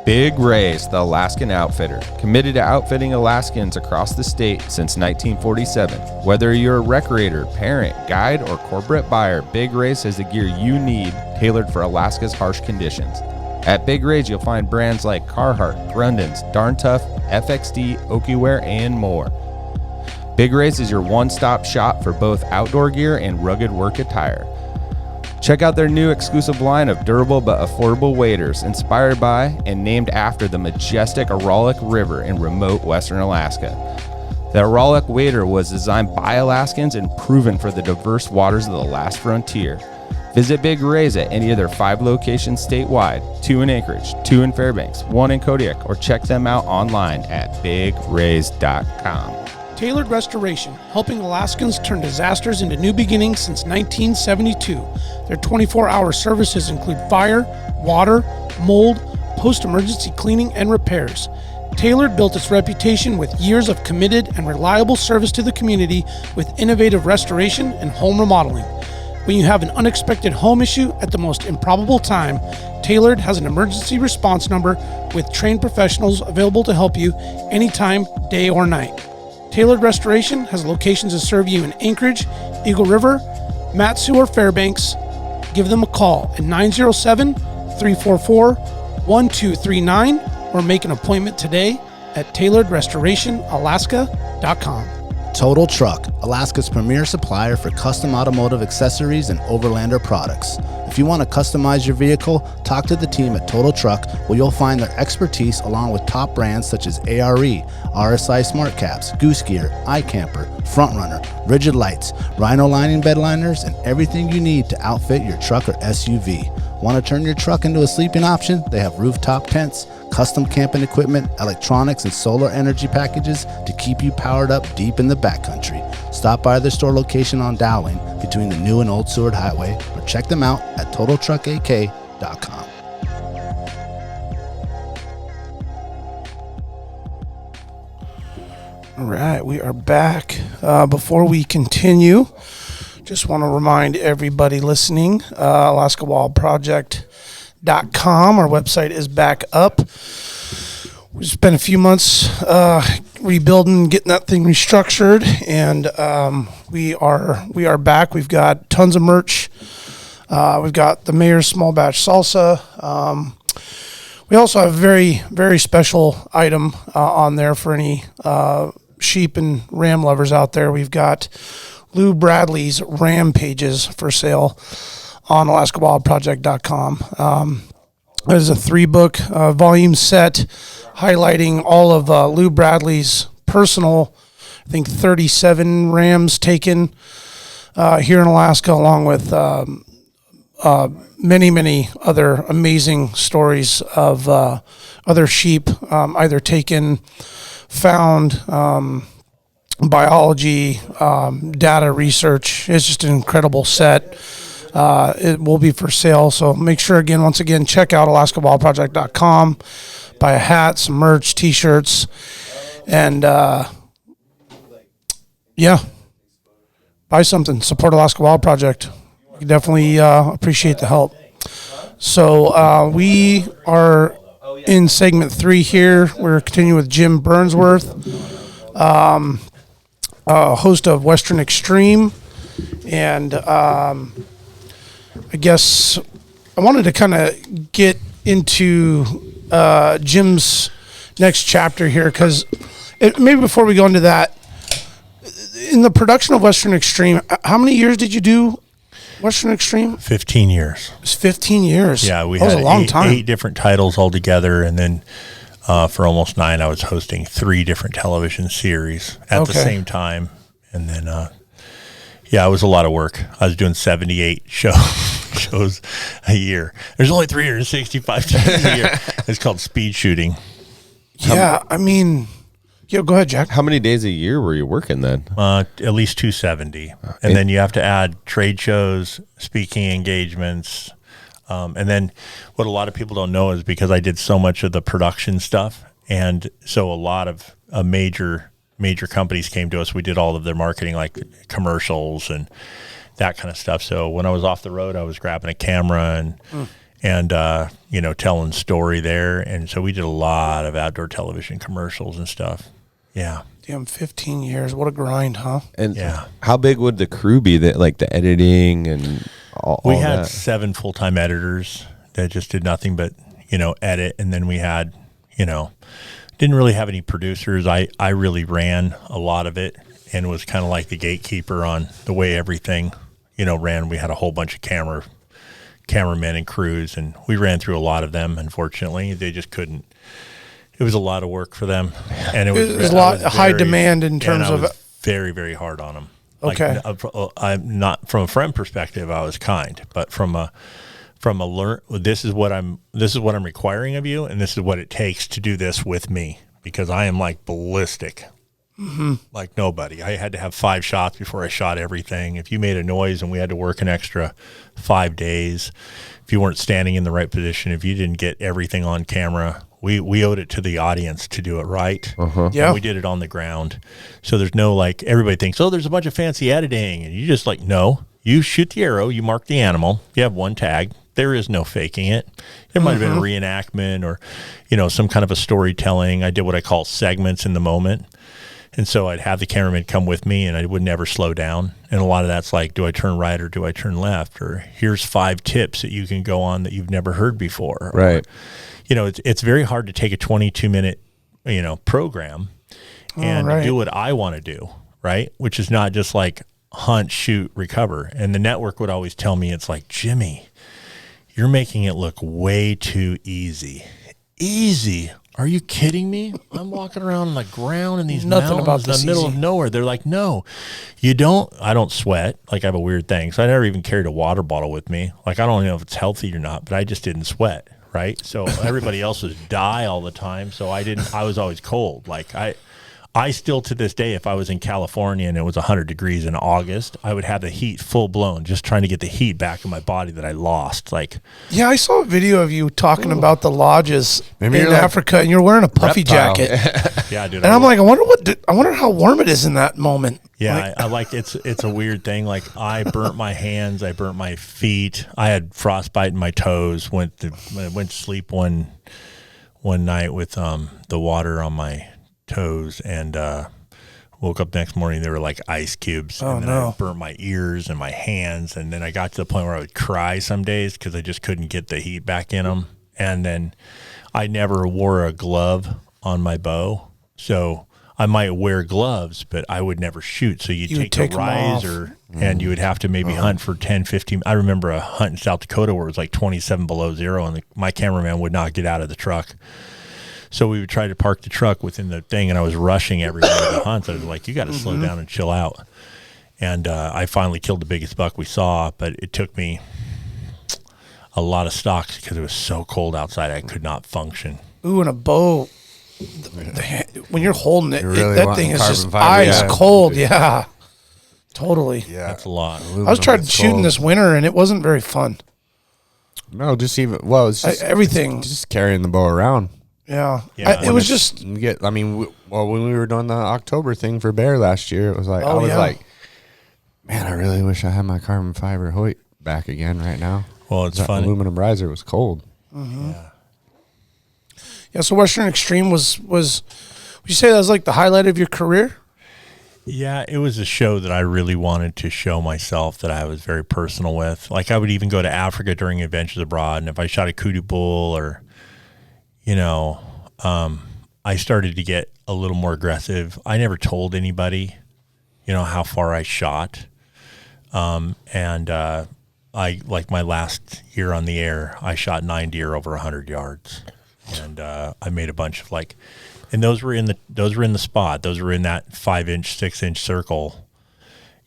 Big Ray's, the Alaskan outfitter, committed to outfitting Alaskans across the state since 1947. Whether you're a recreator, parent, guide, or corporate buyer, Big Ray's has the gear you need tailored for Alaska's harsh conditions. At Big Ray's, you'll find brands like Carhartt, Grundens, Darn Tough, FXD, Okiwear, and more. Big Ray's is your one-stop shop for both outdoor gear and rugged work attire. Check out their new exclusive line of durable but affordable waders, inspired by and named after the majestic Aralik River in remote western Alaska. The Aralik wader was designed by Alaskans and proven for the diverse waters of the last frontier. Visit Big Ray's at any of their 5 locations statewide, 2 in Anchorage, 2 in Fairbanks, 1 in Kodiak, or check them out online at bigrays.com. Tailored Restoration, helping Alaskans turn disasters into new beginnings since 1972. Their 24-hour services include fire, water, mold, post-emergency cleaning, and repairs. Tailored built its reputation with years of committed and reliable service to the community with innovative restoration and home remodeling. When you have an unexpected home issue at the most improbable time, Tailored has an emergency response number with trained professionals available to help you anytime, day or night. Tailored Restoration has locations to serve you in Anchorage, Eagle River, Matsu, or Fairbanks. Give them a call at 907-344-1239 or make an appointment today at tailoredrestorationalaska.com. Total Truck, Alaska's premier supplier for custom automotive accessories and overlander products. If you want to customize your vehicle, talk to the team at Total Truck, where you'll find their expertise along with top brands such as ARE, RSI Smart Caps, Goose Gear, iCamper, Frontrunner, Rigid Lights, Rhino lining bed liners, and everything you need to outfit your truck or SUV. Want to turn your truck into a sleeping option? They have rooftop tents, custom camping equipment, electronics, and solar energy packages to keep you powered up deep in the backcountry. Stop by their store location on Dowling between the new and old Seward Highway, or check them out at TotalTruckAK.com. All right, we are back. Before we continue, just want to remind everybody listening, AlaskaWildProject.com. Our website is back up. We spent a few months rebuilding, getting that thing restructured, and we are back. We've got tons of merch. We've got the Mayor's Small Batch Salsa. We also have a very, very special item on there for any sheep and ram lovers out there. We've got Lou Bradley's Rampages for sale on AlaskaWildProject.com. It is a 3-book volume set highlighting all of Lou Bradley's personal, I think, 37 rams taken here in Alaska, along with many, many other amazing stories of other sheep, either taken, found, biology, data research. It's just an incredible set. It will be for sale, so make sure, once again, check out AlaskaWildProject.com. Buy a hat, some merch, T-shirts, and buy something. Support Alaska Wild Project. We definitely appreciate the help. So we are in segment 3 here. We're continuing with Jim Burnworth, host of Western Extreme, and I guess I wanted to kind of get into Jim's next chapter here, because maybe before we go into that, in the production of Western Extreme, how many years did you do Western Extreme? 15 years. It's 15 years. Yeah, we had a long time. 8 different titles altogether, and then for almost 9, I was hosting 3 different television series at the same time, and then it was a lot of work. I was doing 78 shows a year. There's only 365 days a year. It's called speed shooting. Yeah, go ahead, Jack. How many days a year were you working then? At least 270. And then you have to add trade shows, speaking engagements. And then what a lot of people don't know is because I did so much of the production stuff, and so a lot of major companies came to us. We did all of their marketing, like commercials and that kind of stuff. So when I was off the road, I was grabbing a camera and telling story there. And so we did a lot of outdoor television commercials and stuff. Yeah. Damn, 15 years. What a grind, huh? And how big would the crew be, that like the editing and all We had that? 7 full-time editors that just did nothing but, edit. And then we had, didn't really have any producers. I really ran a lot of it and was kind of like the gatekeeper on the way everything, ran. We had a whole bunch of cameramen and crews, and we ran through a lot of them. Unfortunately, they just couldn't. It was a lot of work for them, and it was a lot high demand in terms of very, very hard on them. Okay, I'm not from a friend perspective. I was kind, but from a learn. This is what I'm requiring of you, and this is what it takes to do this with me, because I am like ballistic Like nobody. I had to have 5 shots before I shot everything. If you made a noise and we had to work an extra 5 days, if you weren't standing in the right position, if you didn't get everything on camera, we owed it to the audience to do it right. Yeah. And we did it on the ground. So there's no like, everybody thinks, oh, there's a bunch of fancy editing. And you just like, no, you shoot the arrow, you mark the animal, you have one tag. There is no faking it. There might have been a reenactment or, some kind of a storytelling. I did what I call segments in the moment. And so I'd have the cameraman come with me and I would never slow down. And a lot of that's like, do I turn right or do I turn left? Or here's 5 tips that you can go on that you've never heard before. Right. Or, it's very hard to take a 22-minute, program and do what I want to do, right? Which is not just like hunt, shoot, recover. And the network would always tell me, it's like, Jimmy, you're making it look way too easy. Easy? Are you kidding me? I'm walking around on the ground in these mountains in the middle of nowhere. They're like, no, you don't. I don't sweat. Like I have a weird thing. So I never even carried a water bottle with me. Like I don't know if it's healthy or not, but I just didn't sweat. Right. So everybody else was die all the time. So I was always cold. Like I still to this day, if I was in California and it was 100 degrees in August, I would have the heat full blown, just trying to get the heat back in my body that I lost. Like, yeah, I saw a video of you talking about the lodges in Africa, and you're wearing a puffy jacket. Yeah, dude. And I'm like, I wonder how warm it is in that moment. Yeah, I like it's a weird thing. Like I burnt my hands, I burnt my feet. I had frostbite in my toes. Went to sleep one night with the water on my toes and woke up next morning, they were like ice cubes. Oh, and then I burnt my ears and my hands, and then I got to the point where I would cry some days because I just couldn't get the heat back in them. And then I never wore a glove on my bow, so I might wear gloves, but I would never shoot. So you'd take a riser and you would have to maybe hunt for 10, 15. I remember a hunt in South Dakota where it was like 27 below zero, and my cameraman would not get out of the truck. So we would try to park the truck within the thing, and I was rushing every one of the hunts. I was like, you got to slow down and chill out. And I finally killed the biggest buck we saw, but it took me a lot of stalks because it was so cold outside I could not function. Ooh, and a bow, when you're holding it, really that thing is just fiber, ice cold. Yeah, totally. Yeah, that's a lot. I was trying shooting this winter, and it wasn't very fun. No, it's just everything. Just carrying the bow around. Yeah. It was just. When we were doing the October thing for bear last year, it was like, like, man, I really wish I had my carbon fiber Hoyt back again right now. Well, it's funny. Aluminum riser was cold. Mm-hmm. Yeah. So Western Extreme was, would you say that was like the highlight of your career? Yeah, it was a show that I really wanted to show myself that I was very personal with. Like I would even go to Africa during Adventures Abroad, and if I shot a kudu bull or, I started to get a little more aggressive. I never told anybody, how far I shot. I like my last year on the air, I shot 9 deer over 100 yards, and I made a bunch of and those were in the spot. Those were in that 5-inch, 6-inch circle,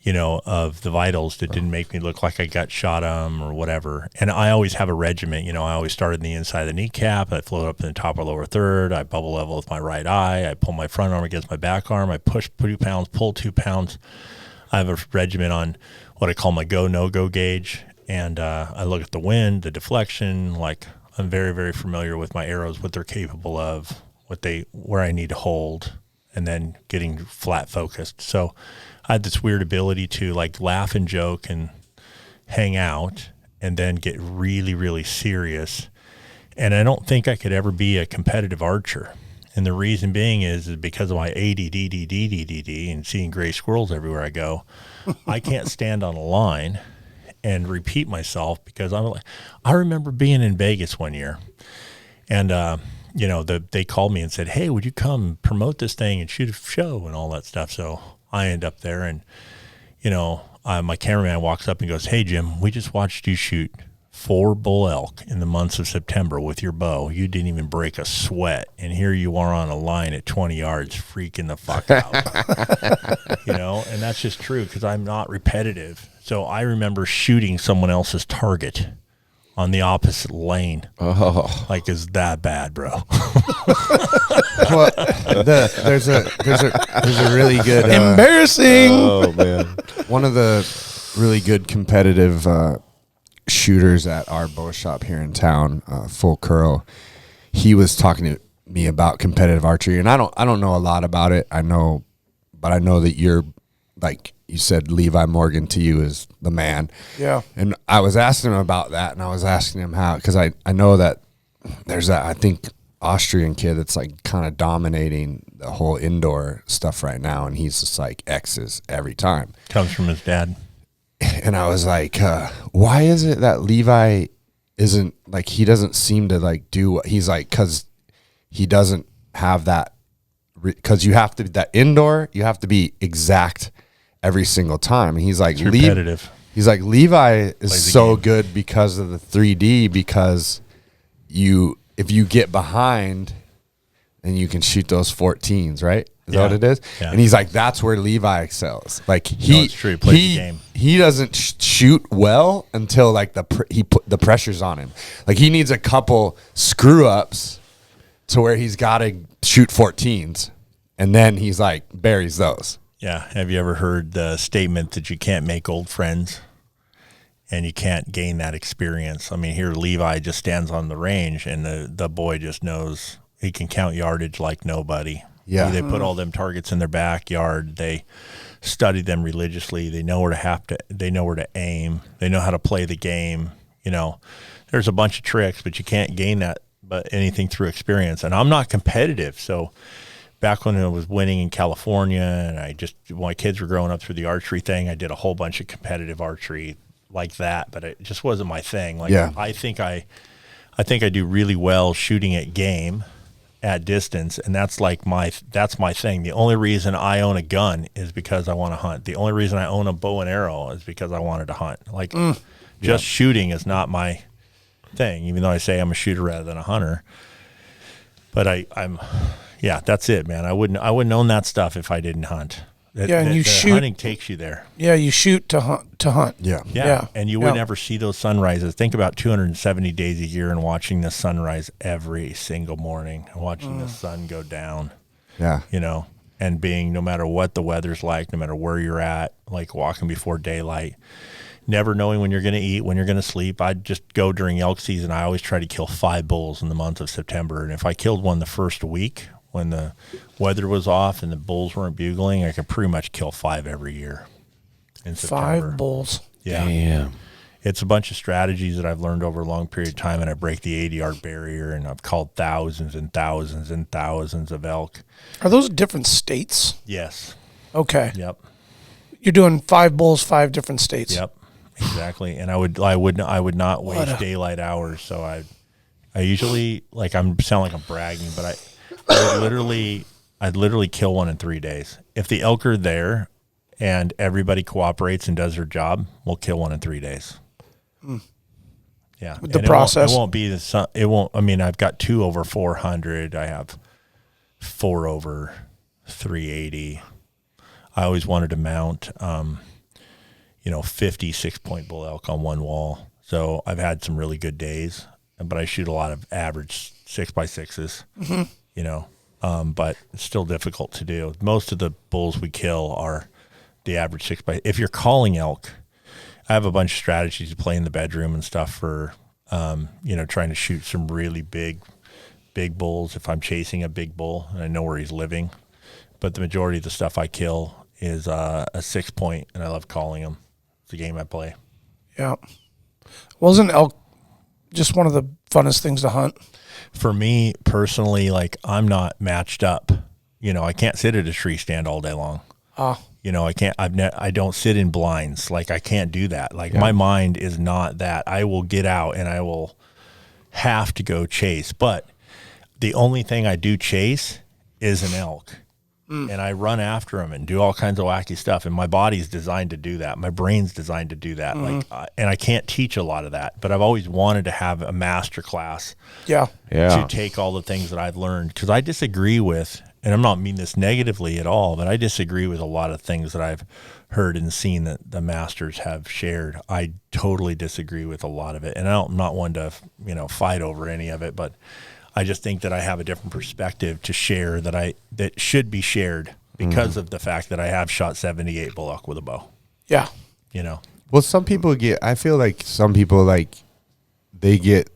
of the vitals that didn't make me look like I got shot or whatever. And I always have a regiment. I always started in the inside of the kneecap. I float up in the top or lower third. I bubble level with my right eye. I pull my front arm against my back arm. I push 2 pounds, pull 2 pounds. I have a regiment on what I call my go, no-go gauge. And I look at the wind, the deflection. Like I'm very, very familiar with my arrows, what they're capable of, where I need to hold, and then getting flat focused. So I had this weird ability to laugh and joke and hang out and then get really, really serious. And I don't think I could ever be a competitive archer. And the reason being is because of my ADD and seeing gray squirrels everywhere I go. I can't stand on a line and repeat myself because I remember being in Vegas one year and, they called me and said, hey, would you come promote this thing and shoot a show and all that stuff? So I end up there and, my cameraman walks up and goes, hey, Jim, we just watched you shoot 4 bull elk in the months of September with your bow. You didn't even break a sweat. And here you are on a line at 20 yards freaking the fuck out. And that's just true because I'm not repetitive. So I remember shooting someone else's target on the opposite lane. Oh. Is that bad, bro? There's a really good Embarrassing. Oh man. one of the really good competitive shooters at our bow shop here in town, Full Curl. He was talking to me about competitive archery, and I don't know a lot about it. I know that you're, like you said, Levi Morgan to you is the man. Yeah. And I was asking him about that, and I was asking him how, because I know that there's that, I think, Austrian kid that's like kind of dominating the whole indoor stuff right now, and he's just like X's every time. Comes from his dad. And I was like, why is it that Levi isn't, like, he doesn't seem to like do what he's like, because he doesn't have that, because you have to, that indoor, you have to be exact every single time. And he's like, It's repetitive. He's like, Levi is so game. good because of the 3D, because if you get behind, then you can shoot those 14s, right? Is that what it is? Yeah. And he's like, that's where Levi excels. Like it's true. He plays the game. He doesn't shoot well until like he put the pressure's on him. Like he needs a couple screw ups to where he's got to shoot 14s, and then he's like buries those. Yeah. Have you ever heard the statement that you can't make old friends and you can't gain that experience? I mean, here Levi just stands on the range, and the boy just knows he can count yardage like nobody. Yeah. They put all them targets in their backyard. They study them religiously. They know where to aim. They know how to play the game. You know, there's a bunch of tricks, but you can't gain that, but anything through experience. And I'm not competitive. So back when I was winning in California, and when my kids were growing up through the archery thing, I did a whole bunch of competitive archery like that, but it just wasn't my thing. Like, yeah. I think I do really well shooting at game, at distance, and that's my thing. The only reason I own a gun is because I want to hunt. The only reason I own a bow and arrow is because I wanted to hunt. Like, just shooting is not my thing, even though I say I'm a shooter rather than a hunter. But I'm that's it, man. I wouldn't own that stuff if I didn't hunt. Hunting takes you there. Yeah, you shoot to hunt. Yeah. And you would never see those sunrises. Think about 270 days a year and watching the sunrise every single morning, watching the sun go down. Yeah. You know, and being, no matter what the weather's like, no matter where you're at, like walking before daylight, never knowing when you're going to eat, when you're going to sleep. I'd just go during elk season. I always try to kill 5 bulls in the month of September. And if I killed one the first week, when the weather was off and the bulls weren't bugling, I could pretty much kill 5 every year in September. 5 bulls. Yeah. Damn. It's a bunch of strategies that I've learned over a long period of time, and I break the 80-yard barrier, and I've called thousands and thousands and thousands of elk. Are those different states? Yes. Okay. Yep. You're doing 5 bulls, 5 different states. Yep. Exactly. And I would not waste daylight hours. So I usually, like, sound like I'm bragging, but I'd literally kill one in 3 days. If the elk are there and everybody cooperates and does their job, we'll kill one in 3 days. Yeah. With the process. I've got 2 over 400. I have 4 over 380. I always wanted to mount, 50 6-point bull elk on one wall. So I've had some really good days, but I shoot a lot of average 6x6s. But it's still difficult to do. Most of the bulls we kill are the average 6x. If you're calling elk, I have a bunch of strategies to play in the bedroom and stuff for, trying to shoot some really big bulls if I'm chasing a big bull and I know where he's living. But the majority of the stuff I kill is a 6-point, and I love calling them. It's a game I play. Yeah. Wasn't elk just one of the funnest things to hunt? For me personally, like, I'm not matched up. I can't sit at a tree stand all day long. I can't. I don't sit in blinds. Like, I can't do that. Like, my mind is not that. I will get out and I will have to go chase. But the only thing I do chase is an elk. And I run after them and do all kinds of wacky stuff. And my body's designed to do that. My brain's designed to do that. And I can't teach a lot of that. But I've always wanted to have a master class. Yeah. To take all the things that I've learned. Because I disagree with, and I'm not mean this negatively at all, but I disagree with a lot of things that I've heard and seen that the masters have shared. I totally disagree with a lot of it. And I'm not one to, fight over any of it. But I just think that I have a different perspective to share that should be shared because of the fact that I have shot 78 bull elk with a bow. Yeah. Well, some people I feel like some people they get,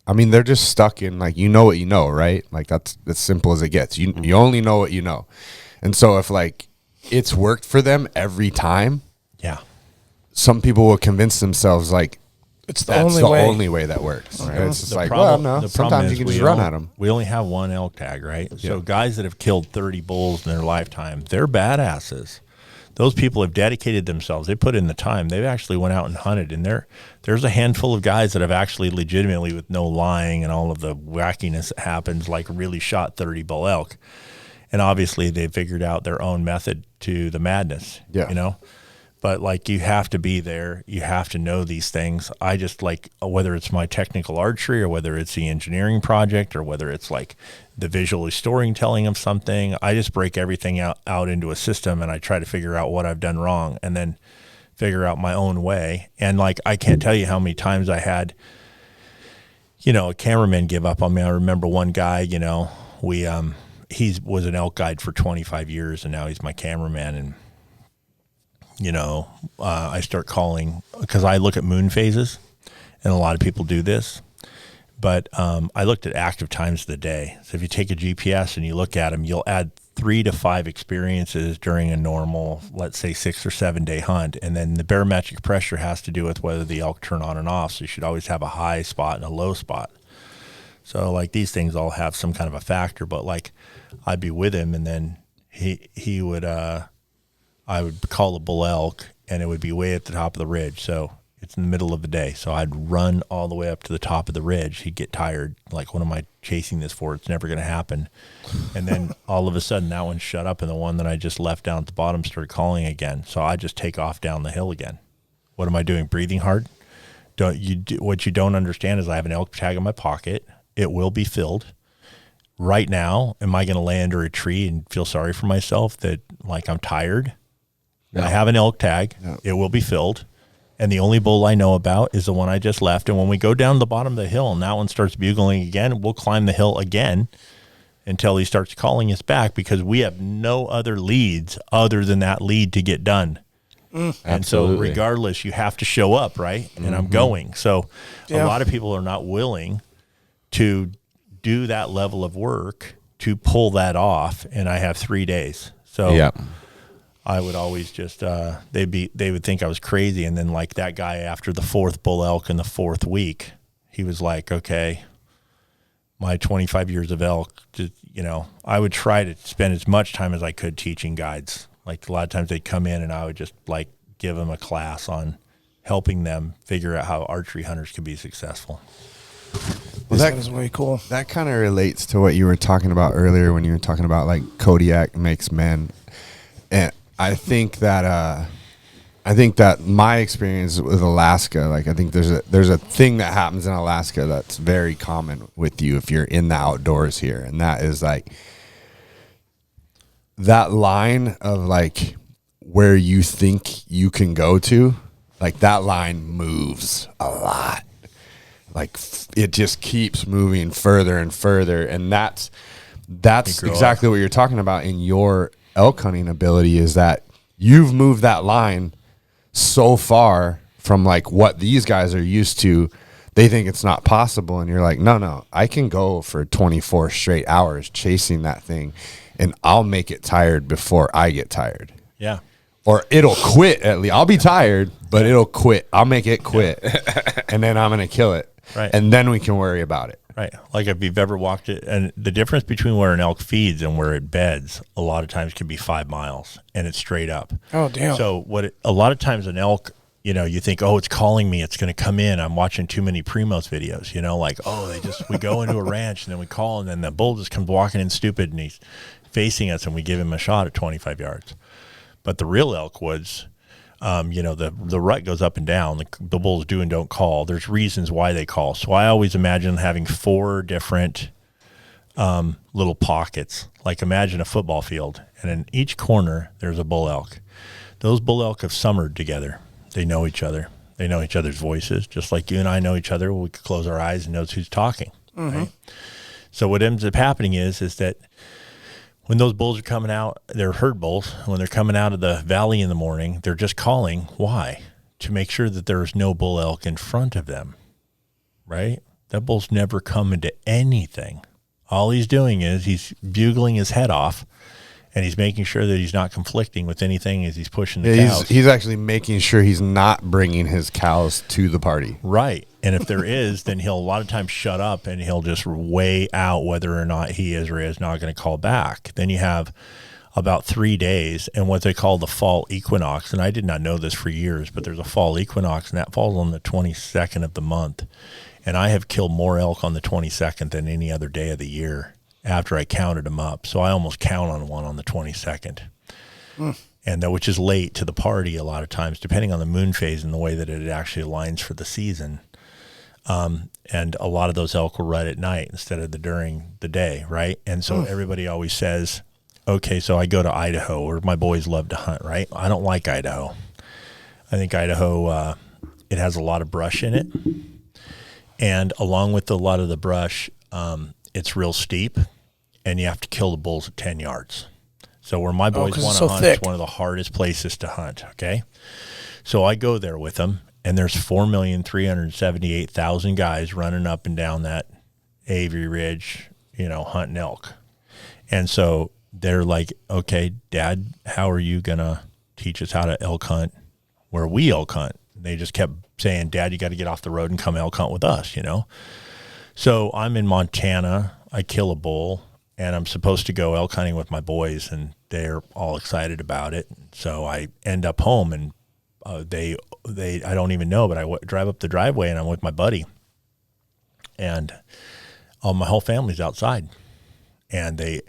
I mean, they're just stuck in what you know, right? Like that's as simple as it gets. You only know what you know. And so if it's worked for them every time, some people will convince themselves it's that's the only way that works. Right? It's just sometimes you can just run at them. We only have one elk tag, right? Yeah. So guys that have killed 30 bulls in their lifetime, they're badasses. Those people have dedicated themselves. They put in the time. They've actually went out and hunted. And there's a handful of guys that have actually legitimately, with no lying and all of the wackiness that happens, really shot 30 bull elk. And obviously they figured out their own method to the madness, But you have to be there. You have to know these things. I just whether it's my technical archery or whether it's the engineering project or whether it's the visual storytelling of something, I just break everything out into a system and I try to figure out what I've done wrong and then figure out my own way. And I can't tell you how many times I had, a cameraman give up on me. I remember one guy, he was an elk guide for 25 years and now he's my cameraman. And I start calling because I look at moon phases and a lot of people do this, but I looked at active times of the day. So if you take a GPS and you look at them, you'll add 3 to 5 experiences during a normal, let's say 6 or 7 day hunt. And then the barometric pressure has to do with whether the elk turn on and off. So you should always have a high spot and a low spot. So these things all have some kind of a factor, but I'd be with him and then he would, I would call a bull elk, and it would be way at the top of the ridge. So it's in the middle of the day. So I'd run all the way up to the top of the ridge. He'd get tired. What am I chasing this for? It's never going to happen. And then all of a sudden, that one shut up, and the one that I just left down at the bottom started calling again. So I just take off down the hill again. What am I doing? Breathing hard? What you don't understand is I have an elk tag in my pocket. It will be filled. Right now, am I going to lay under a tree and feel sorry for myself that I'm tired? No. I have an elk tag. No. It will be filled. And the only bull I know about is the one I just left. And when we go down the bottom of the hill and that one starts bugling again, we'll climb the hill again until he starts calling us back because we have no other leads other than that lead to get done. And so regardless, you have to show up, right? And I'm going. So a lot of people are not willing to do that level of work to pull that off. And I have 3 days. So I would always just they would think I was crazy, and then that guy after the 4th bull elk in the 4th week, he was like, okay, my 25 years of elk, I would try to spend as much time as I could teaching guides. A lot of times they'd come in and I would just give them a class on helping them figure out how archery hunters could be successful. Well, that is way cool. That kind of relates to what you were talking about earlier when you were talking about Kodiak makes men. And I think that my experience with Alaska, I think there's a thing that happens in Alaska that's very common with you if you're in the outdoors here, and that is that line of where you think you can go to, that line moves a lot. It just keeps moving further and further, and that's exactly what you're talking about in your elk hunting ability, is that you've moved that line so far from what these guys are used to. They think it's not possible, and you're no, I can go for 24 straight hours chasing that thing, and I'll make it tired before I get tired. Yeah. Or it'll quit at least. I'll be tired, but it'll quit. I'll make it quit, and then I'm going to kill it. Right. And then we can worry about it. Right. If you've ever walked it, and the difference between where an elk feeds and where it beds a lot of times can be 5 miles, and it's straight up. Oh, damn. So a lot of times an elk, you think, oh, it's calling me, it's going to come in. I'm watching too many Primos videos, we go into a ranch and then we call, and then the bull just comes walking in stupid and he's facing us and we give him a shot at 25 yards. But the real elk woods, the rut goes up and down. The bulls do and don't call. There's reasons why they call. So I always imagine having 4 different little pockets. Imagine a football field, and in each corner there's a bull elk. Those bull elk have summered together. They know each other. They know each other's voices, just like you and I know each other. We could close our eyes and know who's talking. Right? So what ends up happening is that when those bulls are coming out, they're herd bulls. When they're coming out of the valley in the morning, they're just calling. Why? To make sure that there's no bull elk in front of them, right? That bull's never coming to anything. All he's doing is he's bugling his head off, and he's making sure that he's not conflicting with anything as he's pushing the cows. He's actually making sure he's not bringing his cows to the party. Right. And if there is, then he'll a lot of times shut up and he'll just weigh out whether or not he is or is not going to call back. Then you have about 3 days and what they call the fall equinox. And I did not know this for years, but there's a fall equinox, and that falls on the 22nd of the month. And I have killed more elk on the 22nd than any other day of the year after I counted them up. So I almost count on one on the 22nd. And that, which is late to the party a lot of times, depending on the moon phase and the way that it actually aligns for the season. And a lot of those elk will rut at night instead of during the day, right? And so everybody always says, okay, so I go to Idaho, or my boys love to hunt, right? I don't like Idaho. I think Idaho, it has a lot of brush in it. And along with a lot of the brush, it's real steep, and you have to kill the bulls at 10 yards. So where my boys want to hunt, it's one of the hardest places to hunt, okay? So I go there with them, and there's 4,378,000 guys running up and down that Avery Ridge, hunting elk. And so they're like, okay, Dad, how are you going to teach us how to elk hunt where we elk hunt? And they just kept saying, Dad, you got to get off the road and come elk hunt with us, So I'm in Montana, I kill a bull, and I'm supposed to go elk hunting with my boys, and they're all excited about it. So I end up home, and they I don't even know, but I drive up the driveway, and I'm with my buddy, and my whole family's outside. And I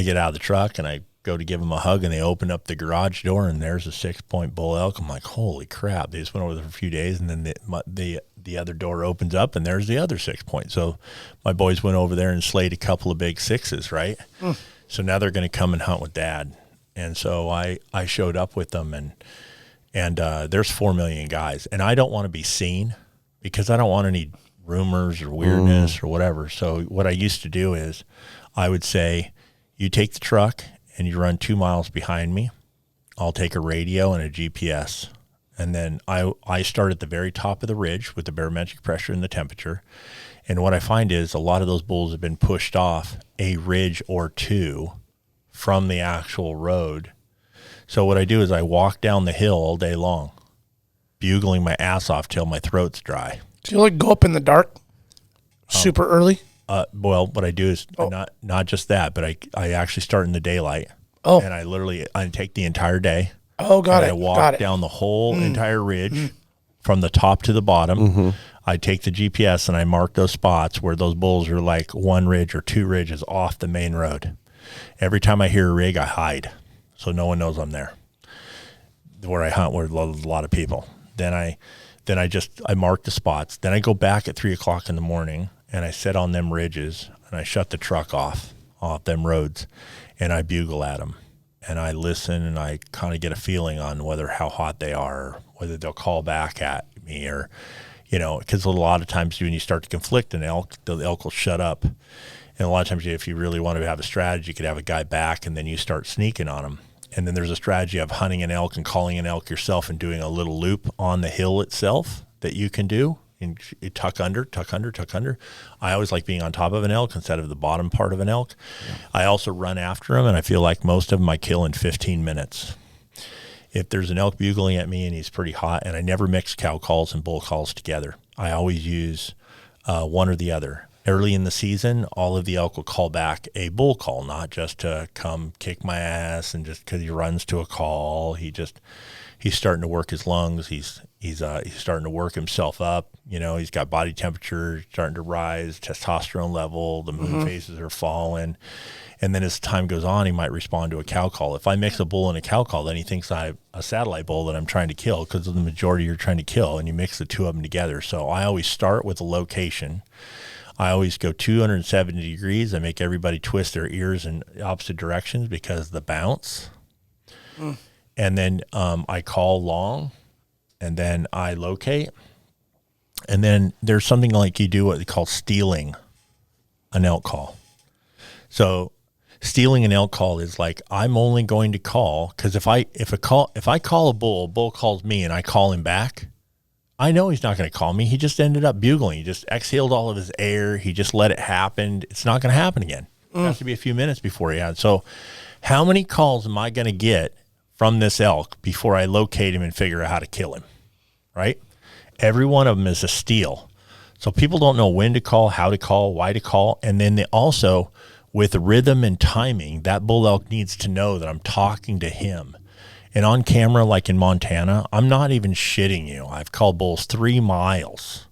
get out of the truck, and I go to give them a hug, and they open up the garage door, and there's a 6-point bull elk. I'm like, holy crap. They just went over there for a few days, and then the other door opens up, and there's the other 6-point. So my boys went over there and slayed a couple of big 6s, right? So now they're going to come and hunt with Dad. And so I showed up with them, and there's 4 million guys. And I don't want to be seen because I don't want any rumors or weirdness or whatever. So what I used to do is I would say, you take the truck and you run 2 miles behind me. I'll take a radio and a GPS. And then I start at the very top of the ridge with the barometric pressure and the temperature. And what I find is a lot of those bulls have been pushed off a ridge or two from the actual road. So what I do is I walk down the hill all day long, bugling my ass off till my throat's dry. Do you go up in the dark super early? Well, what I do is not just that, but I actually start in the daylight. And I take the entire day. I walk down the whole entire ridge from the top to the bottom. I take the GPS and I mark those spots where those bulls are like 1 ridge or 2 ridges off the main road. Every time I hear a rig, I hide so no one knows I'm there. Where I hunt, where there's a lot of people. Then I mark the spots. Then I go back at 3 o'clock in the morning and I sit on them ridges and I shut the truck off them roads, and I bugle at them. And I listen, and I kind of get a feeling on how hot they are, or whether they'll call back at me, or, because a lot of times when you start to conflict an elk, the elk will shut up. And a lot of times if you really want to have a strategy, you could have a guy back, and then you start sneaking on them. And then there's a strategy of hunting an elk and calling an elk yourself and doing a little loop on the hill itself that you can do. And you tuck under. I always like being on top of an elk instead of the bottom part of an elk. Yeah. I also run after them, and I feel like most of them I kill in 15 minutes. If there's an elk bugling at me and he's pretty hot, and I never mix cow calls and bull calls together. I always use one or the other. Early in the season, all of the elk will call back a bull call, not just to come kick my ass and just because he runs to a call. He's starting to work his lungs. He's starting to work himself up. He's got body temperature starting to rise, testosterone level, the moon phases are falling. And then as time goes on, he might respond to a cow call. If I mix a bull and a cow call, then he thinks I'm a satellite bull that I'm trying to kill, because the majority you're trying to kill, and you mix the two of them together. So I always start with a location. I always go 270 degrees. I make everybody twist their ears in opposite directions because of the bounce. And then I call long, and then I locate. And then there's something like you do what they call stealing an elk call. So stealing an elk call is like, I'm only going to call because if I call a bull calls me and I call him back, I know he's not going to call me. He just ended up bugling. He just exhaled all of his air. He just let it happen. It's not going to happen again. It has to be a few minutes before he had. So how many calls am I going to get from this elk before I locate him and figure out how to kill him? Right? Every one of them is a steal. So people don't know when to call, how to call, why to call. And then they also, with rhythm and timing, that bull elk needs to know that I'm talking to him. And on camera, like in Montana, I'm not even shitting you. I've called bulls 3 miles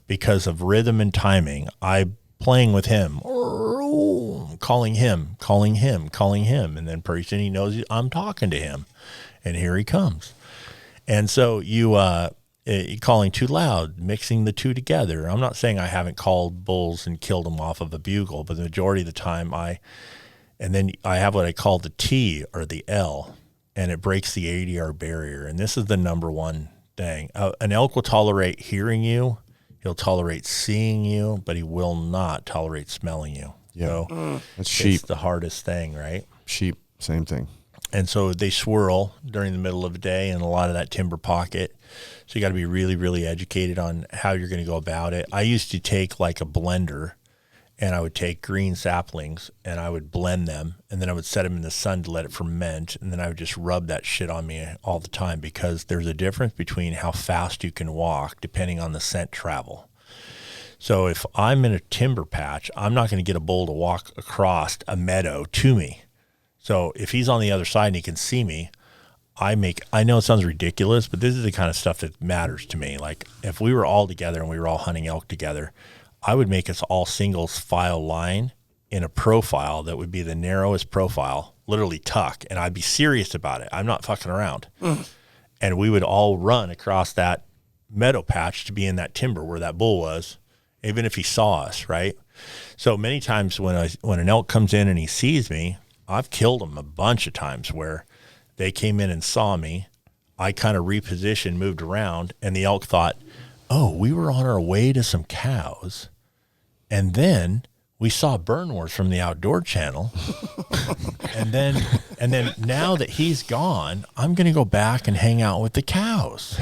because of rhythm and timing. I'm playing with him, calling him. And then pretty soon he knows I'm talking to him. And here he comes. And so you calling too loud, mixing the two together. I'm not saying I haven't called bulls and killed them off of a bugle, but the majority of the time and then I have what I call the T or the L, and it breaks the ADR barrier. And this is the number one thing. An elk will tolerate hearing you. He'll tolerate seeing you, but he will not tolerate smelling you. Yeah. So that's sheep. It's the hardest thing, right? Sheep, same thing. And so they swirl during the middle of the day in a lot of that timber pocket. So you got to be really, really educated on how you're going to go about it. I used to take like a blender, and I would take green saplings and I would blend them, and then I would set them in the sun to let it ferment, and then I would just rub that shit on me all the time, because there's a difference between how fast you can walk depending on the scent travel. So if I'm in a timber patch, I'm not going to get a bull to walk across a meadow to me. So if he's on the other side and he can see me, I know it sounds ridiculous, but this is the kind of stuff that matters to me. Like if we were all together and we were all hunting elk together, I would make us all single file line in a profile that would be the narrowest profile, literally tuck, and I'd be serious about it. I'm not fucking around. And we would all run across that meadow patch to be in that timber where that bull was, even if he saw us, right? So many times when an elk comes in and he sees me, I've killed him a bunch of times where they came in and saw me. I kind of repositioned, moved around, and the elk thought, oh, we were on our way to some cows, and then we saw Burnworth from the Outdoor Channel, and then now that he's gone, I'm going to go back and hang out with the cows.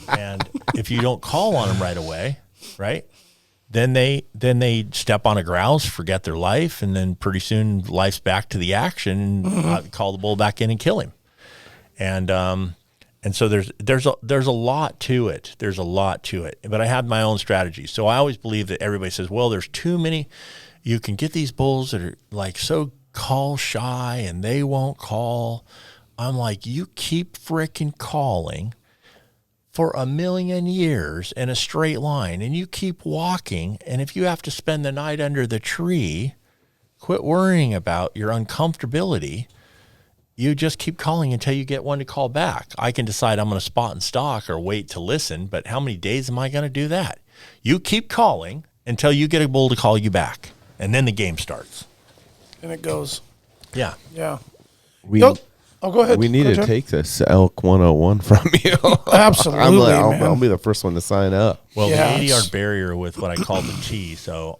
And if you don't call on them right away, right, then they step on a grouse, forget their life, and then pretty soon life's back to the action, and call the bull back in and kill him. And so there's a lot to it. There's a lot to it. But I have my own strategy. So I always believe that everybody says, well, there's too many. You can get these bulls that are like so call shy and they won't call. I'm like, you keep frickin' calling for 1,000,000 years in a straight line, and you keep walking. And if you have to spend the night under the tree, quit worrying about your uncomfortability. You just keep calling until you get one to call back. I can decide I'm going to spot and stalk or wait to listen, but how many days am I going to do that? You keep calling until you get a bull to call you back, and then the game starts. And it goes. Yeah. Yeah. Go ahead. We need to take this elk 101 from you. Absolutely, I'll be the first one to sign up. Well, the 80-yard barrier with what I call the T. So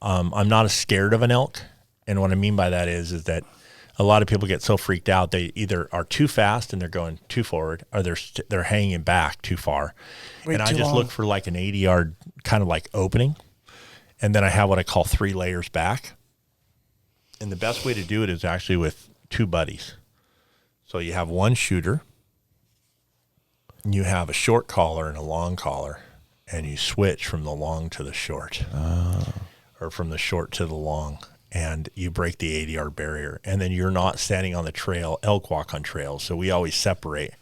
I'm not as scared of an elk, and what I mean by that is that a lot of people get so freaked out they either are too fast and they're going too forward, or they're hanging back too far. And I just look for like an 80-yard kind of like opening, and then I have what I call 3 layers back. And the best way to do it is actually with 2 buddies. So you have one shooter, and you have a short caller and a long caller, and you switch from the long to the short, or from the short to the long. And you break the 80-yard barrier, and then you're not standing on the trail. Elk walk on trails, so we always separate.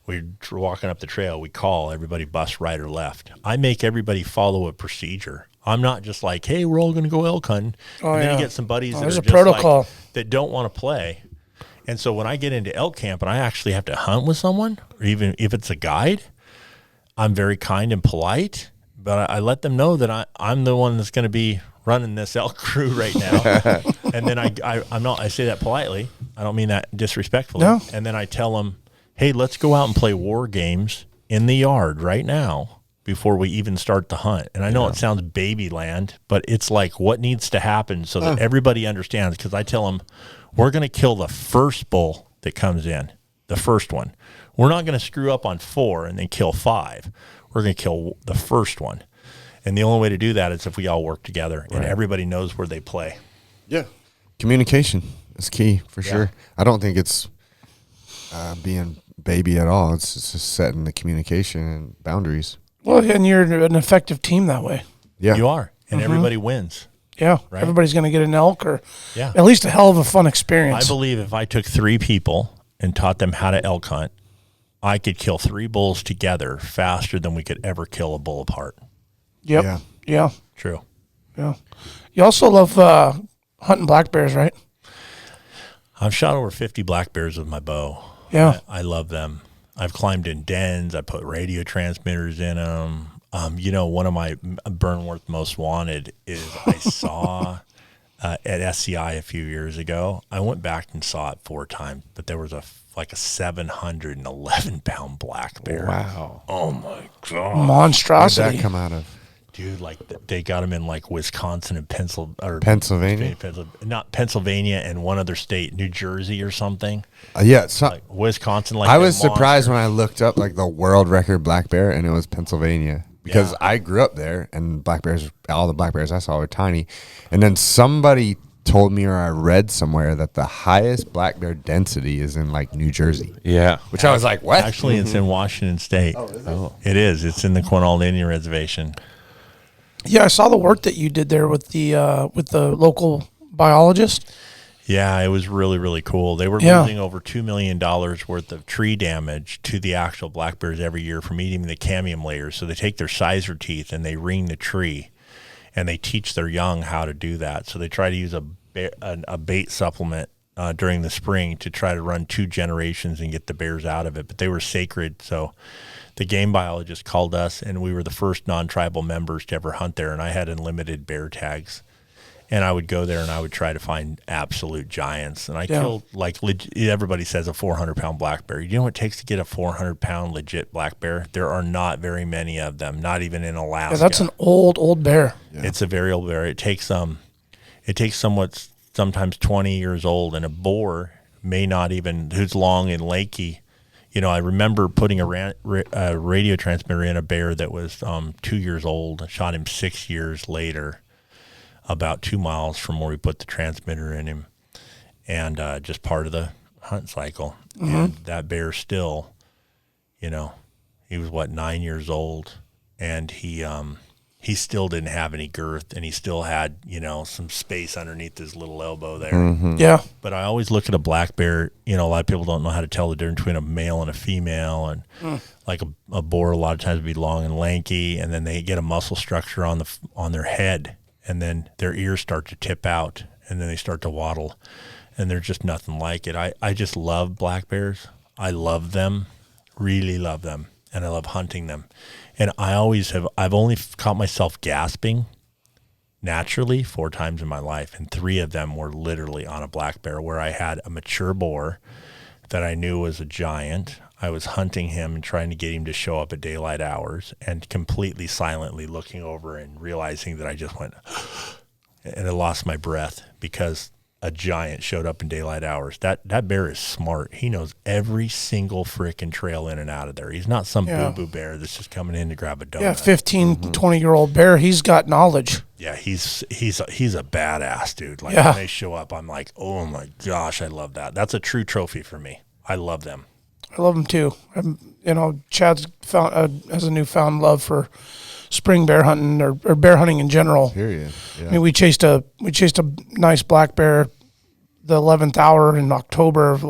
We're walking up the trail, we call, everybody bust right or left. I make everybody follow a procedure. I'm not just like, hey, we're all going to go elk hunting. Then you get some buddies that are just protocol. Like, that don't want to play. And so when I get into elk camp and I actually have to hunt with someone, or even if it's a guide, I'm very kind and polite, but I let them know that I'm the one that's going to be running this elk crew right now. And then I say that politely. I don't mean that disrespectfully. No. And then I tell them, hey, let's go out and play war games in the yard right now. before we even start the hunt. And I know it sounds baby land, but it's like what needs to happen so that everybody understands. Because I tell them, we're going to kill the first bull that comes in, the first one. We're not going to screw up on 4 and then kill 5. We're going to kill the first one. And the only way to do that is if we all work together and everybody knows where they play. Yeah. Communication is key for sure. I don't think it's being baby at all. It's just setting the communication and boundaries. Well, and you're an effective team that way. Yeah. You are. And everybody wins. Yeah. Right? Everybody's going to get an elk or Yeah. at least a hell of a fun experience. I believe if I took 3 people and taught them how to elk hunt, I could kill 3 bulls together faster than we could ever kill a bull apart. Yep. Yeah. Yeah. True. Yeah. You also love hunting black bears, right? I've shot over 50 black bears with my bow. Yeah. I love them. I've climbed in dens. I put radio transmitters in them. One of my Burnworth most wanted is I saw at SCI a few years ago. I went back and saw it 4 times, but there was a 711-pound black bear. Wow. Oh my God. Where'd Monstrosity. that come out of? Dude, they got them in Wisconsin and Pennsylvania? Not Pennsylvania and one other state, New Jersey or something. Yeah. So, Wisconsin. I was surprised when I looked up the world record black bear, and it was Pennsylvania. Because I grew up there, and black bears, all the black bears I saw were tiny. And then somebody told me, or I read somewhere, that the highest black bear density is in New Jersey. Yeah. Which I was like, what? Actually, it's in Washington State. Oh, is it? It is. It's in the Quinault Indian Reservation. Yeah, I saw the work that you did there with the local biologist. Yeah, it was really, really cool. They were losing over $2 million worth of tree damage to the actual black bears every year from eating the cambium layers. So they take their sizer teeth and they ring the tree, and they teach their young how to do that. So they try to use a bait supplement during the spring to try to run 2 generations and get the bears out of it. But they were sacred, so the game biologist called us, and we were the first non-tribal members to ever hunt there, and I had unlimited bear tags. And I would go there and I would try to find absolute giants. And I killed, everybody says, a 400-pound black bear. You know what it takes to get a 400-pound legit black bear? There are not very many of them, not even in Alaska. Yeah, that's an old bear. Yeah. It's a very old bear. It takes somewhat sometimes 20 years old, and a boar may not even, who's long and lanky. I remember putting a radio transmitter in a bear that was 2 years old. I shot him 6 years later, about 2 miles from where we put the transmitter in him, and just part of the hunt cycle. Mm-hmm. And that bear still, he was 9 years old, and he still didn't have any girth, and he still had some space underneath his little elbow there. Mm-hmm. Yeah. But I always look at a black bear. A lot of people don't know how to tell the difference between a male and a female, and a boar a lot of times would be long and lanky, and then they get a muscle structure on their head, and then their ears start to tip out, and then they start to waddle, and they're just nothing like it. I just love black bears. I love them, really love them, and I love hunting them. And I've only caught myself gasping naturally 4 times in my life, and 3 of them were literally on a black bear, where I had a mature boar that I knew was a giant. I was hunting him and trying to get him to show up at daylight hours, and completely silently looking over and realizing that I just went, and I lost my breath because a giant showed up in daylight hours. That bear is smart. He knows every single frickin' trail in and out of there. He's not some boo-boo bear that's just coming in to grab a donut. Yeah, 15, 20-year-old bear. He's got knowledge. Yeah, he's a badass dude. When they show up, I'm like, oh my gosh, I love that. That's a true trophy for me. I love them. I love them too. Chad's has a newfound love for spring bear hunting or bear hunting in general. Period. Yeah. I mean, we chased a nice black bear the 11th hour in October,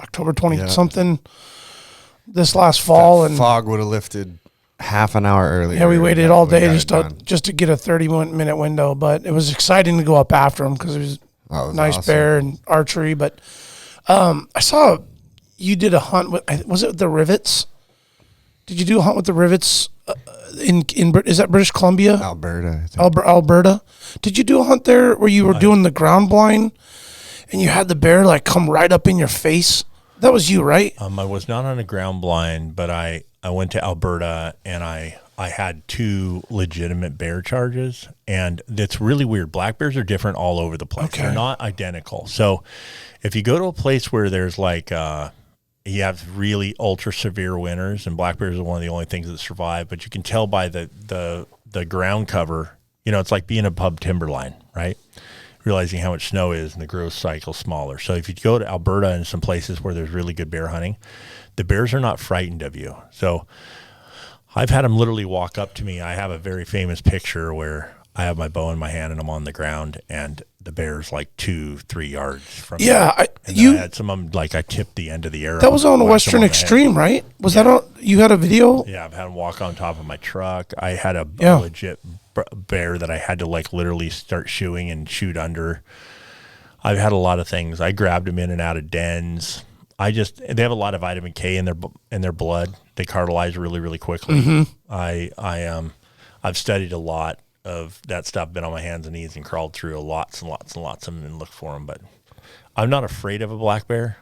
October 20 something this last fall, and fog would have lifted half an hour earlier. Yeah, we waited all day just to get a 30-minute window, but it was exciting to go up after him because it was a nice awesome. bear and archery. But I saw you did a hunt with, was it the rivets? Did you do a hunt with the rivets in is that British Columbia? Alberta. I think. Alberta. Did you do a hunt there where you were doing the ground blind and you had the bear come right up in your face? That was you, right? I was not on a ground blind, but I went to Alberta and I I had 2 legitimate bear charges, and that's really weird. Black bears are different all over the place. Okay. They're not identical. So if you go to a place where there's like you have really ultra severe winters, and black bears are one of the only things that survive, but you can tell by the ground cover, it's like being a pub timberline, right? Realizing how much snow is and the growth cycle smaller. So if you go to Alberta and some places where there's really good bear hunting, the bears are not frightened of you. So I've had them literally walk up to me. I have a very famous picture where I have my bow in my hand and I'm on the ground, and the bear's like 2-3 yards from me. I had some of them, like I tipped the end of the arrow. That was on the Western Extreme, right? Was that on? You had a video? Yeah, I've had them walk on top of my truck. I had a legit bear that I had to like literally start shooing and shoot under. I've had a lot of things. I grabbed them in and out of dens. They have a lot of vitamin K in their blood. They cartelize really, really quickly. Mm-hmm. I've studied a lot of that stuff, been on my hands and knees and crawled through lots and lots and lots of them and looked for them. But I'm not afraid of a black bear.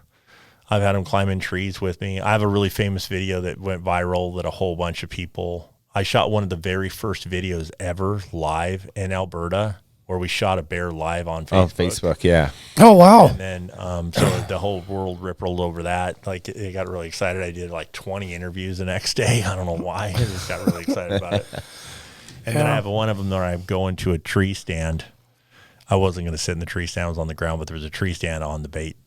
I've had them climb in trees with me. I have a really famous video that went viral that a whole bunch of people. I shot one of the very first videos ever live in Alberta, where we shot a bear live on Facebook. On Facebook, yeah. Oh, wow. And then, so the whole world rippled over that. Like, it got really excited. I did like 20 interviews the next day. I don't know why. I just got really excited about it. And then I have one of them where I'm going to a tree stand. I wasn't going to sit in the tree stand. I was on the ground, but there was a tree stand on the bait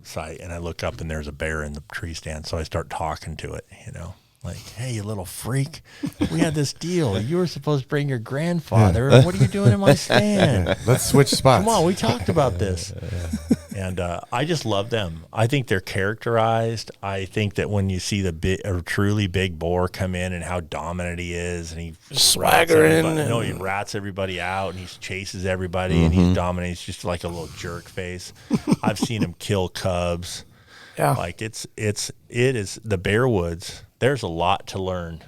site. And I look up and there's a bear in the tree stand. So I start talking to it, like, hey, you little freak, we had this deal. You were supposed to bring your grandfather. What are you doing in my stand? Let's switch spots. Come on, we talked about this. And I just love them. I think they're characterized. I think that when you see a truly big boar come in and how dominant he is, and he swaggering. He rats everybody out and he chases everybody and he's dominant. He's just like a little jerk face. I've seen him kill cubs. Yeah. Like it is the bear woods. There's a lot to learn,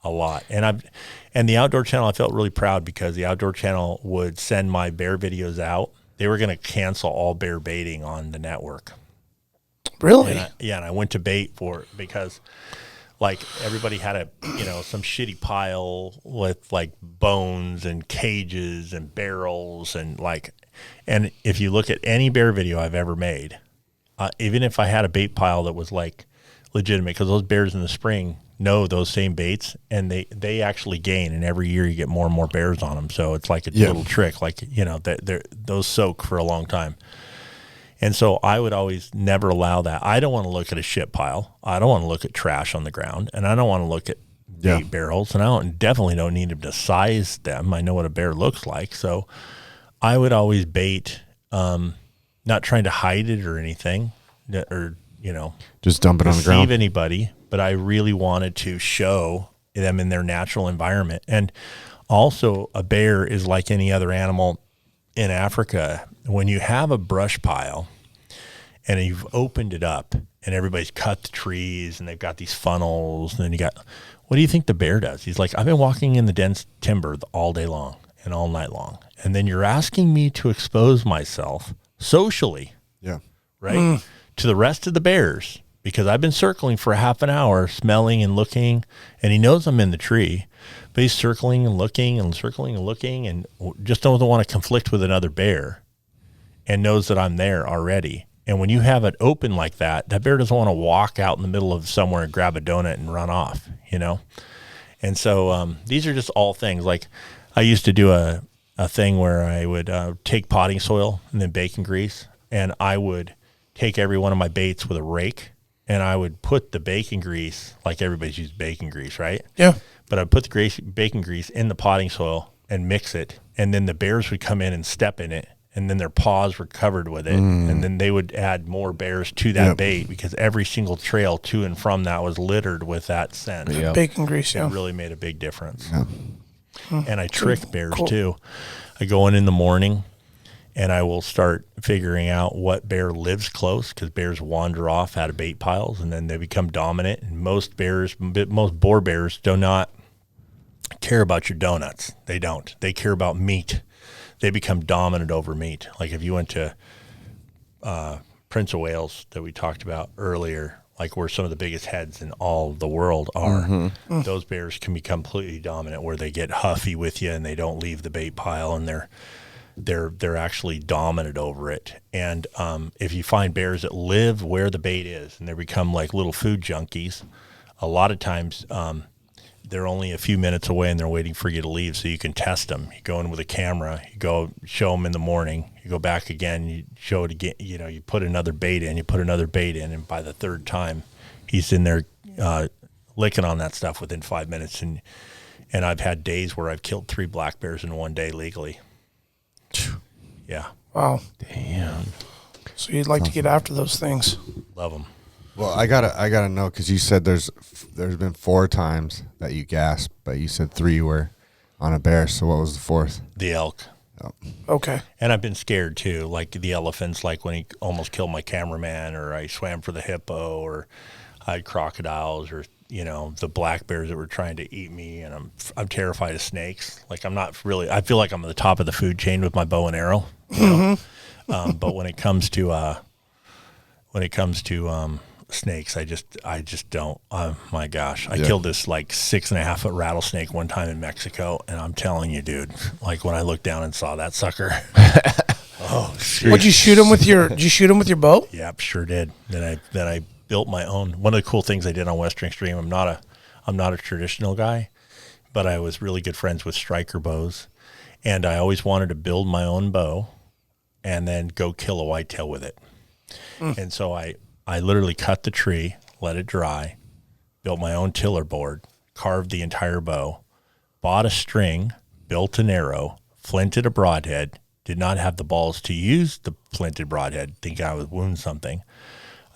a lot. And the Outdoor Channel, I felt really proud because the Outdoor Channel would send my bear videos out. They were going to cancel all bear baiting on the network. Really? And I went to bait for it because like everybody had some shitty pile with like bones and cages and barrels and if you look at any bear video I've ever made, even if I had a bait pile that was like legitimate, because those bears in the spring know those same baits and they actually gain, and every year you get more and more bears on them. So it's like a little trick, like those soak for a long time. And so I would always never allow that. I don't want to look at a shit pile. I don't want to look at trash on the ground, and I don't want to look at bait barrels, and I definitely don't need them to size them. I know what a bear looks like, so I would always bait, not trying to hide it or anything, or just dump it on the ground. Deceive anybody, but I really wanted to show them in their natural environment. And also, a bear is like any other animal in Africa. When you have a brush pile and you've opened it up and everybody's cut the trees and they've got these funnels, and then what do you think the bear does? He's like, I've been walking in the dense timber all day long and all night long, and then you're asking me to expose myself socially, right, to the rest of the bears, because I've been circling for a half an hour, smelling and looking, and he knows I'm in the tree, but he's circling and looking and circling and looking, and just doesn't want to conflict with another bear, and knows that I'm there already. And when you have it open like that, that bear doesn't want to walk out in the middle of somewhere and grab a donut and run off, And so these are just all things. Like, I used to do a thing where I would take potting soil and then bacon grease, and I would take every one of my baits with a rake, and I would put the bacon grease, like everybody's used bacon grease, right? Yeah. But I'd put the bacon grease in the potting soil and mix it, and then the bears would come in and step in it, and then their paws were covered with it, and then they would add more bears to that bait, because every single trail to and from that was littered with that scent. Yep. Bacon grease, It really made a big difference. Yeah. And I trick bears too. I go in the morning, and I will start figuring out what bear lives close, because bears wander off out of bait piles, and then they become dominant. And most boar bears do not care about your donuts. They don't. They care about meat. They become dominant over meat. Like if you went to Prince of Wales that we talked about earlier, like where some of the biggest heads in all the world are, those bears can be completely dominant, where they get huffy with you and they don't leave the bait pile, and they're actually dominant over it. And if you find bears that live where the bait is and they become like little food junkies, a lot of times they're only a few minutes away and they're waiting for you to leave so you can test them. You go in with a camera, you go show them in the morning, you go back again, you show it again, you know, you put another bait in, and by the third time he's in there licking on that stuff within 5 minutes. And I've had days where I've killed 3 black bears in one day legally. Yeah. Wow. Damn. So you'd like to get after those things. Love them. Well, I gotta know, because you said there's been 4 times that you gasped, but you said 3 were on a bear. So what was the 4th? The elk. Oh. Okay. And I've been scared too, like the elephants, like when he almost killed my cameraman, or I swam for the hippo, or I had crocodiles, or, you know, the black bears that were trying to eat me. And I'm terrified of snakes. Like I feel like I'm at the top of the food chain with my bow and arrow. You know? But when it comes to snakes, I just don't. My gosh, I killed this like 6.5 foot rattlesnake one time in Mexico, and I'm telling you, dude, like when I looked down and saw that sucker, oh shit. Did you shoot him with your bow? Yep, sure did. Then I built my own. One of the cool things I did on Western Extreme, I'm not a traditional guy, but I was really good friends with striker bows, and I always wanted to build my own bow and then go kill a whitetail with it. And so I literally cut the tree, let it dry, built my own tiller board, carved the entire bow, bought a string, built an arrow, flinted a broadhead, did not have the balls to use the flinted broadhead, think I would wound something,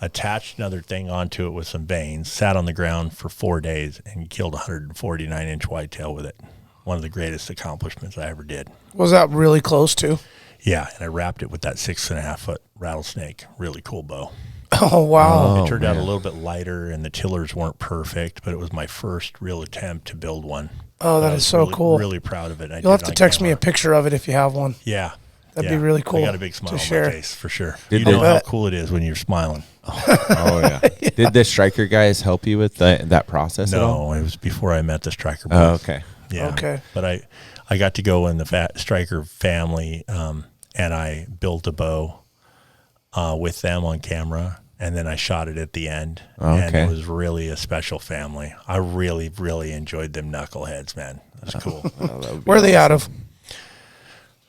attached another thing onto it with some vanes, sat on the ground for 4 days, and killed a 149-inch whitetail with it. One of the greatest accomplishments I ever did. Was that really close to? Yeah, and I wrapped it with that 6.5 foot rattlesnake. Really cool bow. Oh, wow. It turned out a little bit lighter, and the tillers weren't perfect, but it was my first real attempt to build one. Oh, that is so really, cool. Really proud of it. You'll have to text me a picture of it if you have one. Yeah. That'd be really cool. I got a big smile on share. my face, for sure. Did You know how cool it is when you're smiling. Oh yeah. Did the striker guys help you with that process at all? No, it was before I met the striker boys. Oh, okay. Yeah. Okay. But I got to go in the striker family, and I built a bow with them on camera, and then I shot it at the end. Okay. And it was really a special family. I really, really enjoyed them knuckleheads, man. It was cool. Where are they out of?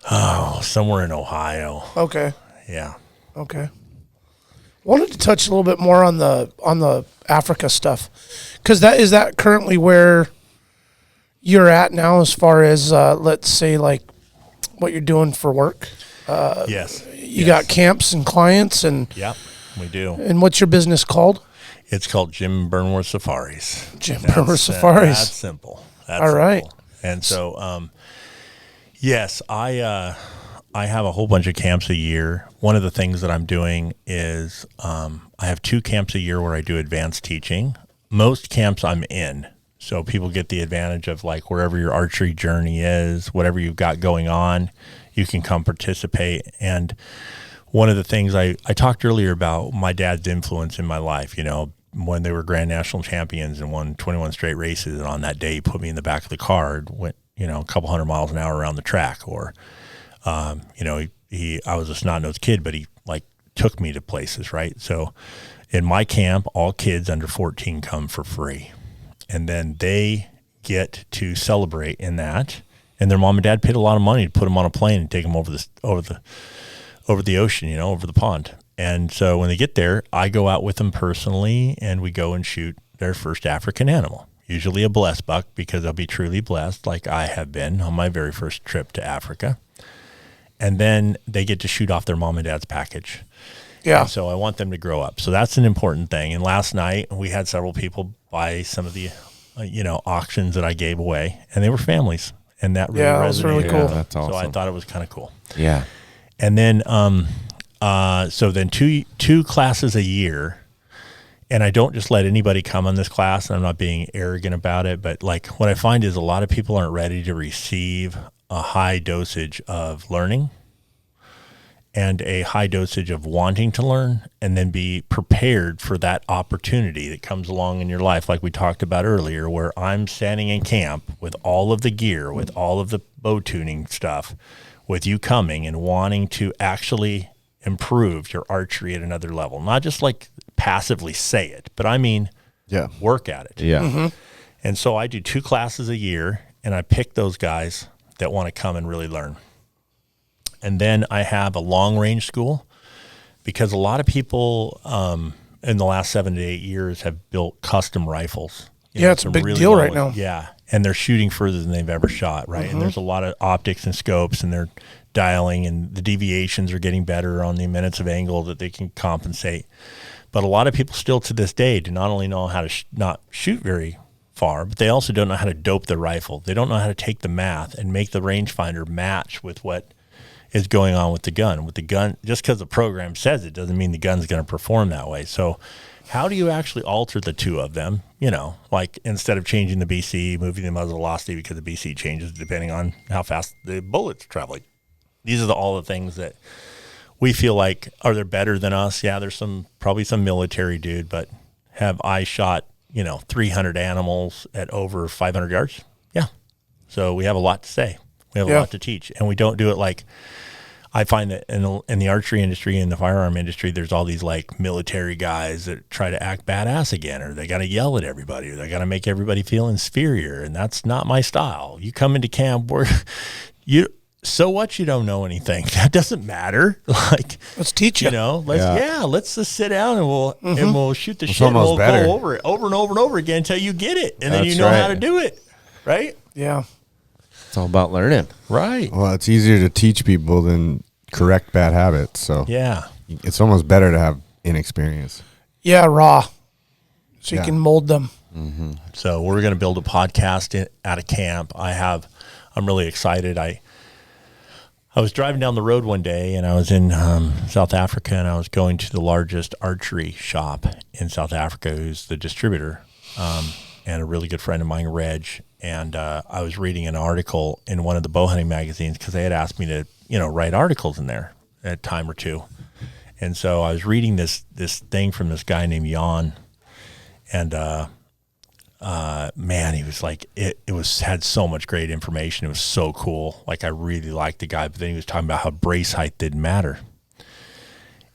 Oh, somewhere in Ohio. Okay. Yeah. Okay. Wanted to touch a little bit more on the Africa stuff, because is that currently where you're at now, as far as let's say like what you're doing for work? Yes. You got camps and clients, and Yep, we do. And what's your business called? It's called Jim Burnworth Safaris. Jim Burnworth Safaris. That's simple. All right. And so, yes, I have a whole bunch of camps a year. One of the things that I'm doing is I have 2 camps a year where I do advanced teaching. Most camps I'm in, so people get the advantage of like wherever your archery journey is, whatever you've got going on, you can come participate. And one of the things I talked earlier about my dad's influence in my life, you know, when they were grand national champions and won 21 straight races, and on that day he put me in the back of the car and went, you know, a couple 100 miles an hour around the track. Or you know, I was a snot-nosed kid, but he like took me to places, right? So in my camp, all kids under 14 come for free, and then they get to celebrate in that. And their mom and dad paid a lot of money to put them on a plane and take them over the ocean, you know, over the pond. And so when they get there, I go out with them personally, and we go and shoot their first African animal, usually a blessed buck, because they'll be truly blessed, like I have been on my very first trip to Africa. And then they get to shoot off their mom and dad's package. Yeah. And so I want them to grow up. So that's an important thing. And last night we had several people buy some of the, auctions that I gave away, and they were families. And that really resonated. That was really cool. Yeah, that's awesome. So I thought it was kind of cool. Yeah. And then, so then two classes a year, and I don't just let anybody come on this class, and I'm not being arrogant about it, but like what I find is a lot of people aren't ready to receive a high dosage of learning. and a high dosage of wanting to learn, and then be prepared for that opportunity that comes along in your life, like we talked about earlier, where I'm standing in camp with all of the gear, with all of the bow tuning stuff, with you coming and wanting to actually improve your archery at another level. Not just like passively say it, but I mean work at it. Yeah. And so I do 2 classes a year, and I pick those guys that want to come and really learn. And then I have a long range school, because a lot of people in the last 7 to 8 years have built custom rifles. It's a big deal right now. Yeah. And they're shooting further than they've ever shot, right? And there's a lot of optics and scopes, and they're dialing, and the deviations are getting better on the minutes of angle that they can compensate. But a lot of people still to this day do not only know how to not shoot very far, but they also don't know how to dope the rifle. They don't know how to take the math and make the rangefinder match with what is going on with the gun. With the gun, just because the program says it doesn't mean the gun's going to perform that way. So how do you actually alter the two of them? Like instead of changing the BC, moving the muzzle velocity, because the BC changes depending on how fast the bullet's traveling. These are all the things that we feel like, are they better than us? Yeah, there's probably some military dude, but have I shot, 300 animals at over 500 yards? Yeah. So we have a lot to say. We have a lot to teach, and we don't do it like, I find that in the archery industry and the firearm industry, there's all these like military guys that try to act badass again, or they got to yell at everybody, or they got to make everybody feel inferior. And that's not my style. You come into camp where so what, you don't know anything. That doesn't matter. Like, let's teach you. Let's just sit down and we'll shoot the shit. And we'll go over it over and over and over again until you get it, and then you know how to do it. Right? Yeah. It's all about learning. Right. Well, it's easier to teach people than correct bad habits. So it's almost better to have inexperience. Yeah, raw. So you can mold them. Mm-hmm. So we're going to build a podcast at a camp. I'm really excited. I was driving down the road one day, and I was in South Africa, and I was going to the largest archery shop in South Africa, who's the distributor, and a really good friend of mine, Reg. And I was reading an article in one of the bow hunting magazines, because they had asked me to, write articles in there at a time or two. And so I was reading this thing from this guy named Jan, and man, he was like, had so much great information. It was so cool. Like, I really liked the guy, but then he was talking about how brace height didn't matter.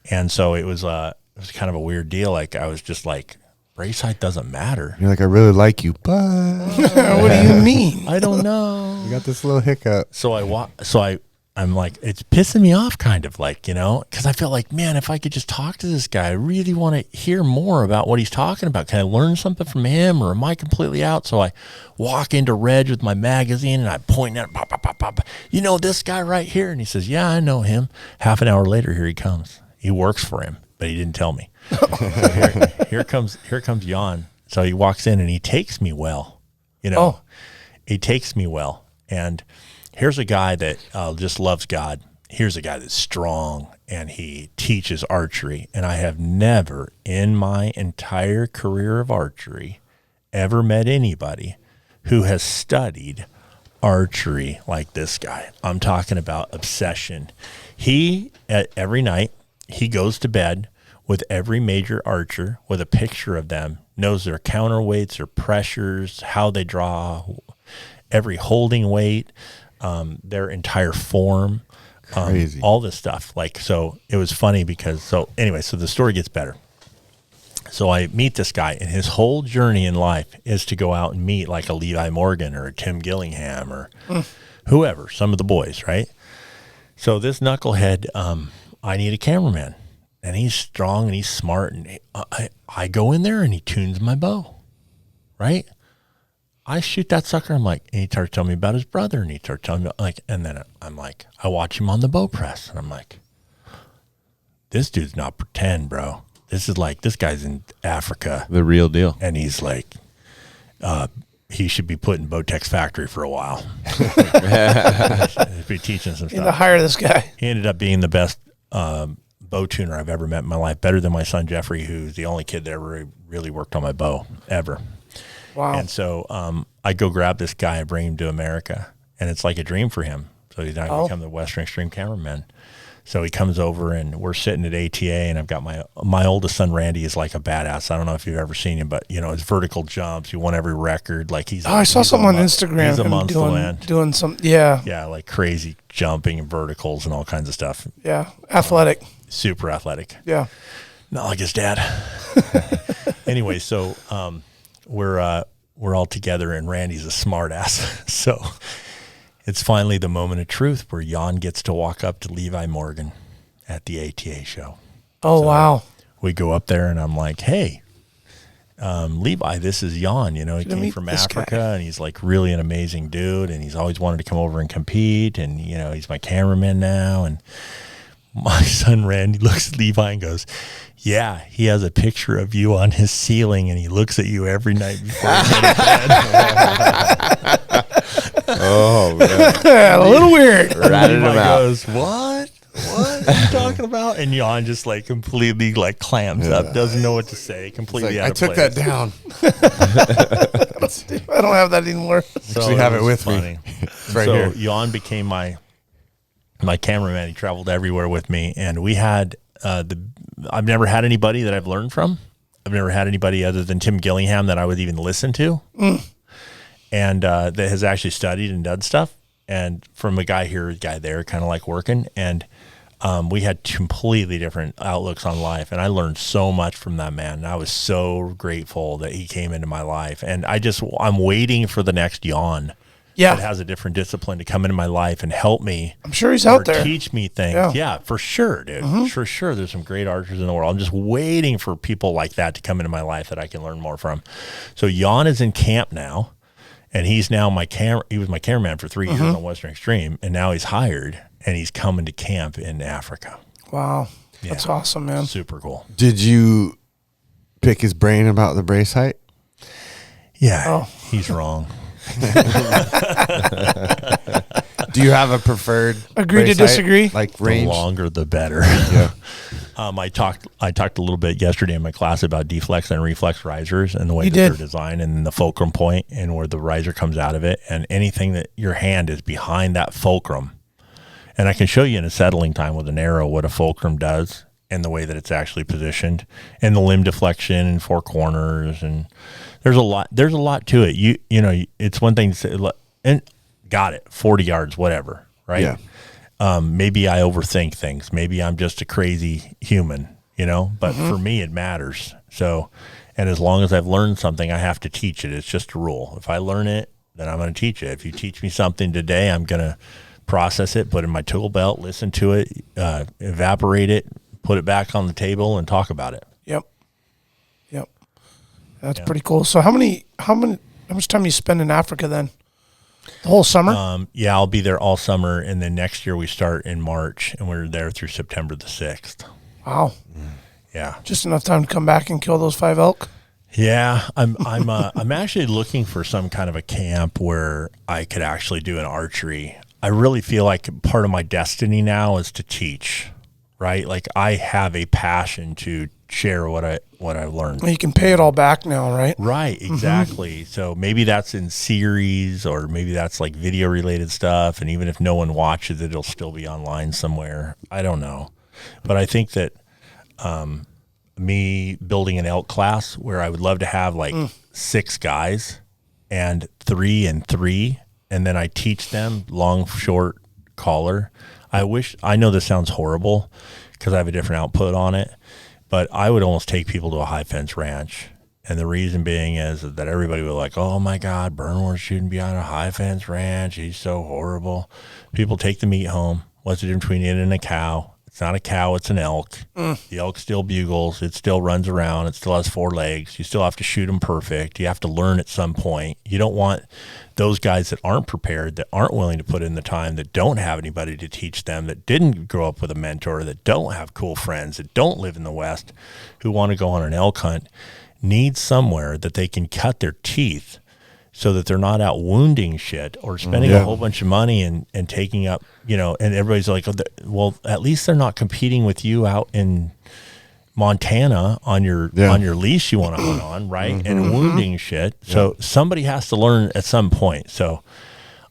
And so it was kind of a weird deal. Like, I was just like, brace height doesn't matter. You're like, I really like you, but what do you mean? I don't know. You got this little hiccup. So I'm like, it's pissing me off, kind of like, because I felt like, man, if I could just talk to this guy, I really want to hear more about what he's talking about. Can I learn something from him, or am I completely out? So I walk into Reg with my magazine, and I point at pop, pop, pop, pop. This guy right here? And he says, yeah, I know him. Half an hour later, here he comes. He works for him, but he didn't tell me. Here comes Jan. So he walks in, and he takes me well. He takes me well. And here's a guy that just loves God. Here's a guy that's strong, and he teaches archery. And I have never in my entire career of archery ever met anybody who has studied archery like this guy. I'm talking about obsession. Every night, he goes to bed with every major archer with a picture of them, knows their counterweights, their pressures, how they draw, every holding weight, their entire form, all this stuff. Like, so it was funny because, so the story gets better. So I meet this guy, and his whole journey in life is to go out and meet like a Levi Morgan or a Tim Gillingham or whoever, some of the boys, right? So this knucklehead, I need a cameraman. And he's strong and he's smart, and I go in there and he tunes my bow, right? I shoot that sucker. I'm like, and he starts telling me about his brother, and he starts telling me and then I'm like, I watch him on the bow press, and I'm like, this dude's not pretend, bro. This is like, this guy's in Africa, the real deal, and he's like, he should be put in Bowtech's factory for a while. Be teaching some stuff. To hire this guy. He ended up being the best bow tuner I've ever met in my life, better than my son Jeffrey, who's the only kid that ever really worked on my bow ever. Wow. And so I go grab this guy and bring him to America, and it's like a dream for him. So he's now become the Western Extreme cameraman. So he comes over and we're sitting at ATA, and I've got my oldest son, Randy, is like a badass. I don't know if you've ever seen him, but his vertical jumps, he won every record. Like I saw something on Instagram. He's a monster man. Doing some, yeah. Yeah, like crazy jumping and verticals and all kinds of stuff. Yeah, athletic. Super athletic. Yeah. Not like his dad. Anyway, so we're all together, and Randy's a smart ass. So it's finally the moment of truth where Jan gets to walk up to Levi Morgan at the ATA show. Oh, so wow. We go up there, and I'm like, hey, Levi, this is Jan. He came from Africa, and he's like really an amazing dude, and he's always wanted to come over and compete, and, he's my cameraman now. And my son Randy looks at Levi and goes, yeah, he has a picture of you on his ceiling, and he looks at you every night before he goes to bed. Oh, man. A little weird. Ratted him out. Goes, what are you talking about? And Jan just like completely like clams up, doesn't know what to say, completely out of place. I took that down. I don't have that anymore. So actually have it with me. It's right here. Jan became my cameraman. He traveled everywhere with me, and we had I've never had anybody that I've learned from. I've never had anybody other than Tim Gillingham that I would even listen to, and that has actually studied and done stuff. And from a guy here, a guy there, kind of like working. And we had completely different outlooks on life, and I learned so much from that man. And I was so grateful that he came into my life. And I'm waiting for the next Jan. Yeah. That has a different discipline to come into my life and help me. I'm sure he's out there. Teach me things. Yeah, for sure, dude. For sure. There's some great archers in the world. I'm just waiting for people like that to come into my life that I can learn more from. So Jan is in camp now, and he's now he was my cameraman for 3 years on Western Extreme, and now he's hired, and he's coming to camp in Africa. Wow. That's awesome, man. Super cool. Did you pick his brain about the brace height? Yeah, he's wrong. Do you have a preferred agree to disagree height, like range? The longer the better. Yeah. I talked a little bit yesterday in my class about deflex and reflex risers and the way they're designed, and the fulcrum point and where the riser comes out of it, and anything that your hand is behind that fulcrum. And I can show you in a settling time with an arrow what a fulcrum does and the way that it's actually positioned, and the limb deflection and four corners, and there's a lot to it. You know, it's one thing to say, and got it, 40 yards, whatever, right? Yeah. Maybe I overthink things. Maybe I'm just a crazy human, but for me, it matters. So, and as long as I've learned something, I have to teach it. It's just a rule. If I learn it, then I'm going to teach it. If you teach me something today, I'm going to process it, put it in my tool belt, listen to it, evaporate it, put it back on the table, and talk about it. Yep. That's pretty cool. So how much time you spend in Africa then? The whole summer? I'll be there all summer, and then next year we start in March, and we're there through September the 6th. Wow. Yeah. Just enough time to come back and kill those 5 elk? Yeah, I'm actually looking for some kind of a camp where I could actually do an archery. I really feel like part of my destiny now is to teach, right? Like I have a passion to share what I've learned. You can pay it all back now, right? Right, exactly. So maybe that's in series, or maybe that's like video related stuff, and even if no one watches it, it'll still be online somewhere. I don't know. But I think that me building an elk class where I would love to have like 6 guys and 3 and 3, and then I teach them long, short, collar. I know this sounds horrible because I have a different output on it, but I would almost take people to a high fence ranch. And the reason being is that everybody would like, oh my God, Burnworth shouldn't be on a high fence ranch. He's so horrible. People take the meat home. What's the difference between it and a cow? It's not a cow, it's an elk. The elk still bugles. It still runs around. It still has 4 legs. You still have to shoot them perfect. You have to learn at some point. You don't want those guys that aren't prepared, that aren't willing to put in the time, that don't have anybody to teach them, that didn't grow up with a mentor, that don't have cool friends, that don't live in the West, who want to go on an elk hunt, need somewhere that they can cut their teeth so that they're not out wounding shit or spending a whole bunch of money and taking up, and everybody's like, well, at least they're not competing with you out in Montana on your lease you want to hunt on, right? And wounding shit. So somebody has to learn at some point. So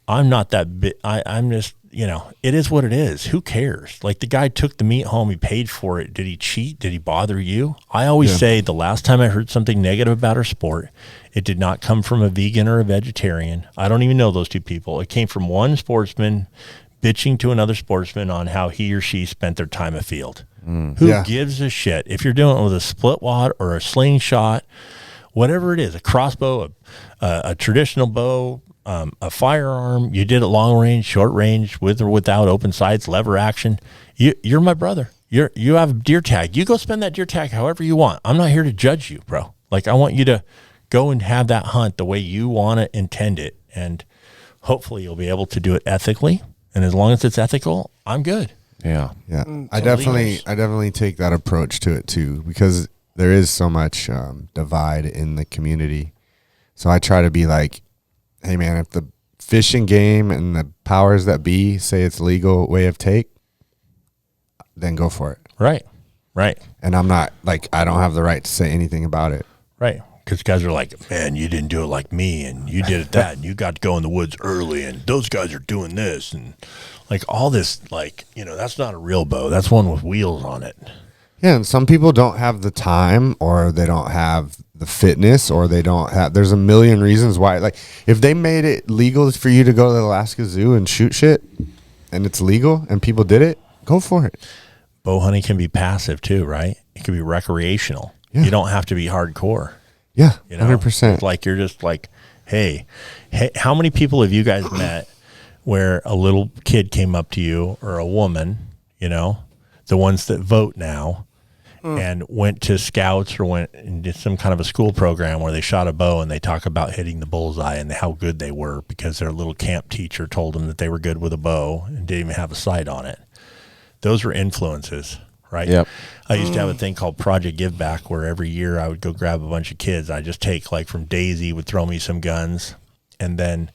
I'm not that big. I'm just you know, it is what it is. Who cares? Like, the guy took the meat home. He paid for it. Did he cheat? Did he bother you? I always say the last time I heard something negative about our sport, it did not come from a vegan or a vegetarian. I don't even know those two people. It came from one sportsman bitching to another sportsman on how he or she spent their time afield. Who gives a shit? If you're doing it with a split wad or a slingshot, whatever it is, a crossbow, a traditional bow, a firearm, you did it long range, short range, with or without open sights, lever action, you're my brother. You have a deer tag. You go spend that deer tag however you want. I'm not here to judge you, bro. Like, I want you to go and have that hunt the way you want to intend it. And hopefully you'll be able to do it ethically. And as long as it's ethical, I'm good. Yeah. Yeah. I definitely take that approach to it too, because there is so much divide in the community. So I try to be like, hey man, if the fishing game and the powers that be say it's legal way of take, then go for it. Right. And I'm not like, I don't have the right to say anything about it. Right. Because guys are like, man, you didn't do it like me, and you did it that, and you got to go in the woods early, and those guys are doing this, and like all this, like, you know, that's not a real bow. That's one with wheels on it. Yeah, and some people don't have the time, or they don't have the fitness, or they don't have, there's a million reasons why. Like, if they made it legal for you to go to the Alaska Zoo and shoot shit, and it's legal, and people did it, go for it. Bow hunting can be passive too, right? It can be recreational. Yeah. You don't have to be hardcore. Yeah, You know? 100%. It's like, you're just like, hey, how many people have you guys met where a little kid came up to you, or a woman, you know, the ones that vote now, and went to scouts or went and did some kind of a school program where they shot a bow, and they talk about hitting the bullseye and how good they were because their little camp teacher told them that they were good with a bow and didn't even have a sight on it. Those were influences, right? Yep. I used to have a thing called Project Give Back, where every year I would go grab a bunch of kids. I just take, like, from Daisy would throw me some guns, and then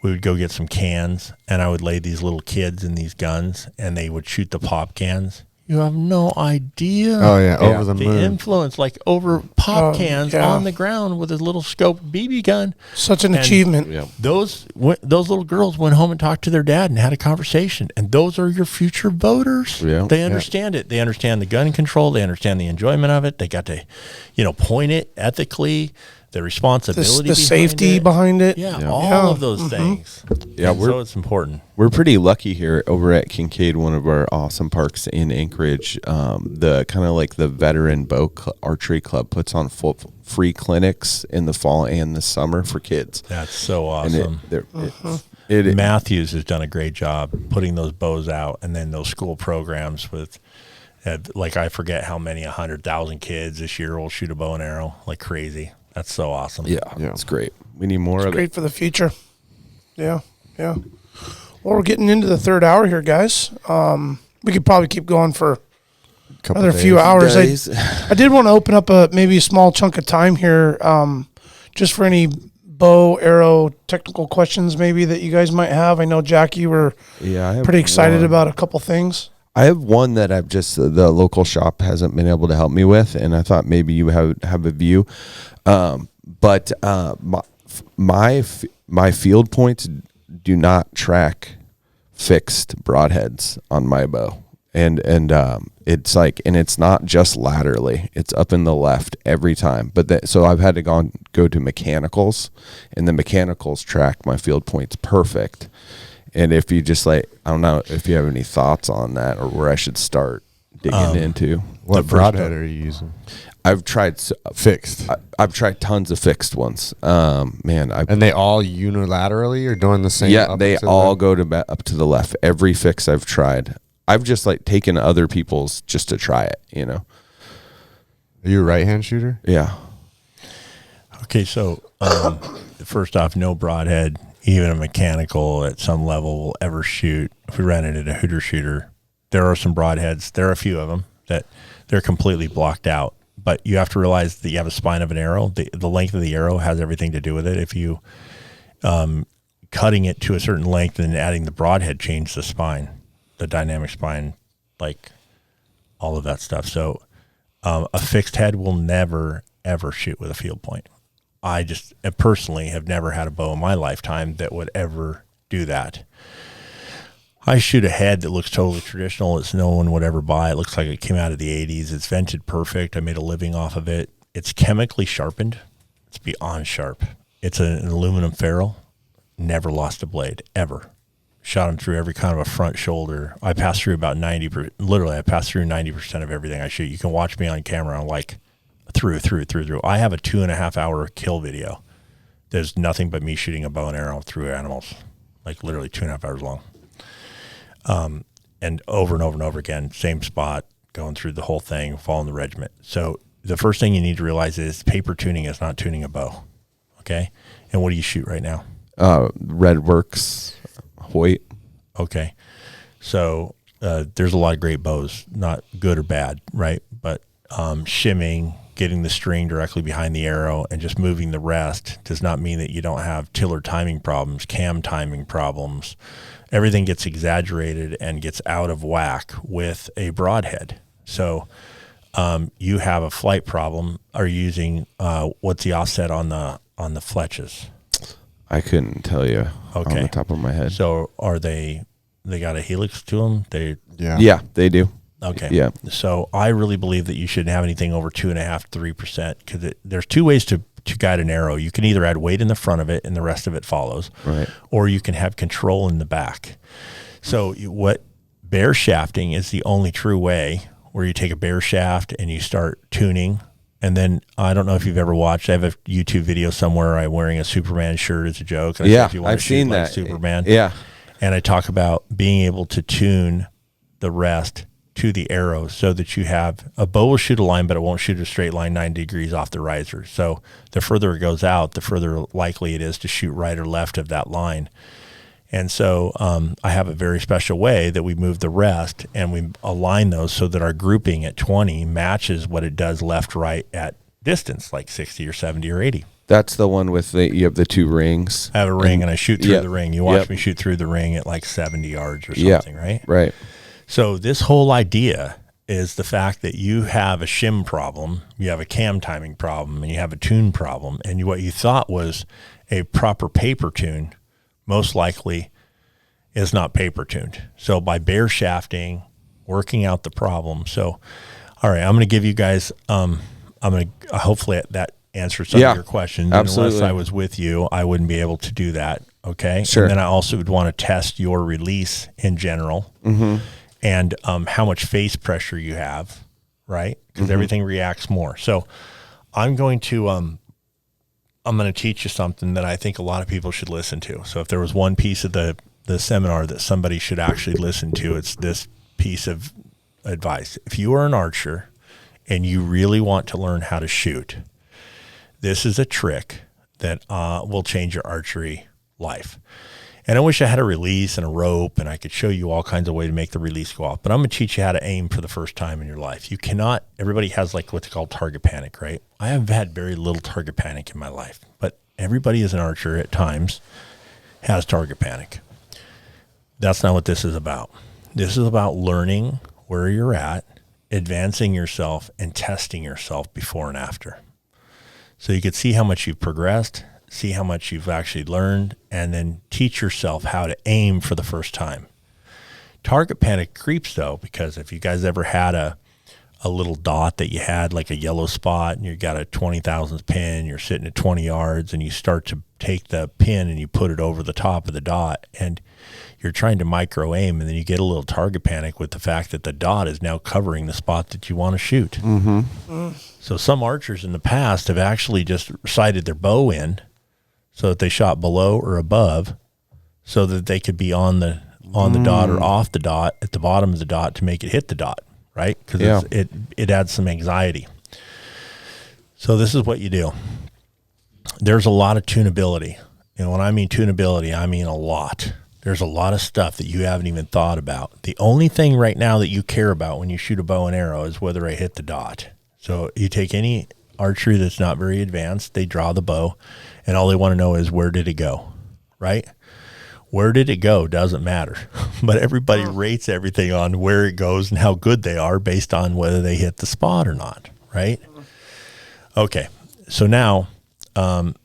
we would go get some cans, and I would lay these little kids in these guns, and they would shoot the pop cans. You have no idea. Oh yeah, over the moon. Influence, like, over pop cans on the ground with a little scope BB gun. Such an achievement. Yeah. Those little girls went home and talked to their dad and had a conversation, and those are your future voters. Yeah. They understand it. They understand the gun control. They understand the enjoyment of it. They got to, you know, point it ethically. The responsibility, the safety behind it. Yeah, all of those things. Yeah, so it's important. We're pretty lucky here over at Kincaid, one of our awesome parks in Anchorage. The kind of like the veteran bow archery club puts on full free clinics in the fall and the summer for kids. That's so awesome. Matthews has done a great job putting those bows out, and then those school programs with, like, I forget how many 100,000 kids this year will shoot a bow and arrow like crazy. That's so awesome. Yeah, it's great. We need more of it. Great for the future. Yeah. Well, we're getting into the third hour here, guys. We could probably keep going for another few hours. I did want to open up maybe a small chunk of time here, just for any bow, arrow, technical questions maybe that you guys might have. I know, Jack, you were pretty excited about a couple things. I have one that I've just, the local shop hasn't been able to help me with, and I thought maybe you have a view. But my field points do not track fixed broadheads on my bow, and it's like, and it's not just laterally; it's up in the left every time. But so I've had to go to mechanicals, and the mechanicals track my field points perfect. And if you just, like, I don't know if you have any thoughts on that, or where I should start digging into. What broadhead are you using? I've tried fixed. I've tried tons of fixed ones. And they all unilaterally are doing the same? Yeah, they all go to up to the left. Every fix I've tried, I've just, like, taken other people's just to try it. You know. Are you a right-hand shooter? Yeah. Okay, so first off, no broadhead, even a mechanical at some level, will ever shoot. If we ran it at a hooter shooter, there are some broadheads. There are a few of them that they're completely blocked out. But you have to realize that you have a spine of an arrow. The length of the arrow has everything to do with it. If you cutting it to a certain length and adding the broadhead change the spine, the dynamic spine, like all of that stuff. So a fixed head will never, ever shoot with a field point. I just personally have never had a bow in my lifetime that would ever do that. I shoot a head that looks totally traditional. It's no one would ever buy. It looks like it came out of the 80s. It's vented perfect. I made a living off of it. It's chemically sharpened. It's beyond sharp. It's an aluminum ferrule. Never lost a blade, ever. Shot him through every kind of a front shoulder. I passed through about 90%. Literally, I passed through 90% of everything I shoot. You can watch me on camera. I'm like through. I have a 2.5 hour kill video. There's nothing but me shooting a bow and arrow through animals, like literally 2.5 hours long. And over and over and over again, same spot, going through the whole thing, following the regiment. So the first thing you need to realize is paper tuning is not tuning a bow. Okay. And what do you shoot right now? Redworks, Hoyt. Okay. So, there's a lot of great bows, not good or bad, right? But, shimming, getting the string directly behind the arrow and just moving the rest does not mean that you don't have tiller timing problems, cam timing problems. Everything gets exaggerated and gets out of whack with a broadhead. So, you have a flight problem. Are you using, what's the offset on the fletches? I couldn't tell you on the top of my head. So are they got a helix to them? Yeah, they do. Okay. Yeah. So I really believe that you shouldn't have anything over 2.5%, 3%, because there's two ways to guide an arrow. You can either add weight in the front of it and the rest of it follows, right? Or you can have control in the back. So what bear shafting is the only true way, where you take a bear shaft and you start tuning. And then I don't know if you've ever watched. I have a YouTube video somewhere. I'm wearing a Superman shirt as a joke. And yeah, if you want I've to seen like that. Superman. Yeah, and I talk about being able to tune the rest to the arrow so that you have a bow will shoot a line, but it won't shoot a straight line 90 degrees off the riser. So the further it goes out, the further likely it is to shoot right or left of that line. And so I have a very special way that we move the rest and we align those so that our grouping at 20 matches what it does left, right at distance, like 60 or 70 or 80. That's the one with you have the two rings. I have a ring and I shoot through the ring. You watch me shoot through the ring at like 70 yards or something, right? Right. So this whole idea is the fact that you have a shim problem, you have a cam timing problem, and you have a tune problem. And what you thought was a proper paper tune most likely is not paper tuned. So by bear shafting, working out the problem. So, all right, I'm going to give you guys, hopefully that answers some of your questions. Absolutely. Unless I was with you, I wouldn't be able to do that. Okay. Sure. And then I also would want to test your release in general, and how much face pressure you have, right? Because everything reacts more. So I'm going to teach you something that I think a lot of people should listen to. So if there was one piece of the seminar that somebody should actually listen to, it's this piece of advice. If you are an archer and you really want to learn how to shoot, this is a trick that will change your archery life. And I wish I had a release and a rope and I could show you all kinds of ways to make the release go off, but I'm going to teach you how to aim for the first time in your life. You cannot, everybody has like what's called target panic, right? I have had very little target panic in my life, but everybody is an archer at times has target panic. That's not what this is about. This is about learning where you're at, advancing yourself, and testing yourself before and after. So you could see how much you've progressed, see how much you've actually learned, and then teach yourself how to aim for the first time. Target panic creeps, though, because if you guys ever had a little dot that you had, like a yellow spot, and you got a 20,000th pin, you're sitting at 20 yards, and you start to take the pin and you put it over the top of the dot, and you're trying to micro aim, and then you get a little target panic with the fact that the dot is now covering the spot that you want to shoot. So some archers in the past have actually just sighted their bow in so that they shot below or above so that they could be on the dot or off the dot at the bottom of the dot to make it hit the dot, right? Because it adds some anxiety. So this is what you do. There's a lot of tunability. And when I mean tunability, I mean a lot. There's a lot of stuff that you haven't even thought about. The only thing right now that you care about when you shoot a bow and arrow is whether I hit the dot. So you take any archery that's not very advanced, they draw the bow, and all they want to know is where did it go, right? Where did it go doesn't matter. But everybody rates everything on where it goes and how good they are based on whether they hit the spot or not, right? Okay, so now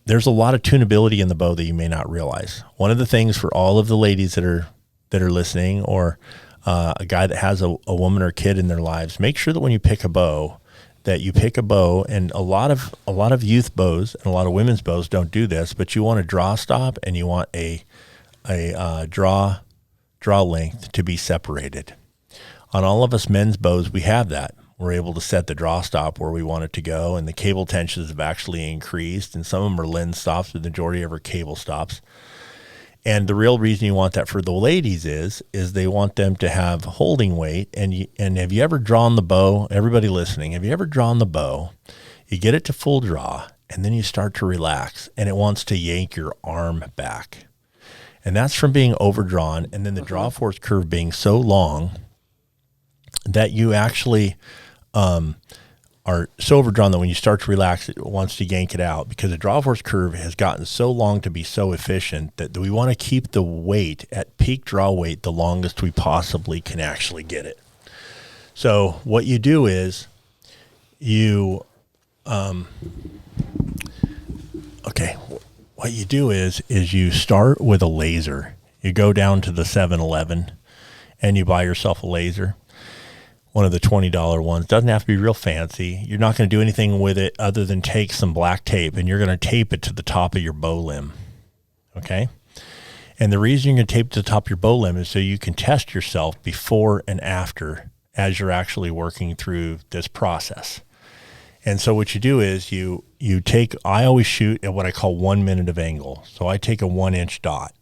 there's a lot of tunability in the bow that you may not realize. One of the things for all of the ladies that are that are listening, or a guy that has a woman or a kid in their lives, make sure that when you pick a bow, that you pick a bow, and a lot of youth bows and a lot of women's bows don't do this, but you want a draw stop and you want a draw length to be separated. On all of us men's bows, we have that. We're able to set the draw stop where we want it to go, and the cable tensions have actually increased, and some of them are lens stops, the majority of are cable stops. And the real reason you want that for the ladies is they want them to have holding weight. And have you ever drawn the bow? Everybody listening, have you ever drawn the bow? You get it to full draw, and then you start to relax, and it wants to yank your arm back. And that's from being overdrawn, and then the draw force curve being so long that you actually are so overdrawn that when you start to relax, it wants to yank it out, because the draw force curve has gotten so long to be so efficient that we want to keep the weight at peak draw weight the longest we possibly can actually get it. So what you do is you you start with a laser. You go down to the 7-Eleven and you buy yourself a laser, one of the $20 ones. Doesn't have to be real fancy. You're not going to do anything with it other than take some black tape, and you're going to tape it to the top of your bow limb. Okay? And the reason you're going to tape it to the top of your bow limb is so you can test yourself before and after as you're actually working through this process. And so what you do is you take, I always shoot at what I call 1 minute of angle. So I take a 1-inch dot.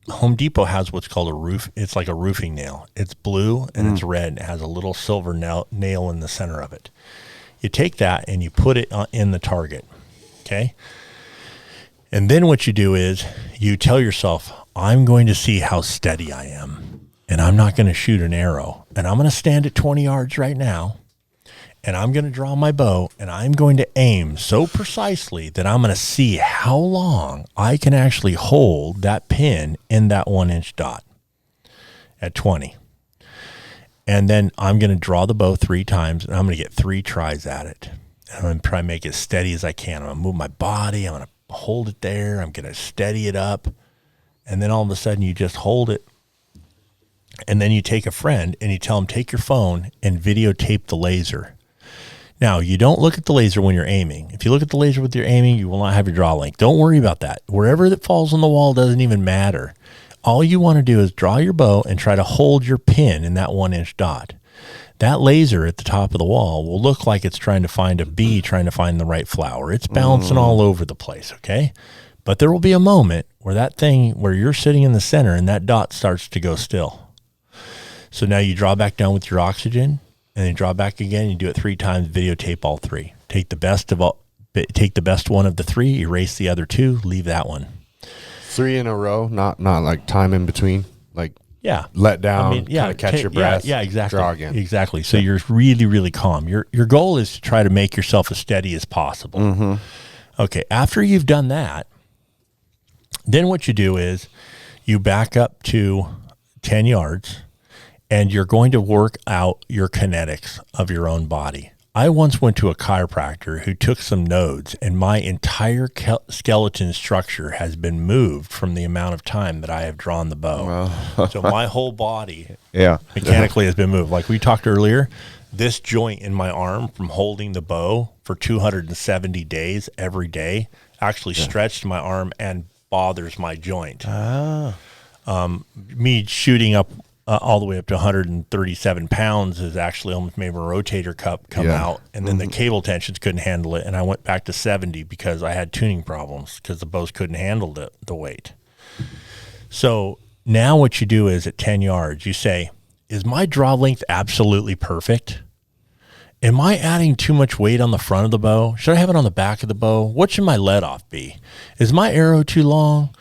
Home Depot has what's called a roof. It's like a roofing nail. It's blue and it's red, and it has a little silver nail in the center of it. You take that and you put it in the target. Okay. And then what you do is you tell yourself, I'm going to see how steady I am, and I'm not going to shoot an arrow, and I'm going to stand at 20 yards right now, and I'm going to draw my bow, and I'm going to aim so precisely that I'm going to see how long I can actually hold that pin in that 1-inch dot at 20. And then I'm going to draw the bow 3 times, and I'm going to get 3 tries at it. And I'm going to try to make it as steady as I can. I'm going to move my body. I'm going to hold it there. I'm going to steady it up. And then all of a sudden you just hold it. And then you take a friend and you tell them, take your phone and videotape the laser. Now, you don't look at the laser when you're aiming. If you look at the laser with your aiming, you will not have your draw length. Don't worry about that. Wherever it falls on the wall doesn't even matter. All you want to do is draw your bow and try to hold your pin in that 1-inch dot. That laser at the top of the wall will look like it's trying to find a bee trying to find the right flower. It's bouncing all over the place, okay? But there will be a moment where that thing, where you're sitting in the center and that dot starts to go still. So now you draw back down with your oxygen, and then draw back again. You do it 3 times, videotape all 3. Take the best one of the 3, erase the other 2, leave that one. 3 in a row, not like time in between, like let down, kind of catch your breath. Yeah, exactly. Draw again. Exactly. So you're really, really calm. Your goal is to try to make yourself as steady as possible. Mm-hmm. Okay, after you've done that, then what you do is you back up to 10 yards, and you're going to work out your kinetics of your own body. I once went to a chiropractor who took some nodes, and my entire skeleton structure has been moved from the amount of time that I have drawn the bow. Wow. So my whole body mechanically has been moved. Like we talked earlier, this joint in my arm from holding the bow for 270 days every day actually stretched my arm and bothers my joint. Me shooting up all the way up to 137 pounds is actually almost made my rotator cuff come out, and then the cable tensions couldn't handle it, and I went back to 70 because I had tuning problems because the bows couldn't handle the weight. So now what you do is at 10 yards, you say, is my draw length absolutely perfect? Am I adding too much weight on the front of the bow? Should I have it on the back of the bow? What should my let off be? Is my arrow too long?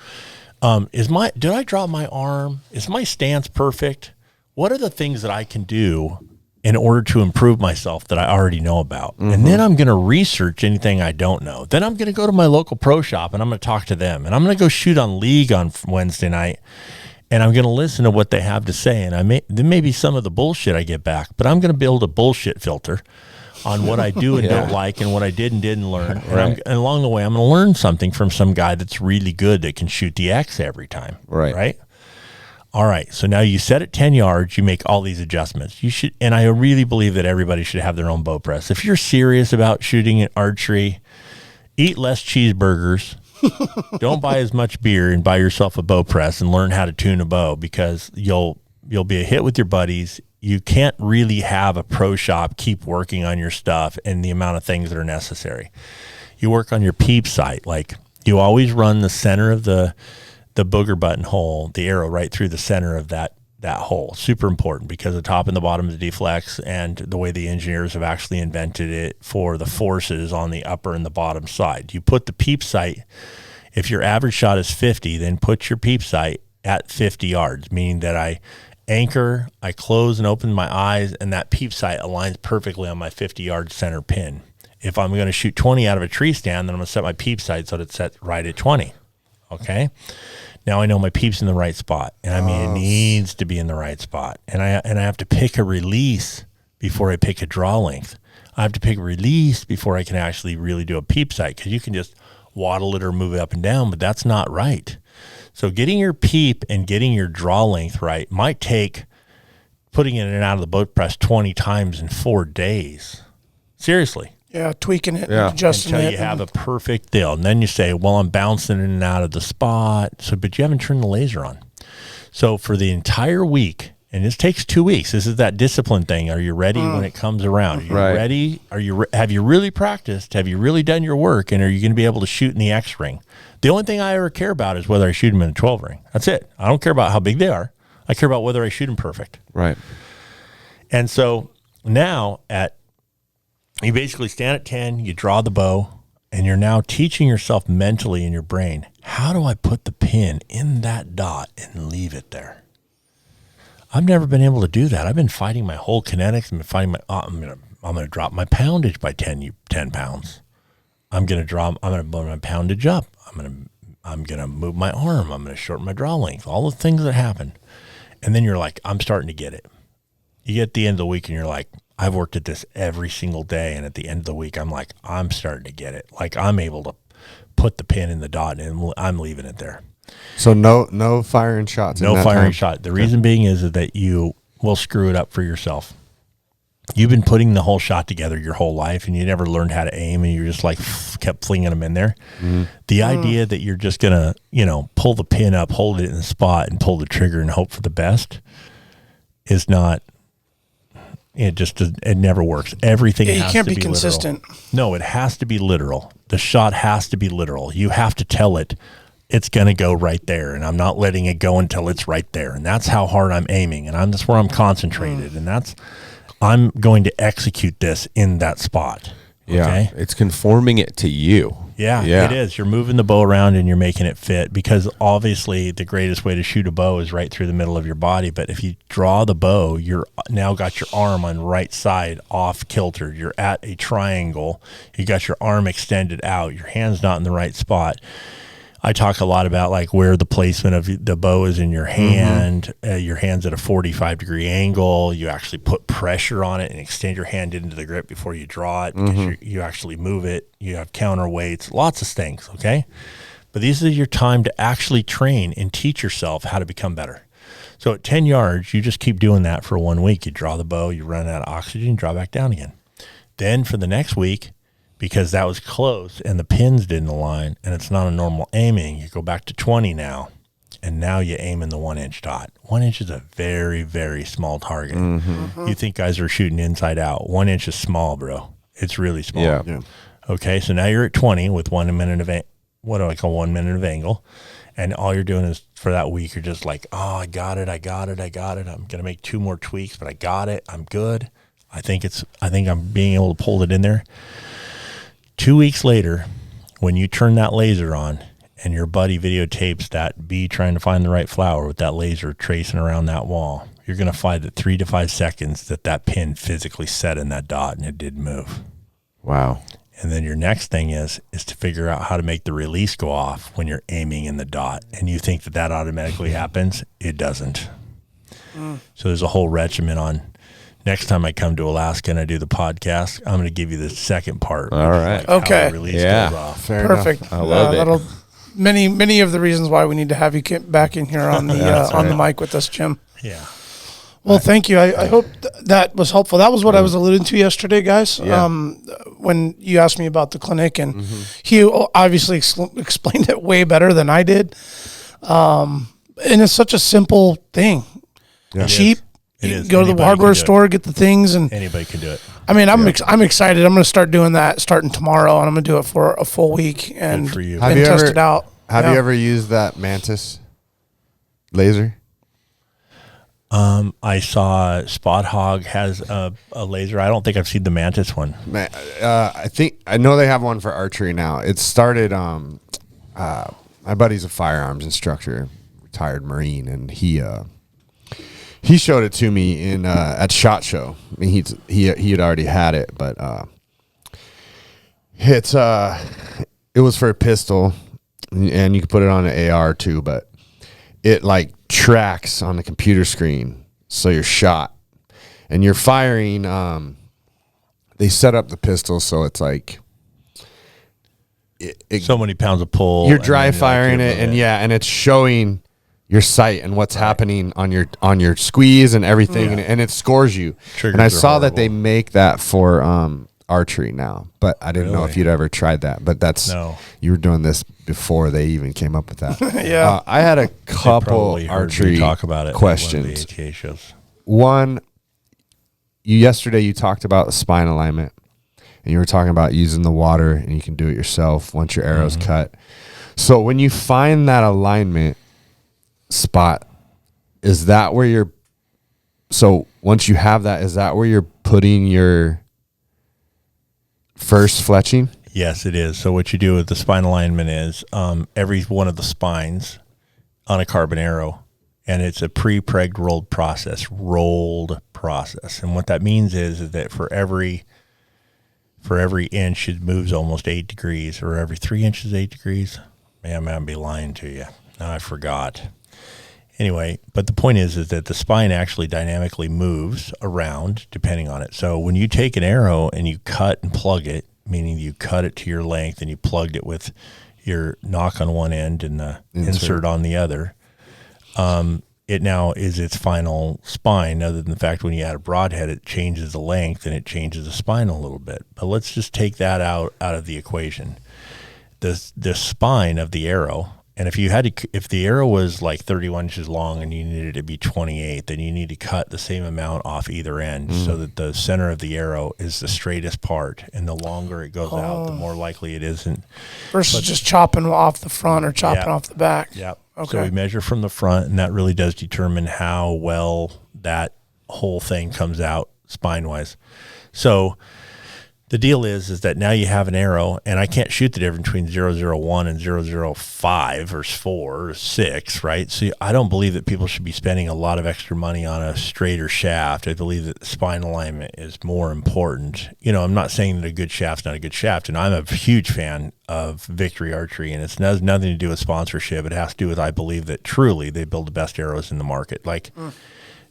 Did I drop my arm? Is my stance perfect? What are the things that I can do in order to improve myself that I already know about? Mm-hmm. And then I'm going to research anything I don't know. Then I'm going to go to my local pro shop and I'm going to talk to them, and I'm going to go shoot on League on Wednesday night, and I'm going to listen to what they have to say. And there may be some of the bullshit I get back, but I'm going to build a bullshit filter on what I do and don't like, and what I did and didn't learn. And along the way, I'm going to learn something from some guy that's really good that can shoot the X every time. Right. All right, so now you set at 10 yards, you make all these adjustments. You should, and I really believe that everybody should have their own bow press. If you're serious about shooting at archery, eat less cheeseburgers. Don't buy as much beer and buy yourself a bow press and learn how to tune a bow, because you'll be a hit with your buddies. You can't really have a pro shop keep working on your stuff and the amount of things that are necessary. You work on your peep sight. Like, you always run the center of the booger button hole, the arrow right through the center of that hole. Super important, because the top and the bottom is deflex, and the way the engineers have actually invented it for the forces on the upper and the bottom side. You put the peep sight, if your average shot is 50, then put your peep sight at 50 yards, meaning that I anchor, I close and open my eyes, and that peep sight aligns perfectly on my 50-yard center pin. If I'm going to shoot 20 out of a tree stand, then I'm going to set my peep sight so that it's set right at 20. Okay? Now I know my peep's in the right spot, and I mean, it needs to be in the right spot. And I have to pick a release before I pick a draw length. I have to pick a release before I can actually really do a peep sight, because you can just waddle it or move it up and down, but that's not right. So getting your peep and getting your draw length right might take putting it in and out of the boat press 20 times in 4 days. Seriously. Yeah, tweaking it, adjusting until it. You have a perfect deal. And then you say, well, I'm bouncing in and out of the spot. So, but you haven't turned the laser on. So for the entire week, and this takes 2 weeks, this is that discipline thing. Are you ready when it comes around? Are you ready? Have you really practiced? Have you really done your work? And are you going to be able to shoot in the X ring? The only thing I ever care about is whether I shoot them in a 12 ring. That's it. I don't care about how big they are. I care about whether I shoot them perfect. Right. And so now you basically stand at 10, you draw the bow, and you're now teaching yourself mentally in your brain, how do I put the pin in that dot and leave it there? I've never been able to do that. I've been fighting my whole kinetics. I've been fighting I'm going to drop my poundage by 10 pounds. I'm going to blow my poundage up. I'm going to move my arm. I'm going to shorten my draw length. All the things that happen. And then you're like, I'm starting to get it. You get the end of the week and you're like, I've worked at this every single day, and at the end of the week, I'm like, I'm starting to get it. Like, I'm able to put the pin in the dot, and I'm leaving it there. So no firing shots. No firing shot. The reason being is that you will screw it up for yourself. You've been putting the whole shot together your whole life, and you never learned how to aim, and you just like kept flinging them in there. Mm-hmm. The idea that you're just gonna, pull the pin up, hold it in the spot, and pull the trigger and hope for the best is not. It never works. Everything has to be you can't be consistent. Literal. No, it has to be literal. The shot has to be literal. You have to tell it it's going to go right there, and I'm not letting it go until it's right there. And that's how hard I'm aiming, and that's where I'm concentrated, and I'm going to execute this in that spot. Yeah, okay? It's conforming it to you. Yeah, it is. You're moving the bow around and you're making it fit, because obviously the greatest way to shoot a bow is right through the middle of your body. But if you draw the bow, you're now got your arm on right side off kilter. You're at a triangle. You got your arm extended out. Your hand's not in the right spot. I talk a lot about like where the placement of the bow is in your hand. Your hand's at a 45-degree angle. You actually put pressure on it and extend your hand into the grip before you draw it, because you actually move it. You have counterweights, lots of things, okay? But these are your time to actually train and teach yourself how to become better. So at 10 yards, you just keep doing that for 1 week. You draw the bow, you run out of oxygen, draw back down again. Then for the next week, because that was close and the pins didn't align and it's not a normal aiming, you go back to 20 now, and now you aim in the 1-inch dot. 1 inch is a very, very small target. You think guys are shooting inside out. 1 inch is small, bro. It's really small. Yeah. Okay, so now you're at 20 with 1 minute of 1 minute of angle, and all you're doing is for that week, you're just like, oh, I got it. I'm going to make 2 more tweaks, but I got it. I'm good. I think I'm being able to pull it in there. 2 weeks later, when you turn that laser on and your buddy videotapes that bee trying to find the right flower with that laser tracing around that wall, you're going to find that 3 to 5 seconds that pin physically set in that dot and it didn't move. Wow. And then your next thing is to figure out how to make the release go off when you're aiming in the dot. And you think that automatically happens. It doesn't. So there's a whole regimen on. Next time I come to Alaska and I do the podcast, I'm going to give you the second part. All right. Like okay. How the release goes off. Fair Perfect. enough. I love it. many of the reasons why we need to have you back in here on the on the mic with us, Jim. Yeah. Well, thank you. I hope that was helpful. That was what I was alluding to yesterday, guys. Yeah. When you asked me about the clinic, and he obviously explained it way better than I did. And it's such a simple thing. Yeah. Cheap. It is. Go to the hardware store, get the things, and anybody can do it. I mean, I'm excited. I'm going to start doing that starting tomorrow, and I'm going to do it for a full week and, Good for you. and test it out. Have you ever used that Mantis laser? I saw Spot Hog has a laser. I don't think I've seen the Mantis one. I know they have one for archery now. It started. My buddy's a firearms instructor, retired Marine, and he showed it to me in at SHOT Show. I mean, he had already had it, but it was for a pistol, and you can put it on an AR too. But it like tracks on the computer screen, so you're shot and you're firing. They set up the pistol so it's like So many pounds of pull. you're dry firing it, and it's showing your sight and what's happening on your squeeze and everything, and it scores you. Triggers and I are saw that horrible. they make that for archery now, but I didn't know if you'd ever tried that. But you were doing this before they even came up with that. Yeah. I had a couple Probably heard archery me talk about it questions. At one of the ATA shows. One, yesterday you talked about the spine alignment, and you were talking about using the water, and you can do it yourself once your arrow's cut. So when you find that alignment spot, is that where you're? So once you have that, is that where you're putting your first fletching? Yes, it is. So what you do with the spine alignment is every one of the spines on a carbon arrow, and it's a pre-pregged rolled process. And what that means is that for every inch, it moves almost 8 degrees, or every 3 inches, 8 degrees. Man, I'd be lying to you. Now I forgot. Anyway, but the point is that the spine actually dynamically moves around depending on it. So when you take an arrow and you cut and plug it, meaning you cut it to your length and you plugged it with your nock on one end and the insert on the other, it now is its final spine, other than the fact when you add a broadhead, it changes the length and it changes the spine a little bit. But let's just take that out of the equation. The spine of the arrow, and if the arrow was like 31 inches long and you needed it to be 28, then you need to cut the same amount off either end so that the center of the arrow is the straightest part. And the longer it goes out, the more likely it isn't. Versus just chopping off the front or chopping off the back. Yep. Okay. So we measure from the front, and that really does determine how well that whole thing comes out spine-wise. So the deal is that now you have an arrow, and I can't shoot the difference between 001 and 005 or 4 or 6, right? So I don't believe that people should be spending a lot of extra money on a straighter shaft. I believe that the spine alignment is more important. You know, I'm not saying that a good shaft's not a good shaft, and I'm a huge fan of Victory Archery, and it has nothing to do with sponsorship. It has to do with, I believe that truly they build the best arrows in the market. Like,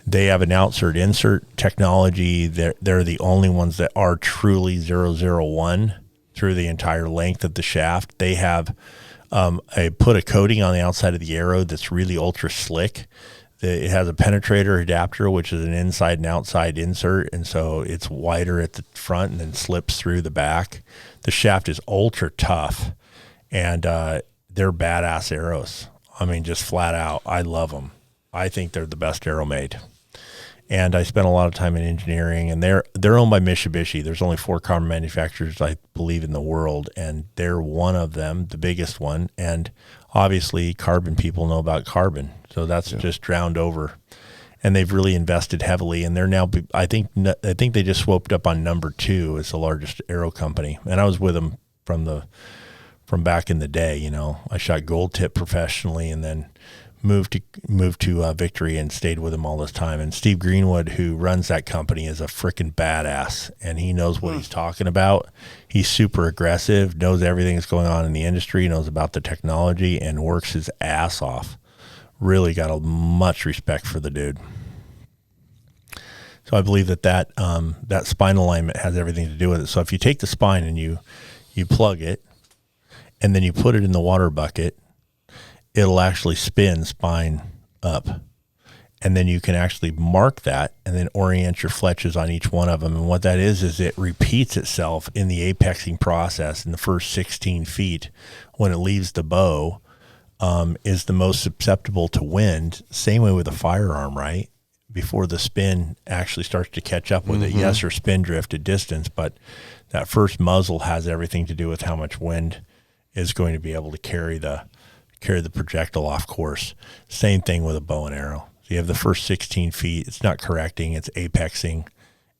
they have an insert technology. They're the only ones that are truly 001 through the entire length of the shaft. They have put a coating on the outside of the arrow that's really ultra slick. It has a penetrator adapter, which is an inside and outside insert, and so it's wider at the front and then slips through the back. The shaft is ultra tough, and they're badass arrows. I mean, just flat out, I love them. I think they're the best arrow made. And I spent a lot of time in engineering, and they're owned by Mitsubishi. There's only 4 carbon manufacturers, I believe, in the world, and they're one of them, the biggest one. And obviously, carbon people know about carbon, so that's just drowned over. And they've really invested heavily, and they're now, I think they just swooped up on number 2 as the largest arrow company. And I was with them from back in the day. You know, I shot gold tip professionally, and then moved to Victory and stayed with him all this time. And Steve Greenwood, who runs that company, is a freaking badass, and he knows what he's talking about. He's super aggressive, knows everything that's going on in the industry, knows about the technology, and works his ass off. Really got a much respect for the dude. So I believe that spine alignment has everything to do with it. So if you take the spine and you plug it, and then you put it in the water bucket, it'll actually spin spine up. And then you can actually mark that and then orient your fletches on each one of them. And what that is it repeats itself in the apexing process in the first 16 feet when it leaves the bow, is the most susceptible to wind. Same way with a firearm, right? Before the spin actually starts to catch up with it. Yes, or spin drift at distance, but that first muzzle has everything to do with how much wind is going to be able to carry the projectile off course. Same thing with a bow and arrow. So you have the first 16 feet. It's not correcting, it's apexing.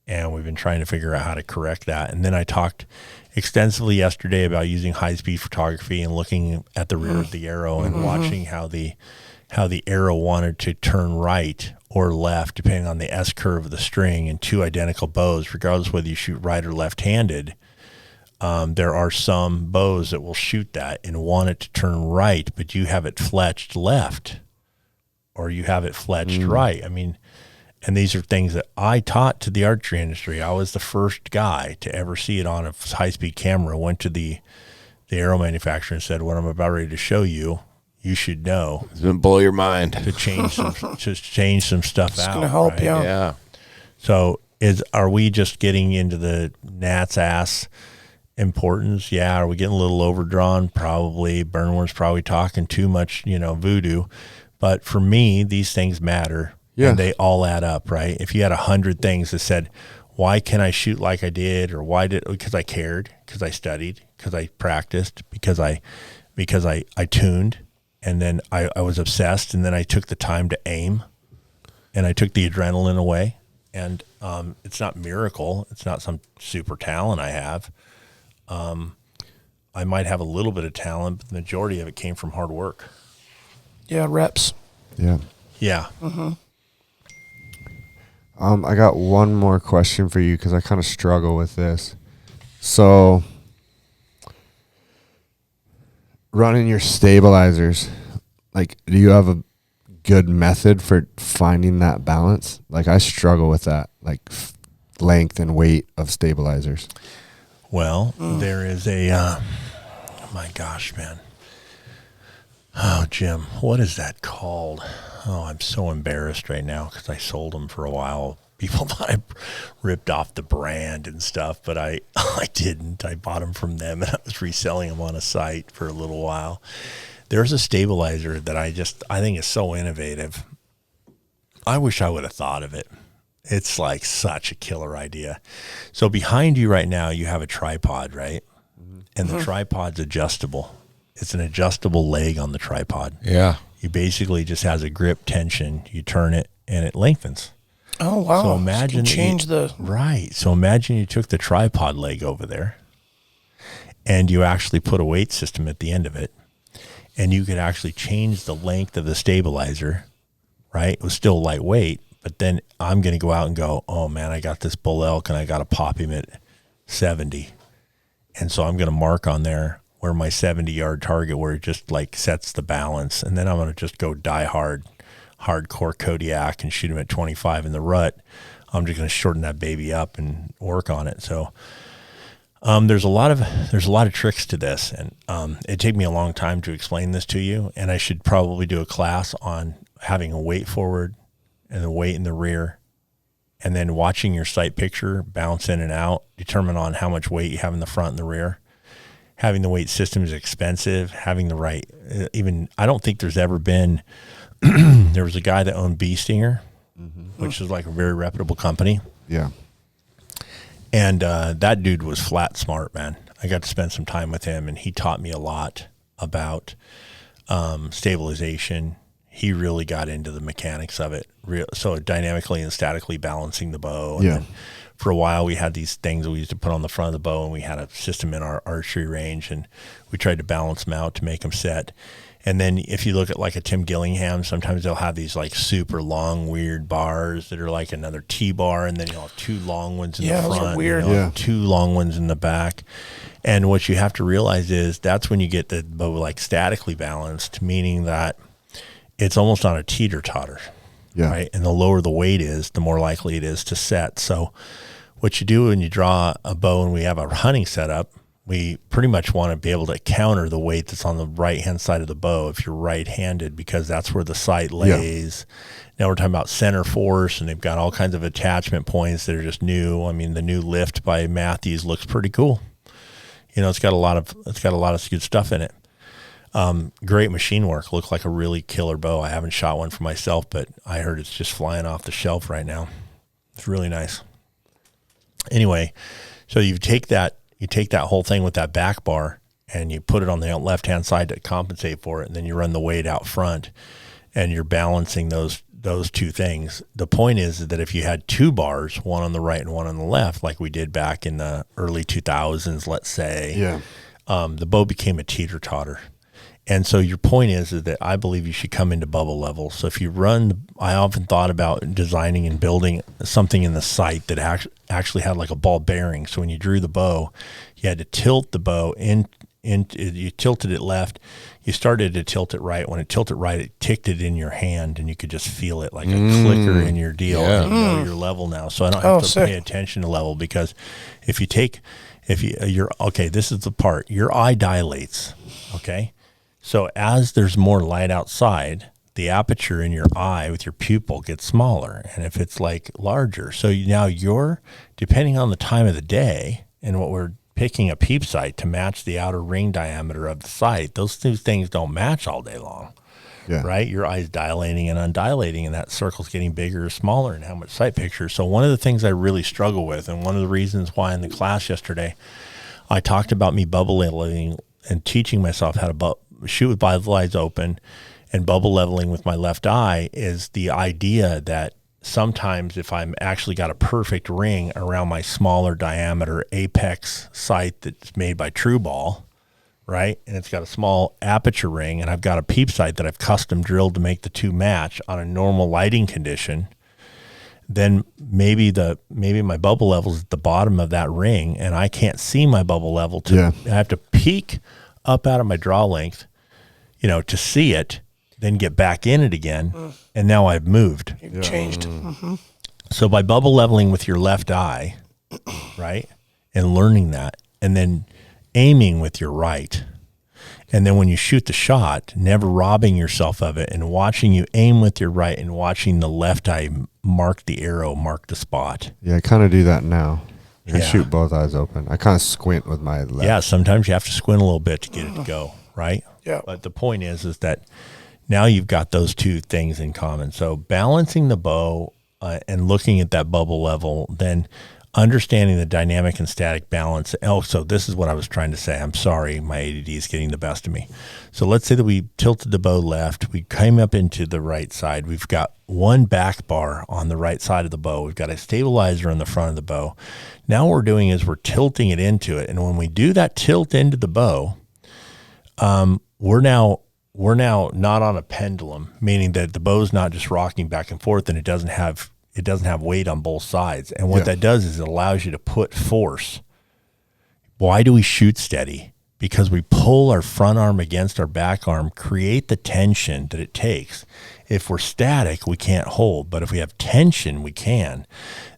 And we've been trying to figure out how to correct that. And then I talked extensively yesterday about using high-speed photography and looking at the rear of the arrow and watching how the arrow wanted to turn right or left, depending on the S-curve of the string, in two identical bows, regardless whether you shoot right or left-handed. There are some bows that will shoot that and want it to turn right, but you have it fletched left or you have it fletched right. I mean, and these are things that I taught to the archery industry. I was the first guy to ever see it on a high-speed camera. Went to the arrow manufacturer and said, what I'm about ready to show you, you should know. It's going to blow your mind. To change some, stuff It's out. going to help, right? yeah. So are we just getting into the gnat's ass importance? Yeah. Are we getting a little overdrawn? Probably. Burnworth's probably talking too much, voodoo. But for me, these things matter. Yeah. And they all add up, right? If you had 100 things that said, why can I shoot like I did? Or because I cared, because I studied, because I practiced, because I tuned, and then I was obsessed, and then I took the time to aim, and I took the adrenaline away. And it's not miracle. It's not some super talent I have. I might have a little bit of talent, but the majority of it came from hard work. Yeah, reps. Yeah. Yeah. I got one more question for you because I kind of struggle with this. So, running your stabilizers, like, do you have a good method for finding that balance? Like, I struggle with that, like length and weight of stabilizers. Well, there is oh my gosh, man. Oh, Jim, what is that called? Oh, I'm so embarrassed right now because I sold them for a while. People thought I ripped off the brand and stuff, but I didn't. I bought them from them, and I was reselling them on a site for a little while. There's a stabilizer that I think is so innovative. I wish I would have thought of it. It's like such a killer idea. So behind you right now, you have a tripod, right? And the tripod's adjustable. It's an adjustable leg on the tripod. Yeah. You basically just has a grip tension. You turn it and it lengthens. Oh, wow. So imagine Right. So imagine you took the tripod leg over there and you actually put a weight system at the end of it, and you could actually change the length of the stabilizer, right? It was still lightweight, but then I'm going to go out and go, oh man, I got this bull elk and I got to pop him at 70. And so I'm going to mark on there where my 70-yard target, where it just like sets the balance. And then I'm going to just go hardcore Kodiak and shoot him at 25 in the rut. I'm just going to shorten that baby up and work on it. So there's a lot of tricks to this, and it took me a long time to explain this to you. And I should probably do a class on having a weight forward and a weight in the rear, and then watching your sight picture bounce in and out, determine on how much weight you have in the front and the rear. Having the weight system is expensive. Having the right, I don't think there's ever been. There was a guy that owned Bee Stinger, which is like a very reputable company. Yeah. And that dude was flat smart, man. I got to spend some time with him, and he taught me a lot about stabilization. He really got into the mechanics of it. So dynamically and statically balancing the bow. And then for a while, we had these things we used to put on the front of the bow, and we had a system in our archery range, and we tried to balance them out to make them set. And then if you look at like a Tim Gillingham, sometimes they'll have these like super long, weird bars that are like another T-bar, and then you'll have two long ones in the front. Those are weird. Two long ones in the back. And what you have to realize is that's when you get the bow like statically balanced, meaning that it's almost on a teeter-totter. Yeah. Right. And the lower the weight is, the more likely it is to set. So what you do when you draw a bow, and we have a hunting setup, we pretty much want to be able to counter the weight that's on the right-hand side of the bow if you're right-handed, because that's where the sight lays. Now we're talking about center force, and they've got all kinds of attachment points that are just new. I mean, the new lift by Matthews looks pretty cool. You know, it's got a lot of good stuff in it. Great machine work. Looks like a really killer bow. I haven't shot one for myself, but I heard it's just flying off the shelf right now. It's really nice. Anyway, so you take that whole thing with that back bar and you put it on the left-hand side to compensate for it, and then you run the weight out front, and you're balancing those two things. The point is that if you had two bars, one on the right and one on the left, like we did back in the early 2000s, let's say, the bow became a teeter-totter. And so your point is that I believe you should come into bubble level. So if you I often thought about designing and building something in the sight that actually had like a ball bearing. So when you drew the bow, you had to tilt the bow you tilted it left, you started to tilt it right. When it tilted right, it ticked it in your hand, and you could just feel it like a clicker in your deal. And you know your level now. So I don't have to pay attention to level, because this is the part, your eye dilates, okay? So as there's more light outside, the aperture in your eye with your pupil gets smaller, and if it's like larger. So now you're, depending on the time of the day and what we're picking a peep sight to match the outer ring diameter of the sight, those two things don't match all day long, right? Your eye's dilating and undilating, and that circle's getting bigger or smaller in how much sight picture. So one of the things I really struggle with, and one of the reasons why in the class yesterday I talked about me bubble leveling and teaching myself how to shoot with both eyes open and bubble leveling with my left eye, is the idea that sometimes if I'm actually got a perfect ring around my smaller diameter apex sight that's made by True Ball, right, and it's got a small aperture ring, and I've got a peep sight that I've custom drilled to make the two match on a normal lighting condition, then maybe my bubble level is at the bottom of that ring, and I can't see my bubble level. I have to peek up out of my draw length, to see it, then get back in it again, and now I've moved. You've changed. Mm-hmm. So by bubble leveling with your left eye, right, and learning that, and then aiming with your right, and then when you shoot the shot, never robbing yourself of it, and watching you aim with your right and watching the left eye mark the arrow, mark the spot. Yeah, I kind of do that now. I shoot both eyes open. I kind of squint with my left. Yeah, sometimes you have to squint a little bit to get it to go, right? Yeah. But the point is that now you've got those two things in common. So balancing the bow and looking at that bubble level, then understanding the dynamic and static balance. So this is what I was trying to say. I'm sorry, my ADD is getting the best of me. So let's say that we tilted the bow left. We came up into the right side. We've got one back bar on the right side of the bow. We've got a stabilizer on the front of the bow. Now what we're doing is we're tilting it into it. And when we do that tilt into the bow, we're now not on a pendulum, meaning that the bow's not just rocking back and forth, and it doesn't have weight on both sides. And what that does is it allows you to put force. Why do we shoot steady? Because we pull our front arm against our back arm, create the tension that it takes. If we're static, we can't hold, but if we have tension, we can.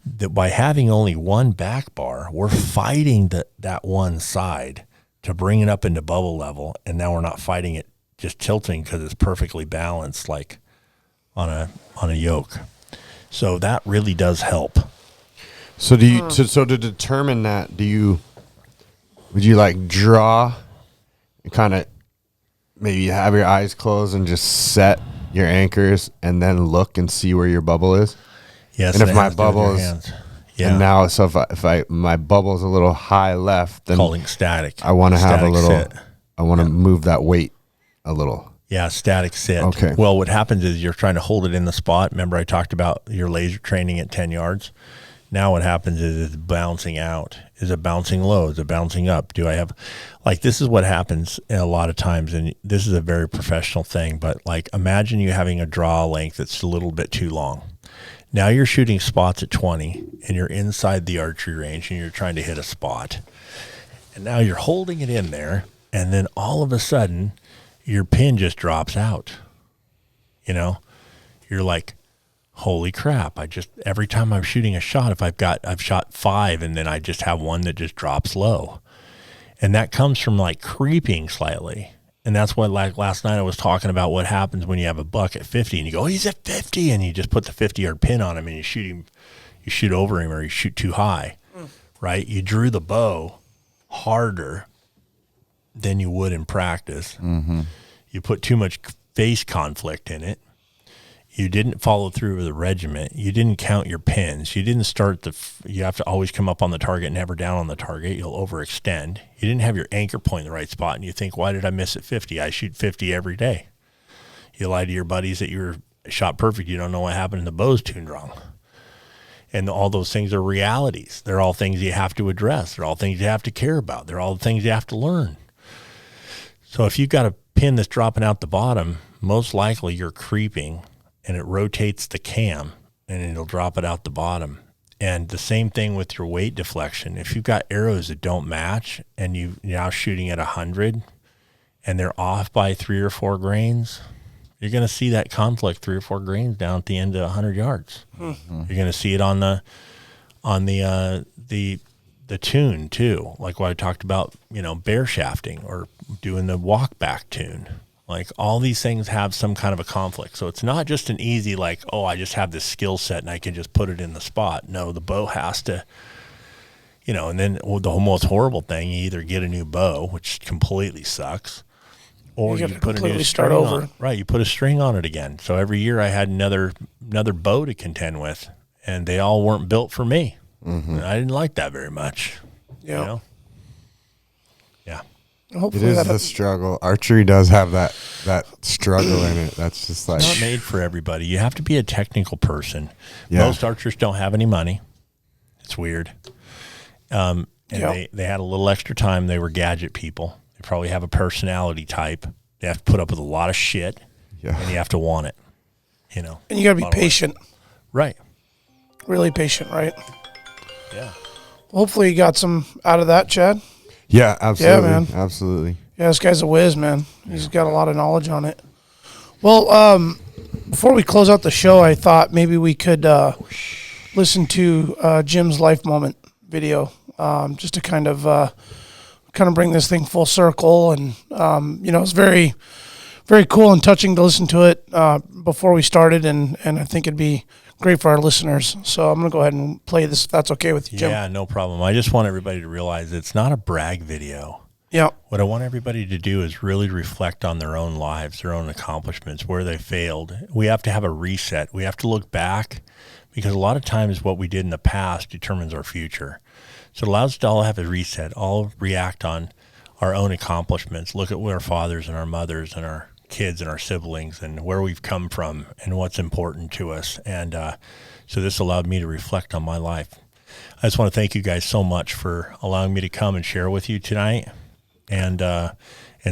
That by having only one back bar, we're fighting that one side to bring it up into bubble level, and now we're not fighting it just tilting because it's perfectly balanced like on a yoke. So that really does help. So do you so to determine that, would you like draw and kind of maybe have your eyes closed and just set your anchors and then look and see where your bubble is? Yes. And if my bubble is and now, so if my bubble is a little high left, then calling static. I want to have a little sit. I want to move that weight a little. Yeah, static sit. Okay. Well, what happens is you're trying to hold it in the spot. Remember I talked about your laser training at 10 yards? Now what happens is it's bouncing out. Is it bouncing low? Is it bouncing up? Do I have, like, this is what happens a lot of times, and this is a very professional thing, but like imagine you having a draw length that's a little bit too long. Now you're shooting spots at 20 and you're inside the archery range and you're trying to hit a spot. And now you're holding it in there, and then all of a sudden your pin just drops out. You're like, holy crap. Every time I'm shooting a shot, I've shot 5 and then I just have one that just drops low. And that comes from like creeping slightly. And that's why, like last night I was talking about what happens when you have a buck at 50 and you go, oh, he's at 50. And you just put the 50-yard pin on him and you shoot over him or you shoot too high, right? You drew the bow harder than you would in practice. Mm-hmm. You put too much face conflict in it. You didn't follow through with the regiment. You didn't count your pins. You didn't start you have to always come up on the target, never down on the target. You'll overextend. You didn't have your anchor point in the right spot, and you think, why did I miss at 50? I shoot 50 every day. You lie to your buddies that you were shot perfect. You don't know what happened and the bow's tuned wrong. And all those things are realities. They're all things you have to address. They're all things you have to care about. They're all things you have to learn. So if you've got a pin that's dropping out the bottom, most likely you're creeping, and it rotates the cam and it'll drop it out the bottom. And the same thing with your weight deflection. If you've got arrows that don't match and you're now shooting at 100 and they're off by 3 or 4 grains, you're going to see that conflict 3 or 4 grains down at the end of 100 yards. Mm-hmm. You're going to see it on the tune too. Like what I talked about, bear shafting or doing the walk back tune. Like all these things have some kind of a conflict. So it's not just an easy, like, oh, I just have this skill set and I can just put it in the spot. No, the bow has to, and then the most horrible thing, you either get a new bow, which completely sucks, or you put a new string on. Right, you put a string on it again. So every year I had another bow to contend with, and they all weren't built for me. Mm-hmm. And I didn't like that very much. Yeah. Yeah. Hopefully it is the struggle. Archery does have that struggle in it. That's just like it's not made for everybody. You have to be a technical person. Yeah. Most archers don't have any money. It's weird. And they had a little extra time. They were gadget people. They probably have a personality type. They have to put up with a lot of shit. Yeah. And you have to want it. And you got to be patient. Right. Really patient, right? Yeah. Hopefully you got some out of that, Chad. Yeah, absolutely. Yeah, man. Absolutely. Yeah, this guy's a whiz, man. He's got a lot of knowledge on it. Well, before we close out the show, I thought maybe we could listen to Jim's life moment video, just to kind of bring this thing full circle. And it's very, very cool and touching to listen to it before we started, and I think it'd be great for our listeners. So I'm going to go ahead and play this if that's okay with you, Jim. Yeah, no problem. I just want everybody to realize it's not a brag video. Yeah. What I want everybody to do is really reflect on their own lives, their own accomplishments, where they failed. We have to have a reset. We have to look back, because a lot of times what we did in the past determines our future. So it allows us to all have a reset, all react on our own accomplishments, look at what our fathers and our mothers and our kids and our siblings and where we've come from and what's important to us. And so this allowed me to reflect on my life. I just want to thank you guys so much for allowing me to come and share with you tonight and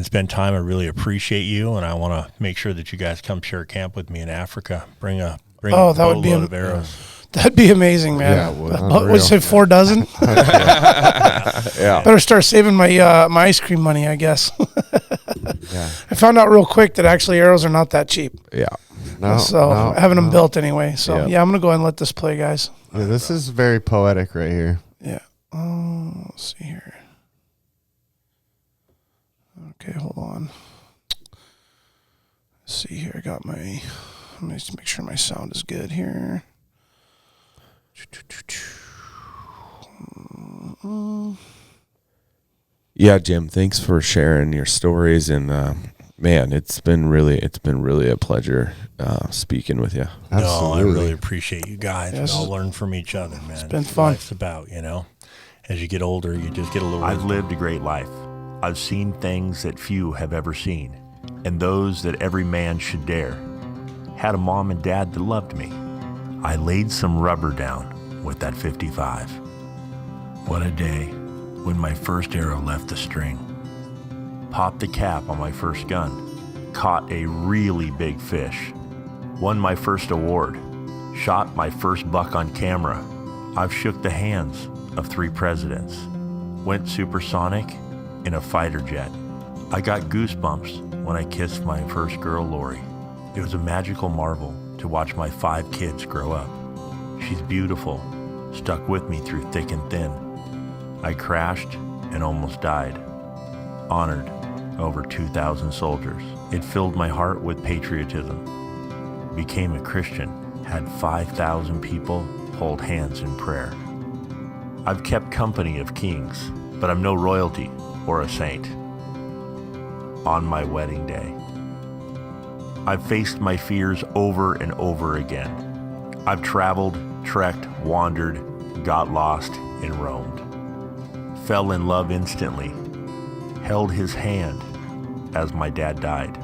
spend time. I really appreciate you, and I want to make sure that you guys come share camp with me in Africa. Bring a boatload of arrows. That'd be amazing, man. Yeah, what's it, 4 dozen? Yeah. Better start saving my my ice cream money, I guess. Yeah. I found out real quick that actually arrows are not that cheap. Yeah. Having them built anyway. So yeah, I'm gonna go ahead and let this play, guys. Yeah, this is very poetic right here. Yeah. Let's see here. Okay, hold on. Let's see here. I got my. Let me just make sure my sound is good here. Yeah, Jim, thanks for sharing your stories, and man, it's been really a pleasure speaking with you. Absolutely. No, I really appreciate you guys. Yes. We all learn from each other, man. It's been fun. It's about, as you get older, you just get a little. I've lived a great life. I've seen things that few have ever seen, and those that every man should dare. Had a mom and dad that loved me. I laid some rubber down with that 55. What a day when my first arrow left the string. Popped the cap on my first gun. Caught a really big fish. Won my first award. Shot my first buck on camera. I've shook the hands of 3 presidents. Went supersonic in a fighter jet. I got goosebumps when I kissed my first girl, Lori. It was a magical marvel to watch my 5 kids grow up. She's beautiful, stuck with me through thick and thin. I crashed and almost died. honored over 2,000 soldiers. It filled my heart with patriotism. Became a Christian, had 5,000 people hold hands in prayer. I've kept company of kings, but I'm no royalty or a saint. On my wedding day, I've faced my fears over and over again. I've traveled, trekked, wandered, got lost, and roamed. Fell in love instantly, held his hand as my dad died.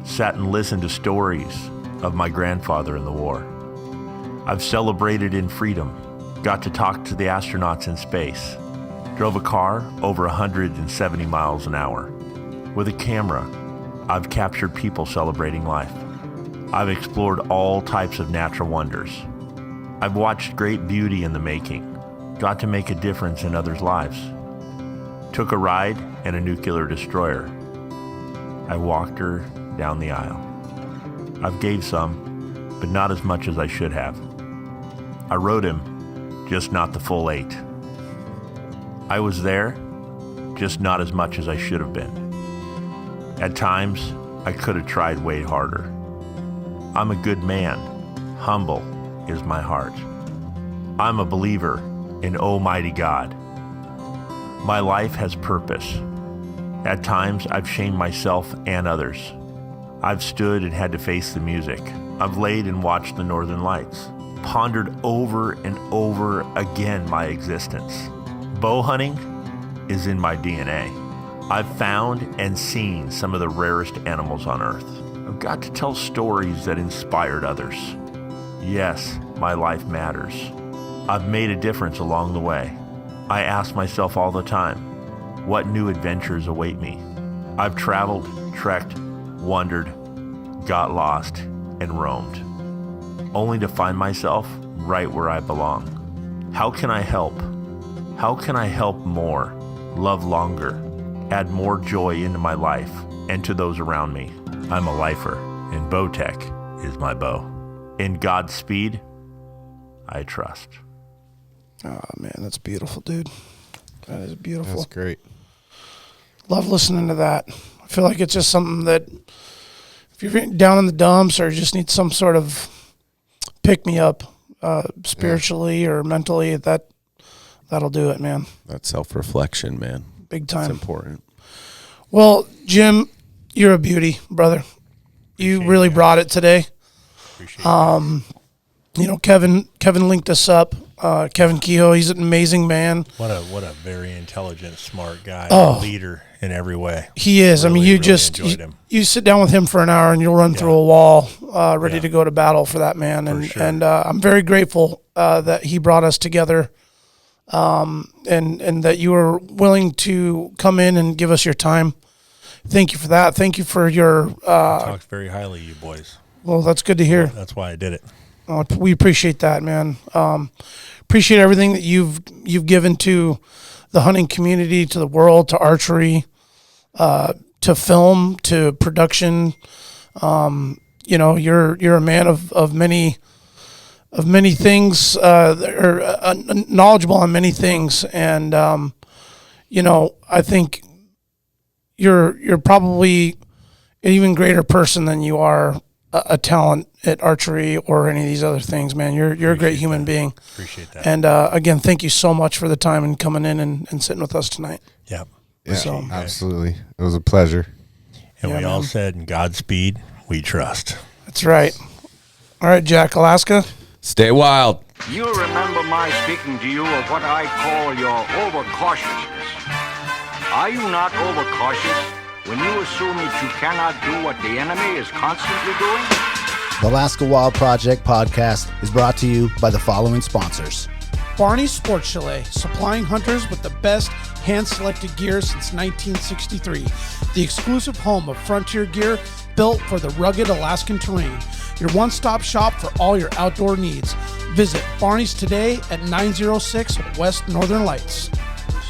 Sat and listened to stories of my grandfather in the war. I've celebrated in freedom, got to talk to the astronauts in space, drove a car over 170 miles an hour. With a camera, I've captured people celebrating life. I've explored all types of natural wonders. I've watched great beauty in the making, got to make a difference in others' lives. Took a ride in a nuclear destroyer. I walked her down the aisle. I've gave some, but not as much as I should have. I rode him, just not the full 8. I was there, just not as much as I should have been. At times, I could have tried way harder. I'm a good man. Humble is my heart. I'm a believer in Almighty God. My life has purpose. At times, I've shamed myself and others. I've stood and had to face the music. I've laid and watched the northern lights. Pondered over and over again my existence. Bow hunting is in my DNA. I've found and seen some of the rarest animals on earth. I've got to tell stories that inspired others. Yes, my life matters. I've made a difference along the way. I ask myself all the time, what new adventures await me? I've traveled, trekked, wandered, got lost, and roamed, only to find myself right where I belong. How can I help? How can I help more, love longer, add more joy into my life and to those around me? I'm a lifer, and Bowtech is my bow. In God's speed, I trust. Oh, man, that's beautiful, dude. That is beautiful. That's great. Love listening to that. I feel like it's just something that if you're down in the dumps or just need some sort of pick-me-up spiritually or mentally, that'll do it, man. That self-reflection, man. Big time. It's important. Well, Jim, you're a beauty, brother. You really brought it today. Appreciate it. You know, Kevin linked us up. Kevin Kehoe, he's an amazing man. What a very intelligent, smart guy. Oh. Leader in every way. He is. Really, I mean, you really just enjoyed him. you sit down with him for an hour and you'll run through a wall, ready to go to battle for that man. And sure. and I'm very grateful that he brought us together, and that you were willing to come in and give us your time. Thank you for that. Thank you for your. Talks very highly of you boys. Well, that's good to hear. That's why I did it. We appreciate that, man. Appreciate everything that you've given to the hunting community, to the world, to archery, to film, to production. You know, you're a man of many things, or knowledgeable on many things, and you know, I think you're probably an even greater person than you are a talent at archery or any of these other things, man. You're a great human being. Appreciate that. And again, thank you so much for the time and coming in and sitting with us tonight. Yeah. Yeah, So- absolutely. It was a pleasure. And Yeah, we all man. said, in Godspeed, we trust. That's right. All right, Jack, Alaska. Stay wild. You'll remember my speaking to you of what I call your overcautiousness. Are you not overcautious when you assume that you cannot do what the enemy is constantly doing? The Alaska Wild Project podcast is brought to you by the following sponsors. Barney's Sports Chalet, supplying hunters with the best hand-selected gear since 1963. The exclusive home of frontier gear built for the rugged Alaskan terrain. Your one-stop shop for all your outdoor needs. Visit Barney's today at 906 West Northern Lights.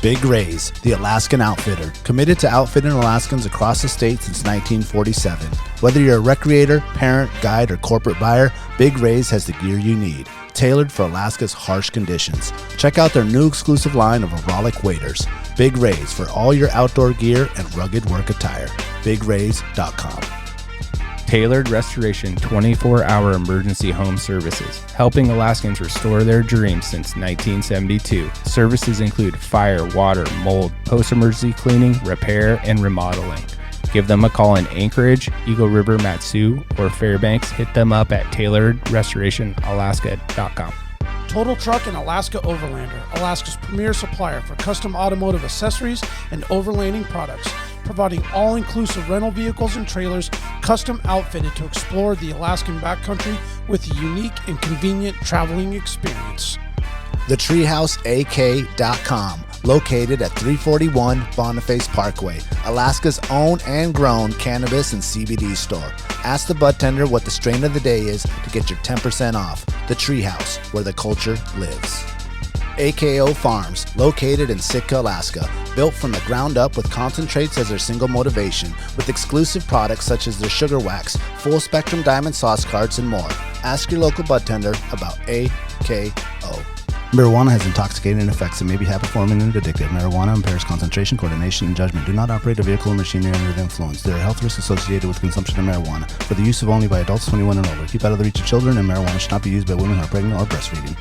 Big Rays, the Alaskan outfitter, committed to outfitting Alaskans across the state since 1947. Whether you're a recreator, parent, guide, or corporate buyer, Big Rays has the gear you need. tailored for Alaska's harsh conditions. Check out their new exclusive line of aerolic waders. Big Rays for all your outdoor gear and rugged work attire. BigRays.com. Tailored Restoration 24-hour emergency home services, helping Alaskans restore their dreams since 1972. Services include fire, water, mold, post-emergency cleaning, repair, and remodeling. Give them a call in Anchorage, Eagle River, Matsu, or Fairbanks. Hit them up at tailoredrestorationalaska.com. Total Truck and Alaska Overlander, Alaska's premier supplier for custom automotive accessories and overlanding products, providing all-inclusive rental vehicles and trailers custom outfitted to explore the Alaskan backcountry with a unique and convenient traveling experience. TheTreehouseAK.com, located at 341 Boniface Parkway, Alaska's own and grown cannabis and CBD store. Ask the bud tender what the strain of the day is to get your 10% off. The Treehouse, where the culture lives. AKO Farms, located in Sitka, Alaska, built from the ground up with concentrates as their single motivation, with exclusive products such as their sugar wax, full spectrum diamond sauce carts, and more. Ask your local bud tender about AKO. Marijuana has intoxicating effects and may be habit-forming and addictive. Marijuana impairs concentration, coordination, and judgment. Do not operate a vehicle or machinery under the influence. There are health risks associated with consumption of marijuana. For the use of only by adults 21 and over. Keep out of the reach of children, and marijuana should not be used by women who are pregnant or breastfeeding.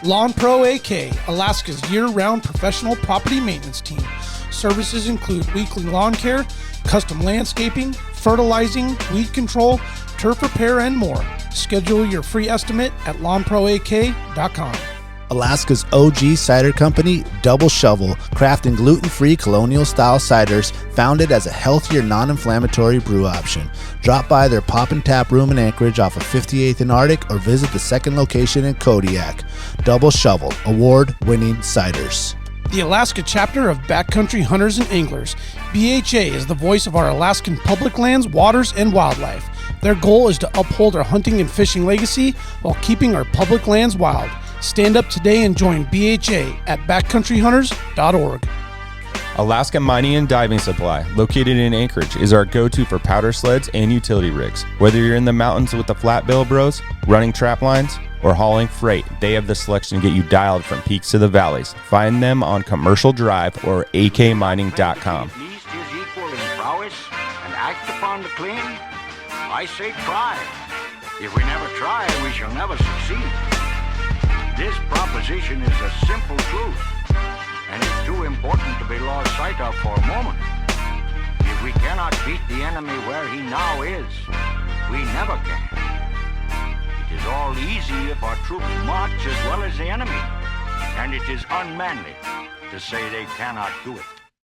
Lawn Pro AK, Alaska's year-round professional property maintenance team. Services include weekly lawn care, custom landscaping, fertilizing, weed control, turf repair, and more. Schedule your free estimate at lawnproak.com. Alaska's OG cider company, Double Shovel, crafting gluten-free colonial-style ciders founded as a healthier, non-inflammatory brew option. Drop by their Pop and Tap room in Anchorage off of 58th and Arctic or visit the second location in Kodiak. Double Shovel, award-winning ciders. The Alaska chapter of Backcountry Hunters and Anglers, BHA, is the voice of our Alaskan public lands, waters, and wildlife. Their goal is to uphold our hunting and fishing legacy while keeping our public lands wild. Stand up today and join BHA at backcountryhunters.org. Alaska Mining and Diving Supply, located in Anchorage, is our go-to for powder sleds and utility rigs. Whether you're in the mountains with the flat bill bros, running trap lines, or hauling freight, they have the selection to get you dialed from peaks to the valleys. Find them on Commercial Drive or akmining.com. At least is equal in prowess and act upon the claim. I say try. If we never try, we shall never succeed. This proposition is a simple truth, and it's too important to be lost sight of for a moment. If we cannot beat the enemy where he now is, we never can. It is all easy if our troops march as well as the enemy, and it is unmanly to say they cannot do it.